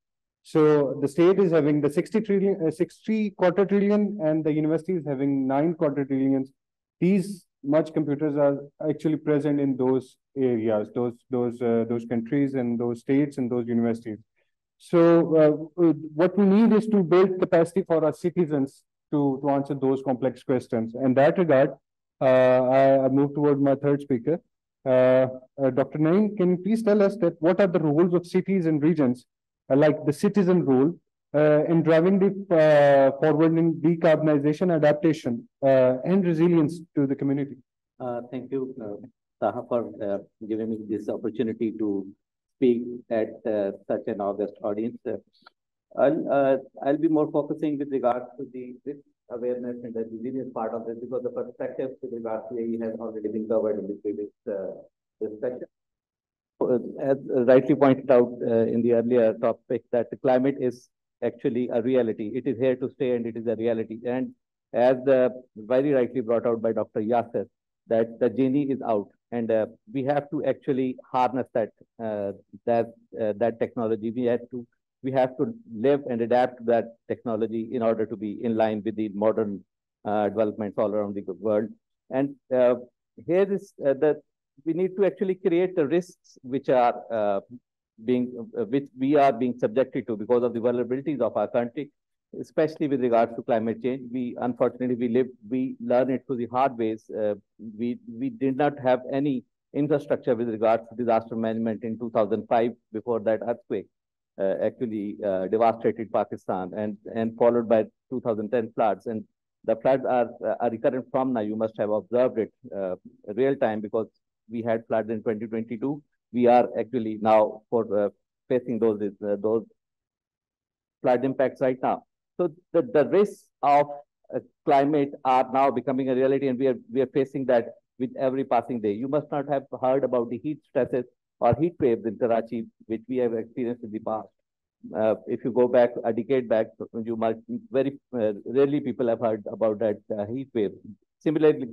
So the state is having the 60 quadrillion, and the university is having 9 quadrillions. These much computers are actually present in those areas, those countries and those states and those universities. So what we need is to build capacity for our citizens to answer those complex questions. In that regard, I move toward my third speaker. Dr. Naeem, can you please tell us that what are the roles of cities and regions, like the citizen role, in driving the forward in decarbonization, adaptation, and resilience to the community? Thank you, Taha, for giving me this opportunity to speak at such an august audience. I'll be more focusing with regards to the risk awareness and the resilience part of this, because the perspective with regards to AE has already been covered in the previous discussion. As rightly pointed out in the earlier topic, that the climate is actually a reality. It is here to stay, and it is a reality. And as very rightly brought out by Dr. Yasar, that the genie is out, and we have to actually harness that that technology. We have to live and adapt to that technology in order to be in line with the modern developments all around the world. And here is that we need to actually create the risks which are which we are being subjected to because of the vulnerabilities of our country, especially with regards to climate change. We unfortunately we learn it through the hard ways. We did not have any infrastructure with regards to disaster management in 2005 before that earthquake actually devastated Pakistan, and followed by 2010 floods. And the floods are recurrent from now. You must have observed it real time, because we had floods in 2022. We are actually now facing those flood impacts right now. So the risks of climate are now becoming a reality, and we are facing that with every passing day. You must not have heard about the heat stresses or heat waves in Karachi, which we have experienced in the past. If you go back a decade back, you might very rarely people have heard about that heat wave. Similarly, it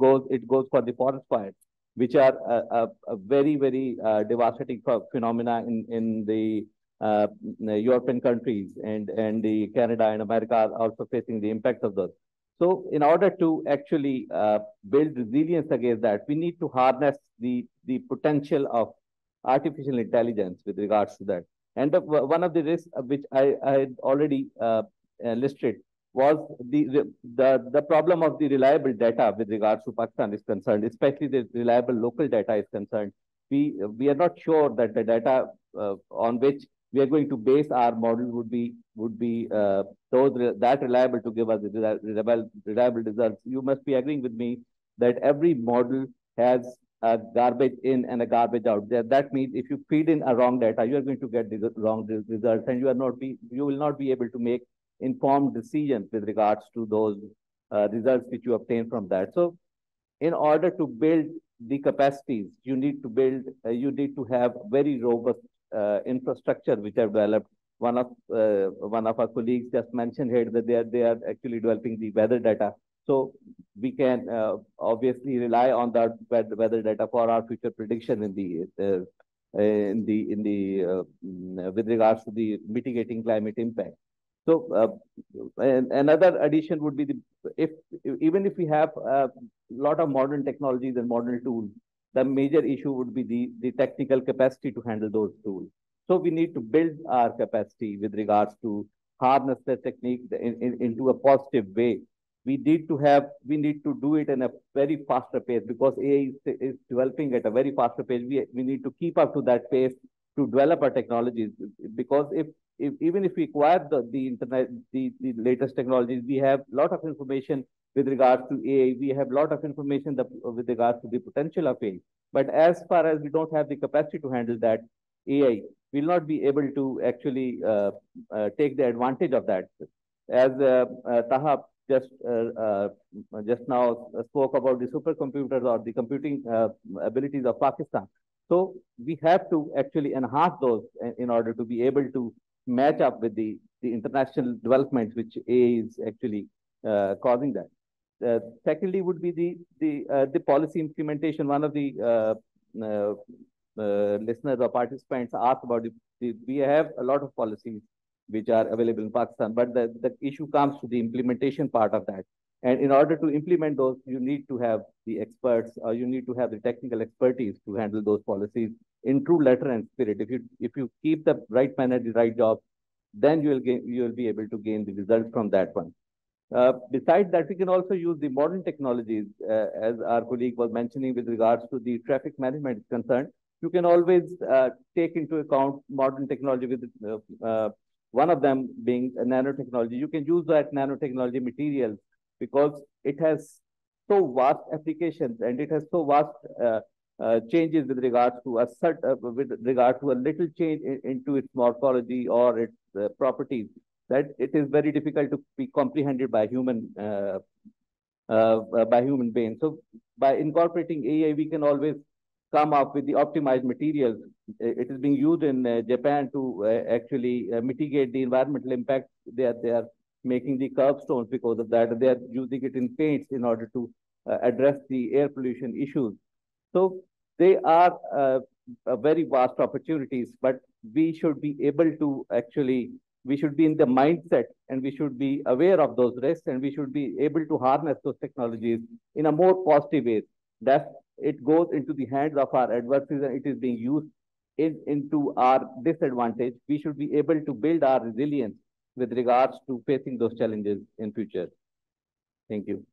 goes for the forest fires, which are a very, very devastating phenomena in the European countries, and the Canada and America are also facing the impact of those. So in order to actually build resilience against that, we need to harness the potential of artificial intelligence with regards to that. And one of the risks which I had already listed was the problem of the reliable data with regards to Pakistan is concerned, especially the reliable local data is concerned. We are not sure that the data on which we are going to base our model would be that reliable to give us the reliable results. You must be agreeing with me that every model has a garbage in and a garbage out. That means if you feed in a wrong data, you are going to get the wrong results, and you will not be able to make informed decisions with regards to those results which you obtain from that. So in order to build the capacities, you need to have very robust infrastructure which are developed. One of our colleagues just mentioned here that they are actually developing the weather data. So we can obviously rely on that weather data for our future prediction with regards to the mitigating climate impact. So another addition would be even if we have a lot of modern technologies and modern tools, the major issue would be the technical capacity to handle those tools. So we need to build our capacity with regards to harness the technique into a positive way. We need to do it in a very faster pace, because AI is developing at a very faster pace. We need to keep up to that pace to develop our technologies, because even if we acquire the internet, the latest technologies, we have a lot of information with regards to AI. We have a lot of information with regards to the potential of AI. But as far as we don't have the capacity to handle that, AI will not be able to actually take the advantage of that. As Taha just now spoke about the supercomputers or the computing abilities of Pakistan. So we have to actually enhance those in order to be able to match up with the international developments which AI is actually causing that. Secondly, would be the policy implementation. One of the listeners or participants asked about we have a lot of policies which are available in Pakistan, but the issue comes to the implementation part of that. And in order to implement those, you need to have the experts, or you need to have the technical expertise to handle those policies in true letter and spirit. If you keep the right man at the right job, then you will be able to gain the result from that one. Besides that, we can also use the modern technologies, as our colleague was mentioning with regards to the traffic management is concerned. You can always take into account modern technology with one of them being nanotechnology. You can use that nanotechnology materials because it has so vast applications and it has so vast changes with regards to with regard to a little change into its morphology or its properties, that it is very difficult to be comprehended by human beings. So by incorporating AI, we can always come up with the optimized materials. It is being used in Japan to actually mitigate the environmental impact. They are making the curbstones because of that. They are using it in paints in order to address the air pollution issues. So they are very vast opportunities, but we should be able to actually, we should be in the mindset and we should be aware of those risks and we should be able to harness those technologies in a more positive way. That it goes into the hands of our adversaries and it is being used into our disadvantage. We should be able to build our resilience with regards to facing those challenges in future. Thank you.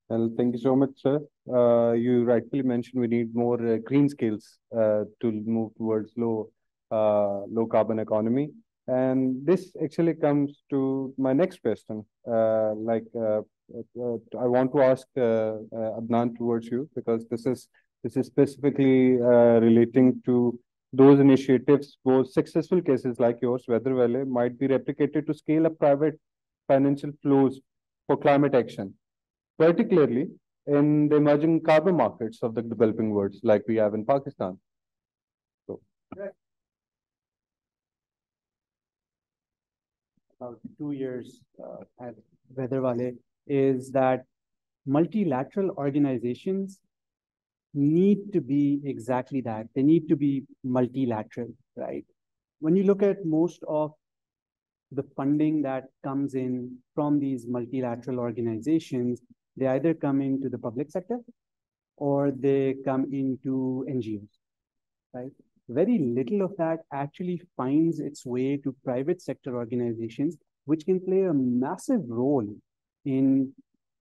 Well, thank you so much, sir. You rightfully mentioned we need more green skills to move towards low carbon economy. And this actually comes to my next question. I want to ask Adnan towards you because this is specifically relating to those initiatives, those successful cases like yours, Weather Valley, might be replicated to scale up private financial flows for climate action, particularly in the emerging carbon markets of the developing world, like we have in Pakistan. So. About 2 years at Weather Valley is that multilateral organizations need to be exactly that. They need to be multilateral, right? When you look at most of the funding that comes in from these multilateral organizations, they either come into the public sector or they come into NGOs, right? Very little of that actually finds its way to private sector organizations, which can play a massive role in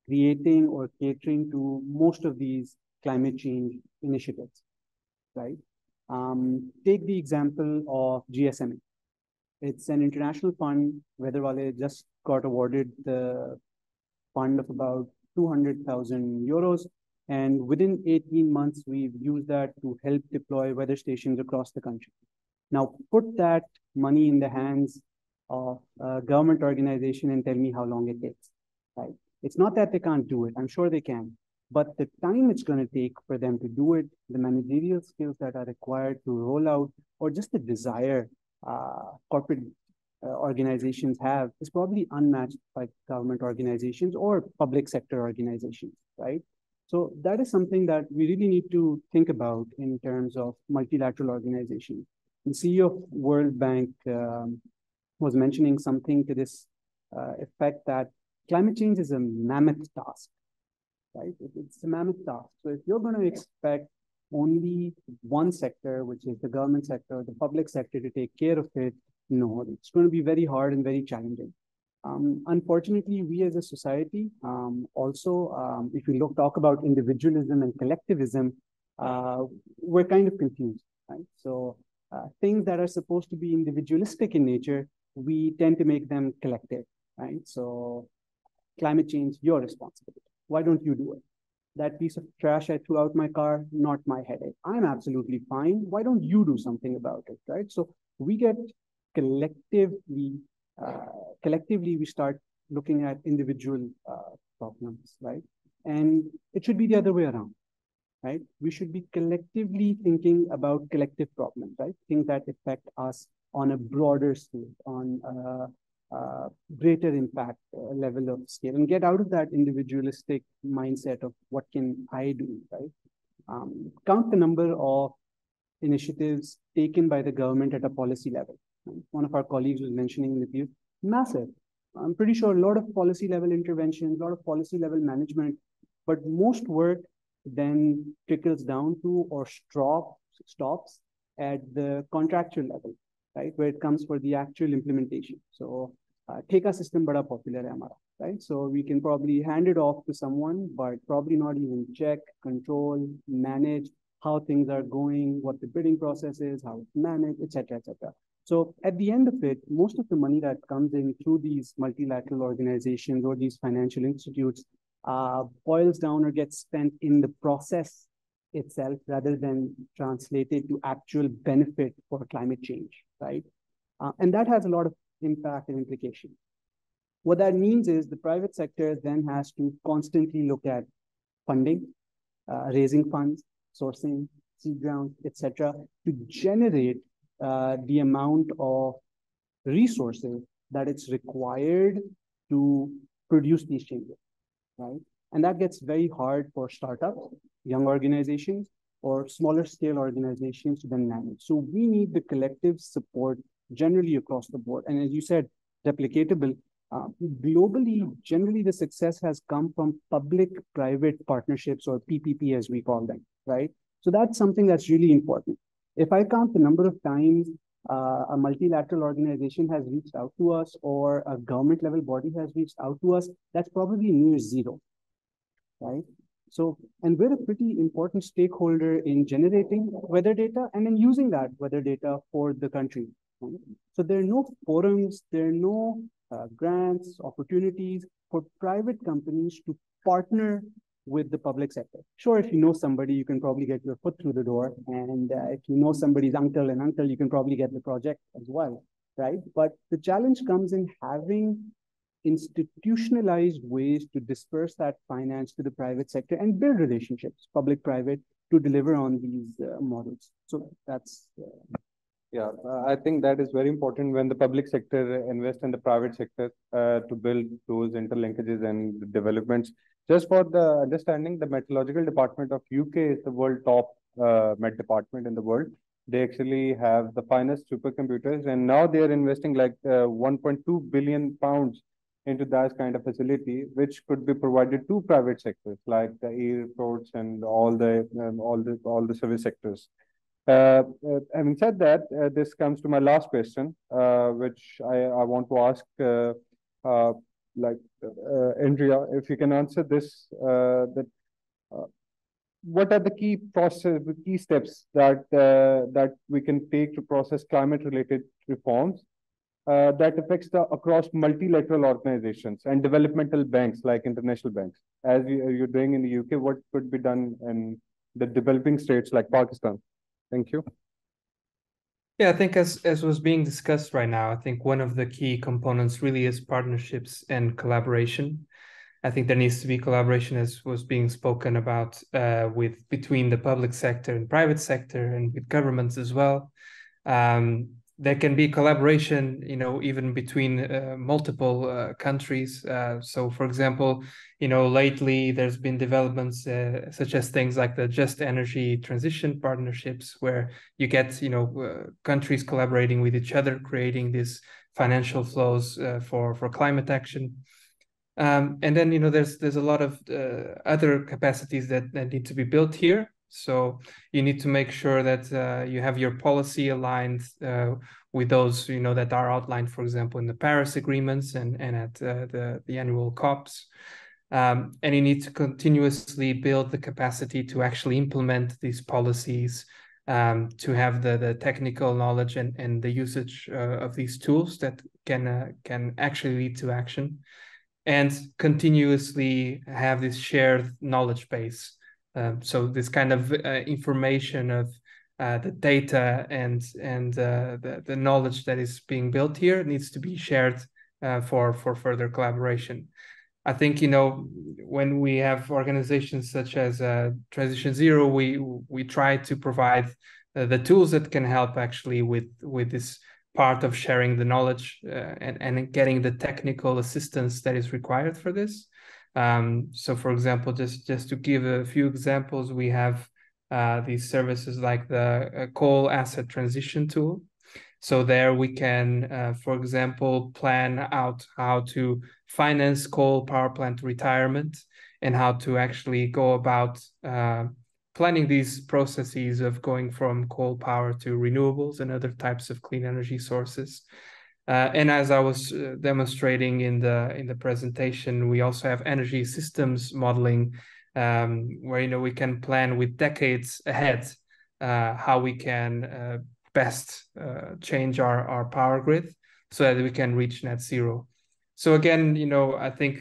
creating or catering to most of these climate change initiatives, right? Take the example of GSMA. It's an international fund. Weather Valley just got awarded the fund of about 200,000 euros. And within 18 months, we've used that to help deploy weather stations across the country. Now, put that money in the hands of a government organization and tell me how long it takes, right? It's not that they can't do it. I'm sure they can. But the time it's going to take for them to do it, the managerial skills that are required to roll out, or just the desire corporate organizations have is probably unmatched by government organizations or public sector organizations, right? So that is something that we really need to think about in terms of multilateral organizations. The CEO of World Bank was mentioning something to this effect that climate change is a mammoth task, right? It's a mammoth task. So if you're going to expect only one sector, which is the government sector, the public sector, to take care of it, no, it's going to be very hard and very challenging. Unfortunately, we as a society also, if we talk about individualism and collectivism, we're kind of confused, right? So things that are supposed to be individualistic in nature, we tend to make them collective, right? So climate change, your responsibility. Why don't you do it? That piece of trash I threw out my car, not my headache. I'm absolutely fine. Why don't you do something about it, right? So we get collectively we start looking at individual problems, right? And it should be the other way around, right? We should be collectively thinking about collective problems, right? Things that affect us on a broader scale, on a greater impact level of scale, and get out of that individualistic mindset of what can I do, right? Count the number of initiatives taken by the government at a policy level. One of our colleagues was mentioning with you, massive. I'm pretty sure a lot of policy level interventions, a lot of policy level management, but most work then trickles down to or stops at the contractual level, right? Where it comes for the actual implementation. So take a system bada popular hai hamara, right? So we can probably hand it off to someone, but probably not even check, control, manage how things are going, what the bidding process is, how it's managed, etc., etc. So at the end of it, most of the money that comes in through these multilateral organizations or these financial institutes boils down or gets spent in the process itself rather than translated to actual benefit for climate change, right? And that has a lot of impact and implication. What that means is the private sector then has to constantly look at funding, raising funds, sourcing, seed rounds, etc., to generate the amount of resources that it's required to produce these changes, right? And that gets very hard for startups, young organizations, or smaller scale organizations to then manage. So we need the collective support generally across the board. And as you said, replicatable. Globally, generally the success has come from public-private partnerships, or PPP as we call them, right? So that's something that's really important. If I count the number of times a multilateral organization has reached out to us or a government level body has reached out to us, that's probably near zero, right? So, and we're a pretty important stakeholder in generating weather data and then using that weather data for the country. Right? So there are no forums, there are no grants, opportunities for private companies to partner with the public sector. Sure, if you know somebody, you can probably get your foot through the door. And if you know somebody's uncle and uncle, you can probably get the project as well, right? But the challenge comes in having institutionalized ways to disperse that finance to the private sector and build relationships, public-private, to deliver on these models. So that's... Yeah, I think that is very important when the public sector invests in the private sector to build those interlinkages and developments. Just for the understanding, the meteorological department of UK is the world top met department in the world. They actually have the finest supercomputers, and now they are investing like 1.2 billion pounds into that kind of facility, which could be provided to private sectors like the airports and all the service sectors. Having said that, this comes to my last question, which I want to ask, Andrea, if you can answer this, what are the key steps that we can take to process climate-related reforms that affects across multilateral organizations and developmental banks like international banks, as you're doing in the UK? What could be done in the developing states like Pakistan? Thank you. Yeah, I think as was being discussed right now, I think one of the key components really is partnerships and collaboration. I think there needs to be collaboration, as was being spoken about, between the public sector and private sector, and with governments as well. There can be collaboration, even between multiple countries. So, for example, lately there's been developments such as things like the Just Energy Transition partnerships, where you get, countries collaborating with each other, creating these financial flows for climate action. And then, there's a lot of other capacities that need to be built here. So you need to make sure that you have your policy aligned with those, that are outlined, for example, in the Paris agreements and at the annual COPs. And you need to continuously build the capacity to actually implement these policies, to have the technical knowledge and the usage of these tools that can actually lead to action, and continuously have this shared knowledge base. So this kind of information of the data and the knowledge that is being built here needs to be shared for further collaboration. I think, when we have organizations such as TransitionZero, we try to provide the tools that can help actually with this part of sharing the knowledge and getting the technical assistance that is required for this. So, for example, just to give a few examples, we have these services like the coal asset transition tool. So there we can, for example, plan out how to finance coal power plant retirement and how to actually go about planning these processes of going from coal power to renewables and other types of clean energy sources. And as I was demonstrating in the presentation, we also have energy systems modeling, where we can plan with decades ahead how we can best change our power grid so that we can reach net zero. So again, I think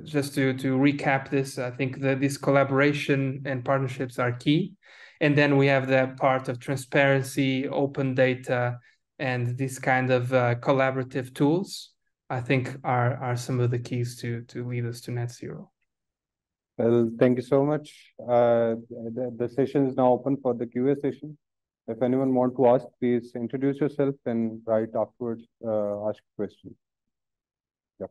just to recap this, I think that this collaboration and partnerships are key. And then we have the part of transparency, open data, and these kind of collaborative tools, I think are some of the keys to lead us to net zero. Well, thank you so much. The session is now open for the Q&A session. If anyone wants to ask, please introduce yourself and right afterwards ask a question. Yeah.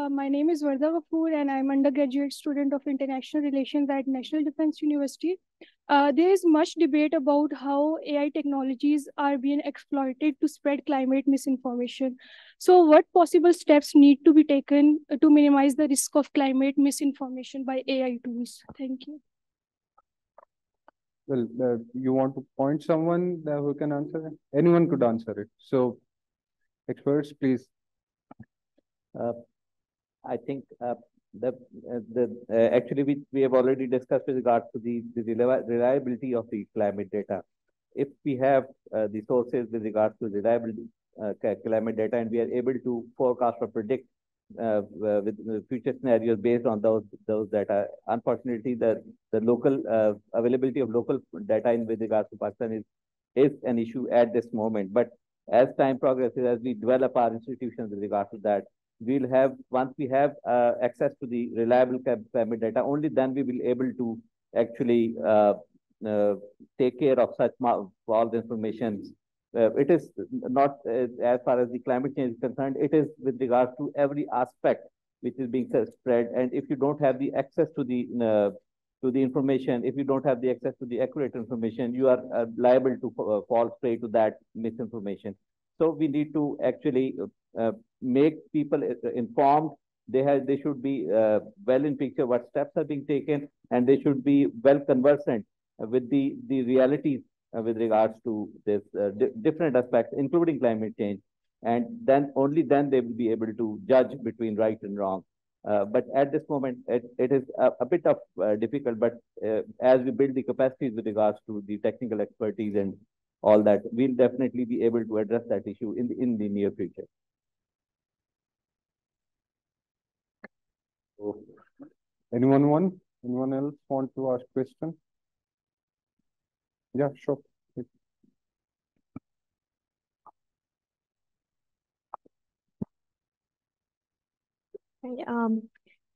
My name is Vardha Kapoor and I'm undergraduate student of International Relations at National Defense University. There is much debate about how AI technologies are being exploited to spread climate misinformation. So what possible steps need to be taken to minimize the risk of climate misinformation by AI tools? Thank you. Well, you want to point someone who can answer it? Anyone could answer it. So experts, please. I think actually we have already discussed with regard to the reliability of the climate data. If we have the sources with regard to reliability climate data, and we are able to forecast or predict with future scenarios based on those data, unfortunately the local availability of local data in with regards to Pakistan is an issue at this moment. But as time progresses, as we develop our institutions with regard to that, we'll have, once we have access to the reliable climate data, only then we will be able to actually take care of such false information. It is not as far as the climate change is concerned, it is with regards to every aspect which is being spread. And if you don't have the access to the information, if you don't have the access to the accurate information, you are liable to fall prey to that misinformation. So we need to actually make people informed. They should be well in picture what steps are being taken, and they should be well conversant with the realities with regards to this different aspects, including climate change. And then only then they will be able to judge between right and wrong. But at this moment, it is a bit of difficult. But as we build the capacities with regards to the technical expertise and all that, we'll definitely be able to address that issue in the near future. So, anyone else want to ask question? Yeah, sure.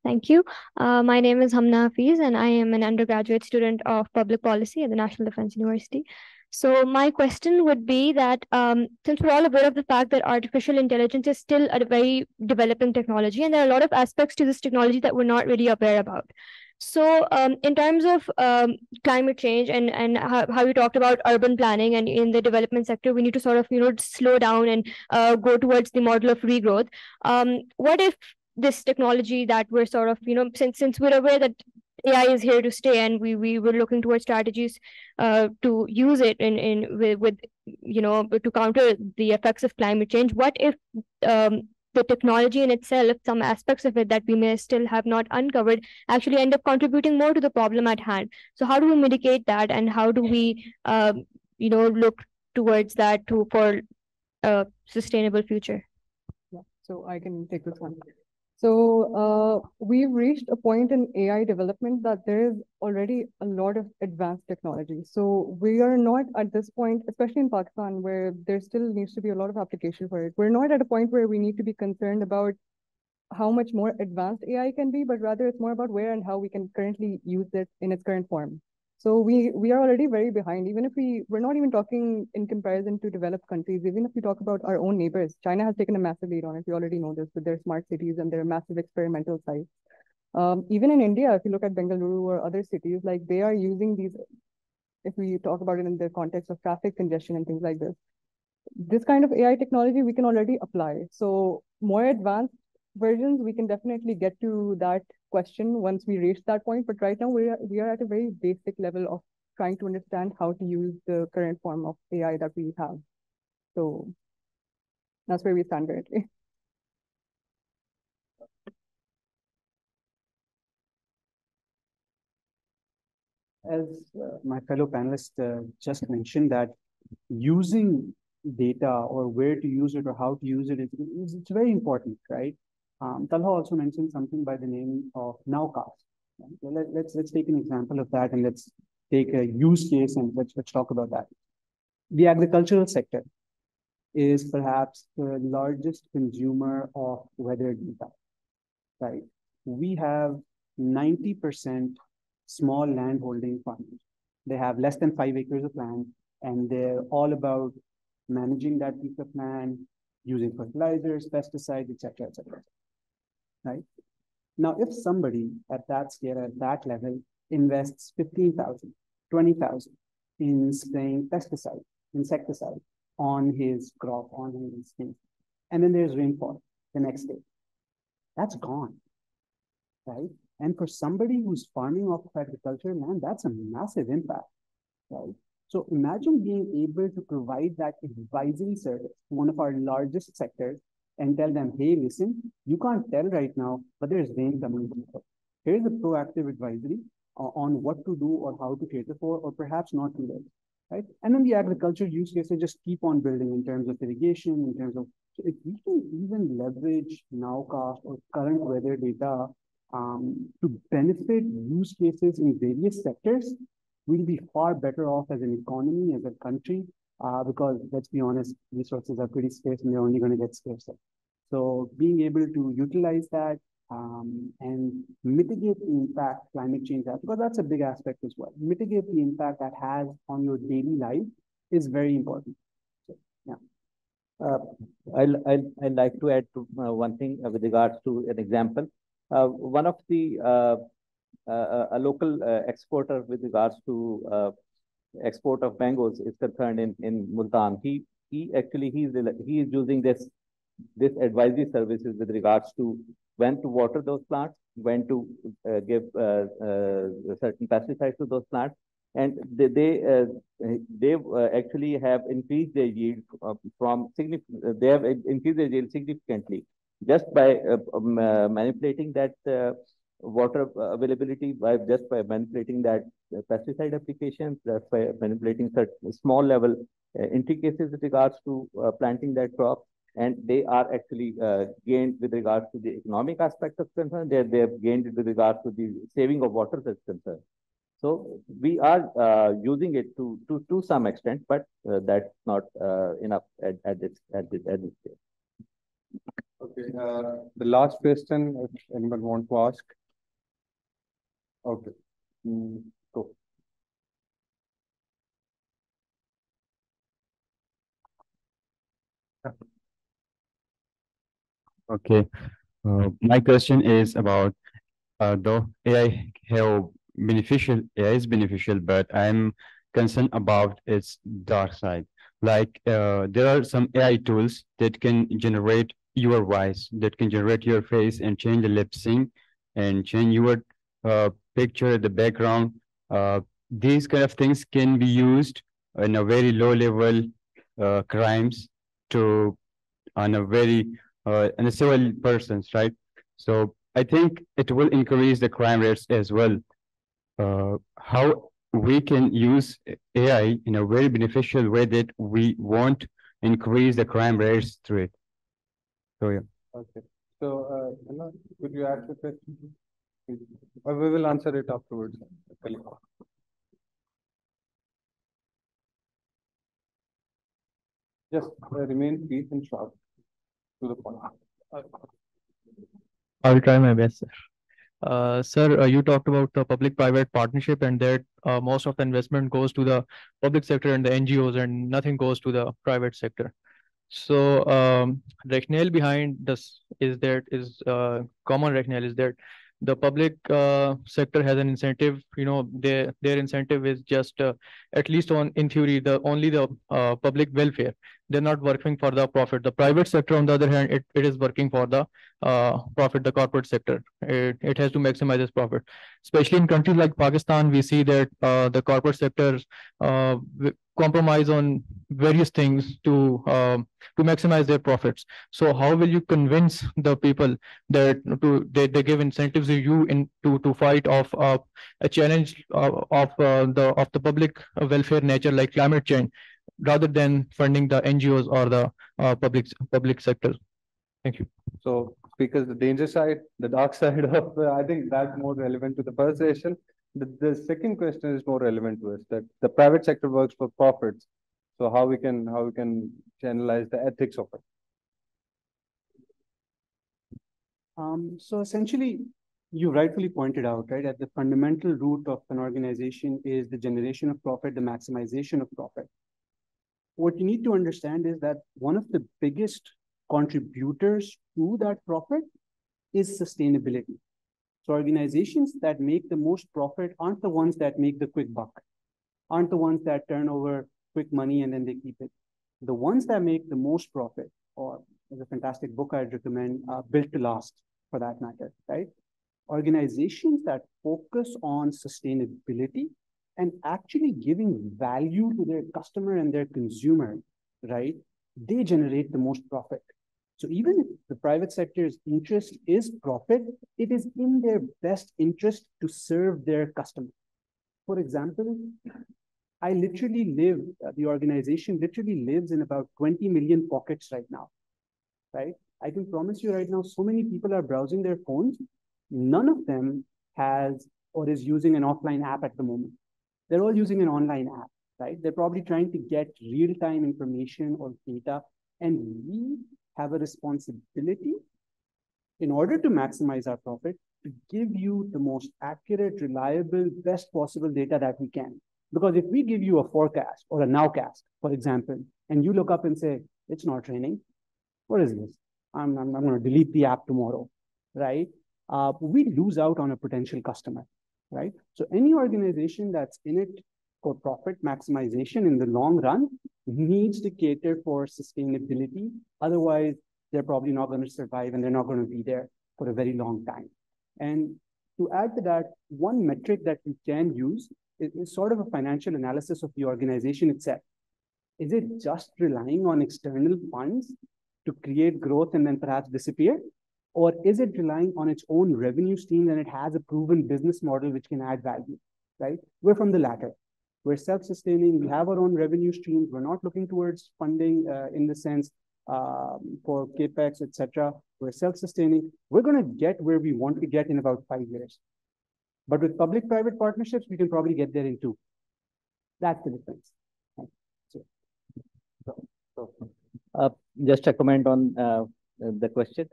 Thank you. My name is Hamna Hafiz, and I am an undergraduate student of public policy at the National Defense University. So my question would be that since we're all aware of the fact that artificial intelligence is still a very developing technology, and there are a lot of aspects to this technology that we're not really aware about. So in terms of climate change and how you talked about urban planning, and in the development sector, we need to sort of, slow down and go towards the model of regrowth. What if this technology that we're sort of, since we're aware that AI is here to stay, and we were looking towards strategies to use it with to counter the effects of climate change. What if the technology in itself, some aspects of it that we may still have not uncovered, actually end up contributing more to the problem at hand? So how do we mitigate that, and how do we look towards that for a sustainable future? Yeah, so I can take this one. So we've reached a point in AI development that there is already a lot of advanced technology. So we are not at this point, especially in Pakistan, where there still needs to be a lot of application for it. We're not at a point where we need to be concerned about how much more advanced AI can be, but rather it's more about where and how we can currently use it in its current form. So we are already very behind. Even if we're not even talking in comparison to developed countries, even if we talk about our own neighbors, China has taken a massive lead on it. We already know this with their smart cities and their massive experimental sites. Even in India, if you look at Bengaluru or other cities, like they are using these, if we talk about it in the context of traffic congestion and things like this kind of AI technology we can already apply. So more advanced versions, we can definitely get to that question once we reach that point. But right now, we are at a very basic level of trying to understand how to use the current form of AI that we have. So that's where we stand currently. As my fellow panelists just mentioned, that using data or where to use it or how to use it it's very important, right? Talha also mentioned something by the name of nowcast. Right? Let's take an example of that, and let's take a use case and let's talk about that. The agricultural sector is perhaps the largest consumer of weather data, right? We have 90% small landholding farmers. They have less than 5 acres of land, and they're all about managing that piece of land, using fertilizers, pesticides, etc., right? Now, if somebody at that scale, at that level, invests 15,000, 20,000 in spraying pesticide, insecticide on his crop, on his thing, and then there's rainfall the next day, that's gone, right? And for somebody who's farming off of agricultural land, that's a massive impact, right? So imagine being able to provide that advisory service to one of our largest sectors and tell them, hey, listen, you can't tell right now, but there's rain coming. Here's a proactive advisory on what to do or how to cater for, or perhaps not to do, right? And then the agriculture use cases just keep on building in terms of irrigation, in terms of, so if we can even leverage nowcast or current weather data to benefit use cases in various sectors, we'll be far better off as an economy, as a country, because let's be honest, resources are pretty scarce and they're only going to get scarcer. So being able to utilize that and mitigate the impact climate change has, because that's a big aspect as well. Mitigate the impact that has on your daily life is very important. So, yeah. I'd like to add to, one thing with regards to an example. One of the a local exporter with regards to export of mangoes is concerned in Multan. He is using this advisory services with regards to when to water those plants, when to give certain pesticides to those plants, and they actually have increased their yield they have increased their yield significantly just by manipulating that water availability, by manipulating that pesticide applications, just by manipulating certain small level intricacies with regards to planting that crop. And they are actually gained with regards to the economic aspect of concern. They have gained with regards to the saving of water that's concerned. So we are using it to some extent, but that's not enough at this stage. Okay. The last question, if anyone wants to ask. Okay. Go. Okay. My question is about though AI is beneficial, but I'm concerned about its dark side. Like there are some AI tools that can generate your voice, that can generate your face and change the lip sync and change your picture, the background. These kind of things can be used in a very low level crimes to on a very and a civil persons, right? So I think it will increase the crime rates as well. How we can use AI in a very beneficial way that we won't increase the crime rates through it. So yeah. Okay. So could you add the question? Or we will answer it afterwards. Just remain brief and short to the point. I'll try my best, sir. Sir, you talked about the public-private partnership and that most of the investment goes to the public sector and the NGOs and nothing goes to the private sector. So rationale behind this is common rationale is that the public sector has an incentive. Their incentive is just at least in theory the public welfare. They're not working for the profit. The private sector, on the other hand, it is working for the profit. The corporate sector, it has to maximize its profit. Especially in countries like Pakistan, we see that the corporate sectors compromise on various things to maximize their profits. So how will you convince the people that they give incentives to you to fight off a challenge of the public welfare nature, like climate change, rather than funding the NGOs or the public sector? Thank you. So, speakers, the danger side, the dark side of, I think that's more relevant to the first session. The second question is more relevant to us, that the private sector works for profits. So how we can channelize the ethics of it? So essentially, you rightfully pointed out, right, at the fundamental root of an organization is the generation of profit, the maximization of profit. What you need to understand is that one of the biggest contributors to that profit is sustainability. So organizations that make the most profit aren't the ones that make the quick buck, aren't the ones that turn over quick money and then they keep it. The ones that make the most profit, or there's a fantastic book I'd recommend, Built to Last, for that matter, right? Organizations that focus on sustainability and actually giving value to their customer and their consumer, right? They generate the most profit. So even if the private sector's interest is profit, it is in their best interest to serve their customer. For example, the organization literally lives in about 20 million pockets right now, right? I can promise you right now, so many people are browsing their phones. None of them has or is using an offline app at the moment. They're all using an online app, right? They're probably trying to get real-time information or data. And we have a responsibility, in order to maximize our profit, to give you the most accurate, reliable, best possible data that we can. Because if we give you a forecast or a nowcast, for example, and you look up and say, it's not raining, what is this? I'm going to delete the app tomorrow, right? We lose out on a potential customer, right? So any organization that's in it for profit maximization in the long run needs to cater for sustainability. Otherwise, they're probably not going to survive and they're not going to be there for a very long time. And to add to that, one metric that we can use is sort of a financial analysis of the organization itself. Is it just relying on external funds to create growth and then perhaps disappear? Or is it relying on its own revenue stream and it has a proven business model which can add value, right? We're from the latter. We're self-sustaining. We have our own revenue streams. We're not looking towards funding in the sense for CAPEX, etc. We're self-sustaining. We're going to get where we want to get in about 5 years. But with public-private partnerships, we can probably get there in 2. That's the difference. Just a comment on the question.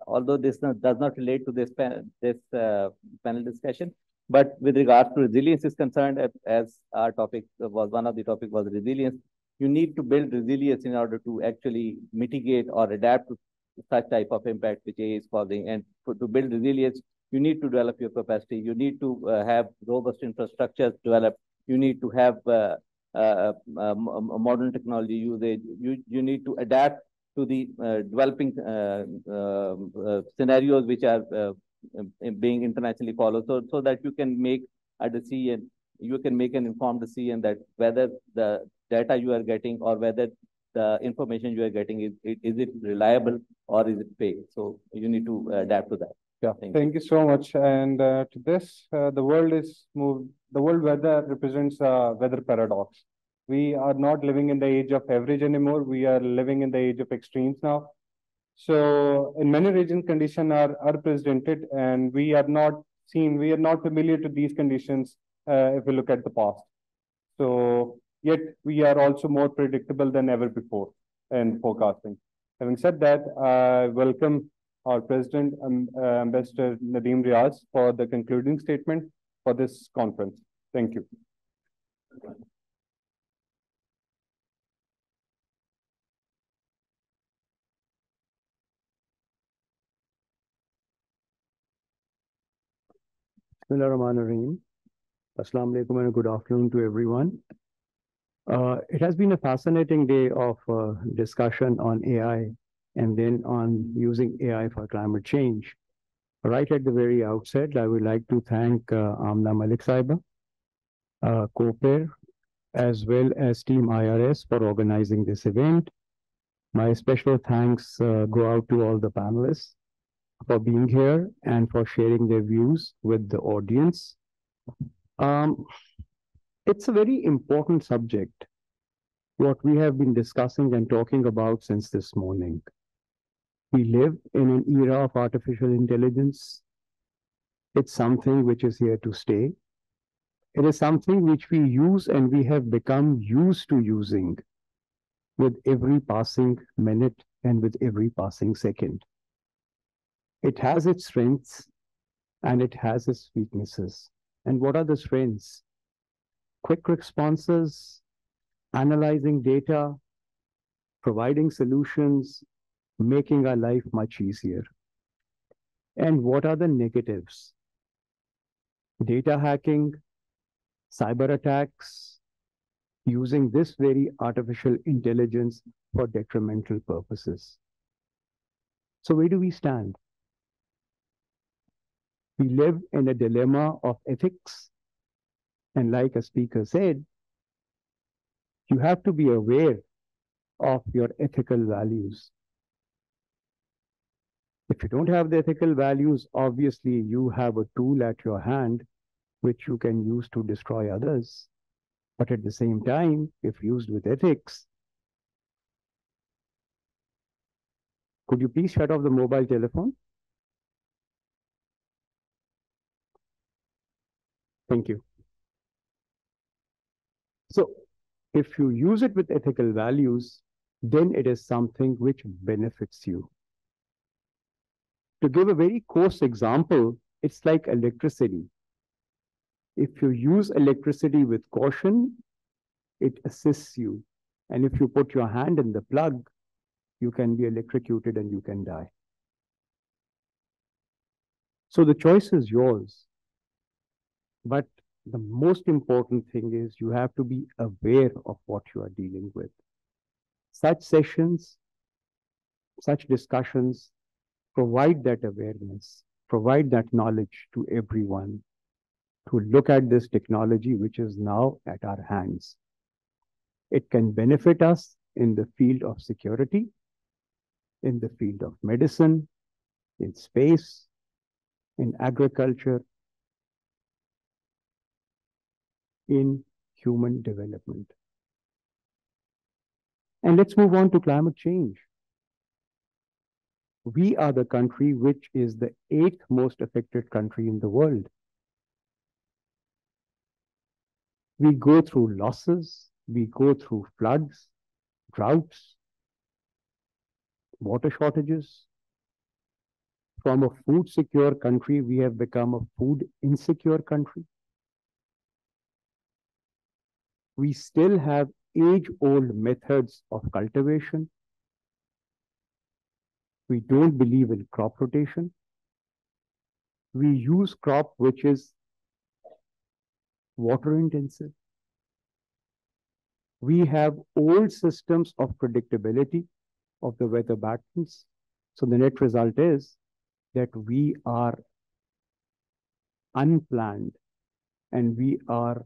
Although this does not relate to this panel discussion, but with regards to resilience is concerned, as our topic was, one of the topic was resilience, you need to build resilience in order to actually mitigate or adapt to such type of impact which AI is causing. And to build resilience, you need to develop your capacity. You need to have robust infrastructures developed. You need to have modern technology usage. You need to adapt to the developing scenarios which are being internationally followed, so that you can make a decision, you can make an informed decision that whether the data you are getting or whether the information you are getting is it reliable or is it fake. So you need to adapt to that. Yeah, thank you so much. And to this, the world is moved. The world weather represents a weather paradox. We are not living in the age of average anymore. We are living in the age of extremes now. So in many regions, conditions are unprecedented, and we are not familiar to these conditions if we look at the past. So yet we are also more predictable than ever before in forecasting. Having said that, I welcome our President, Ambassador Naeem Riaz, for the concluding statement for this conference. Thank you. Bismillahirrahmanirrahim. Assalamu alaikum and good afternoon to everyone. It has been a fascinating day of discussion on AI and then on using AI for climate change. Right at the very outset, I would like to thank Amna Malik Saiba, COPER, as well as Team IRS for organizing this event. My special thanks go out to all the panelists for being here and for sharing their views with the audience. It's a very important subject, what we have been discussing and talking about since this morning. We live in an era of artificial intelligence. It's something which is here to stay. It is something which we use and we have become used to using with every passing minute and with every passing second. It has its strengths and it has its weaknesses. And what are the strengths? Quick responses, analyzing data, providing solutions, making our life much easier. And what are the negatives? Data hacking, cyber attacks, using this very artificial intelligence for detrimental purposes. So where do we stand? We live in a dilemma of ethics. And like a speaker said, you have to be aware of your ethical values. If you don't have the ethical values, obviously you have a tool at your hand which you can use to destroy others. But at the same time, if used with ethics, could you please shut off the mobile telephone? Thank you. So if you use it with ethical values, then it is something which benefits you. To give a very coarse example, it's like electricity. If you use electricity with caution, it assists you. And if you put your hand in the plug, you can be electrocuted and you can die. So the choice is yours. But the most important thing is you have to be aware of what you are dealing with. Such sessions, such discussions provide that awareness, provide that knowledge to everyone to look at this technology which is now at our hands. It can benefit us in the field of security, in the field of medicine, in space, in agriculture, in human development. And let's move on to climate change. We are the country which is the 8th most affected country in the world. We go through losses, we go through floods, droughts, water shortages. From a food secure country, we have become a food insecure country. We still have age-old methods of cultivation. We don't believe in crop rotation. We use crop which is water intensive. We have old systems of predictability of the weather patterns. So the net result is that we are unplanned and we are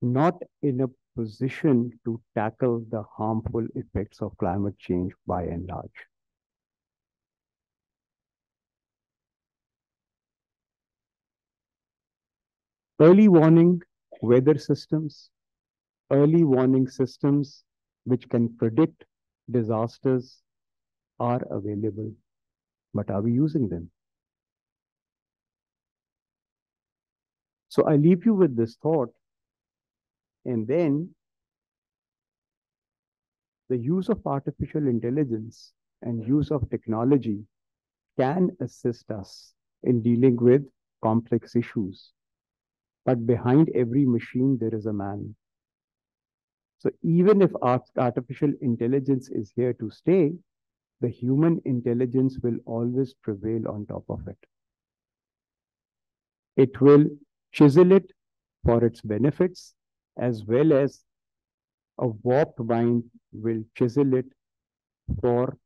not in a position to tackle the harmful effects of climate change by and large. Early warning weather systems, early warning systems which can predict disasters are available, but are we using them? So I leave you with this thought. And then the use of artificial intelligence and use of technology can assist us in dealing with complex issues. But behind every machine, there is a man. So even if artificial intelligence is here to stay, the human intelligence will always prevail on top of it. It will chisel it for its benefits, as well as a warped mind will chisel it for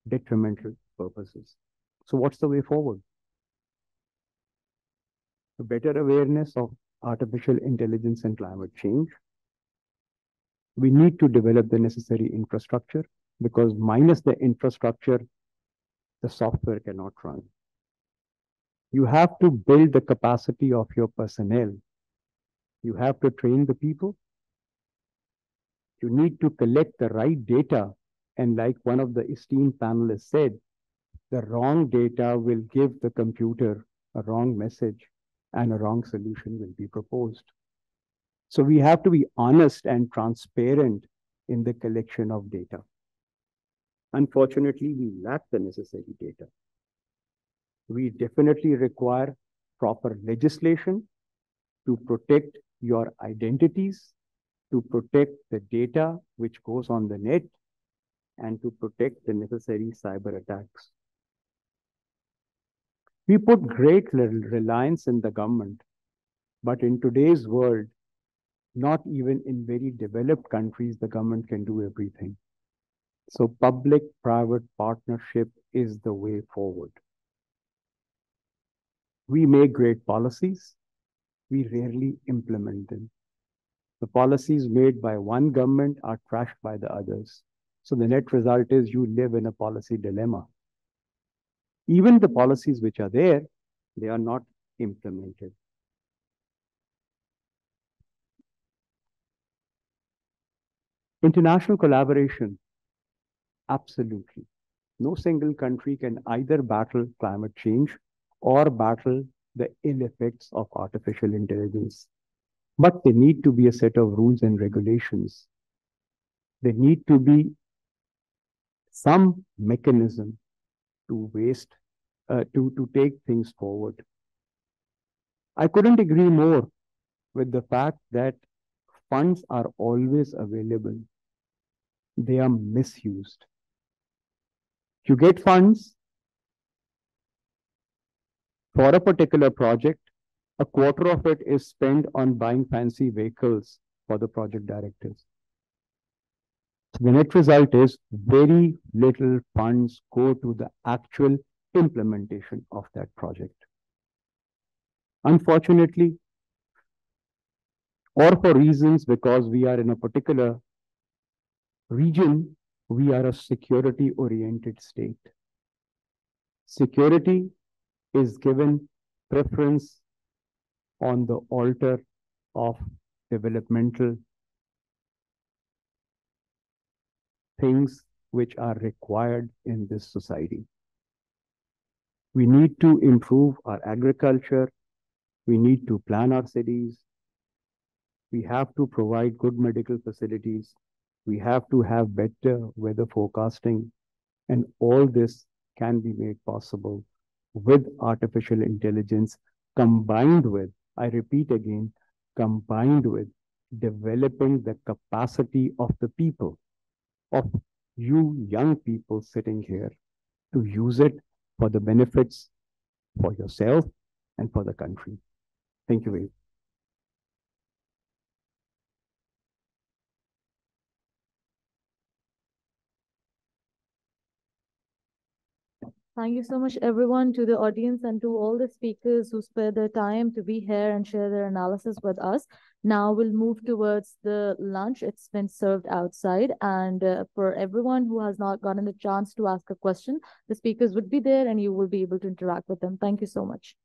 detrimental purposes. So what's the way forward? A better awareness of artificial intelligence and climate change. We need to develop the necessary infrastructure, because minus the infrastructure, the software cannot run. You have to build the capacity of your personnel. You have to train the people. You need to collect the right data. And like one of the esteemed panelists said, the wrong data will give the computer a wrong message and a wrong solution will be proposed. So we have to be honest and transparent in the collection of data. Unfortunately, we lack the necessary data. We definitely require proper legislation to protect your identities, to protect the data which goes on the net, and to protect the necessary cyber attacks. We put great reliance in the government, but in today's world, not even in very developed countries, the government can do everything. So public-private partnership is the way forward. We make great policies, we rarely implement them. The policies made by one government are trashed by the others. So the net result is you live in a policy dilemma. Even the policies which are there, they are not implemented. International collaboration, absolutely. No single country can either battle climate change or battle the ill effects of artificial intelligence. But there need to be a set of rules and regulations. There need to be some mechanism to take things forward. I couldn't agree more with the fact that funds are always available. They are misused. You get funds for a particular project, a quarter of it is spent on buying fancy vehicles for the project directors. So the net result is very little funds go to the actual implementation of that project. Unfortunately, or for reasons because we are in a particular region, we are a security-oriented state. Security is given preference on the altar of developmental things which are required in this society. We need to improve our agriculture. We need to plan our cities. We have to provide good medical facilities. We have to have better weather forecasting. And all this can be made possible with artificial intelligence combined with, I repeat again, combined with developing the capacity of the people, of you young people sitting here, to use it for the benefits for yourself and for the country. Thank you very much. Thank you so much, everyone, to the audience and to all the speakers who spared their time to be here and share their analysis with us. Now we'll move towards the lunch. It's been served outside. And for everyone who has not gotten the chance to ask a question, the speakers would be there and you will be able to interact with them. Thank you so much.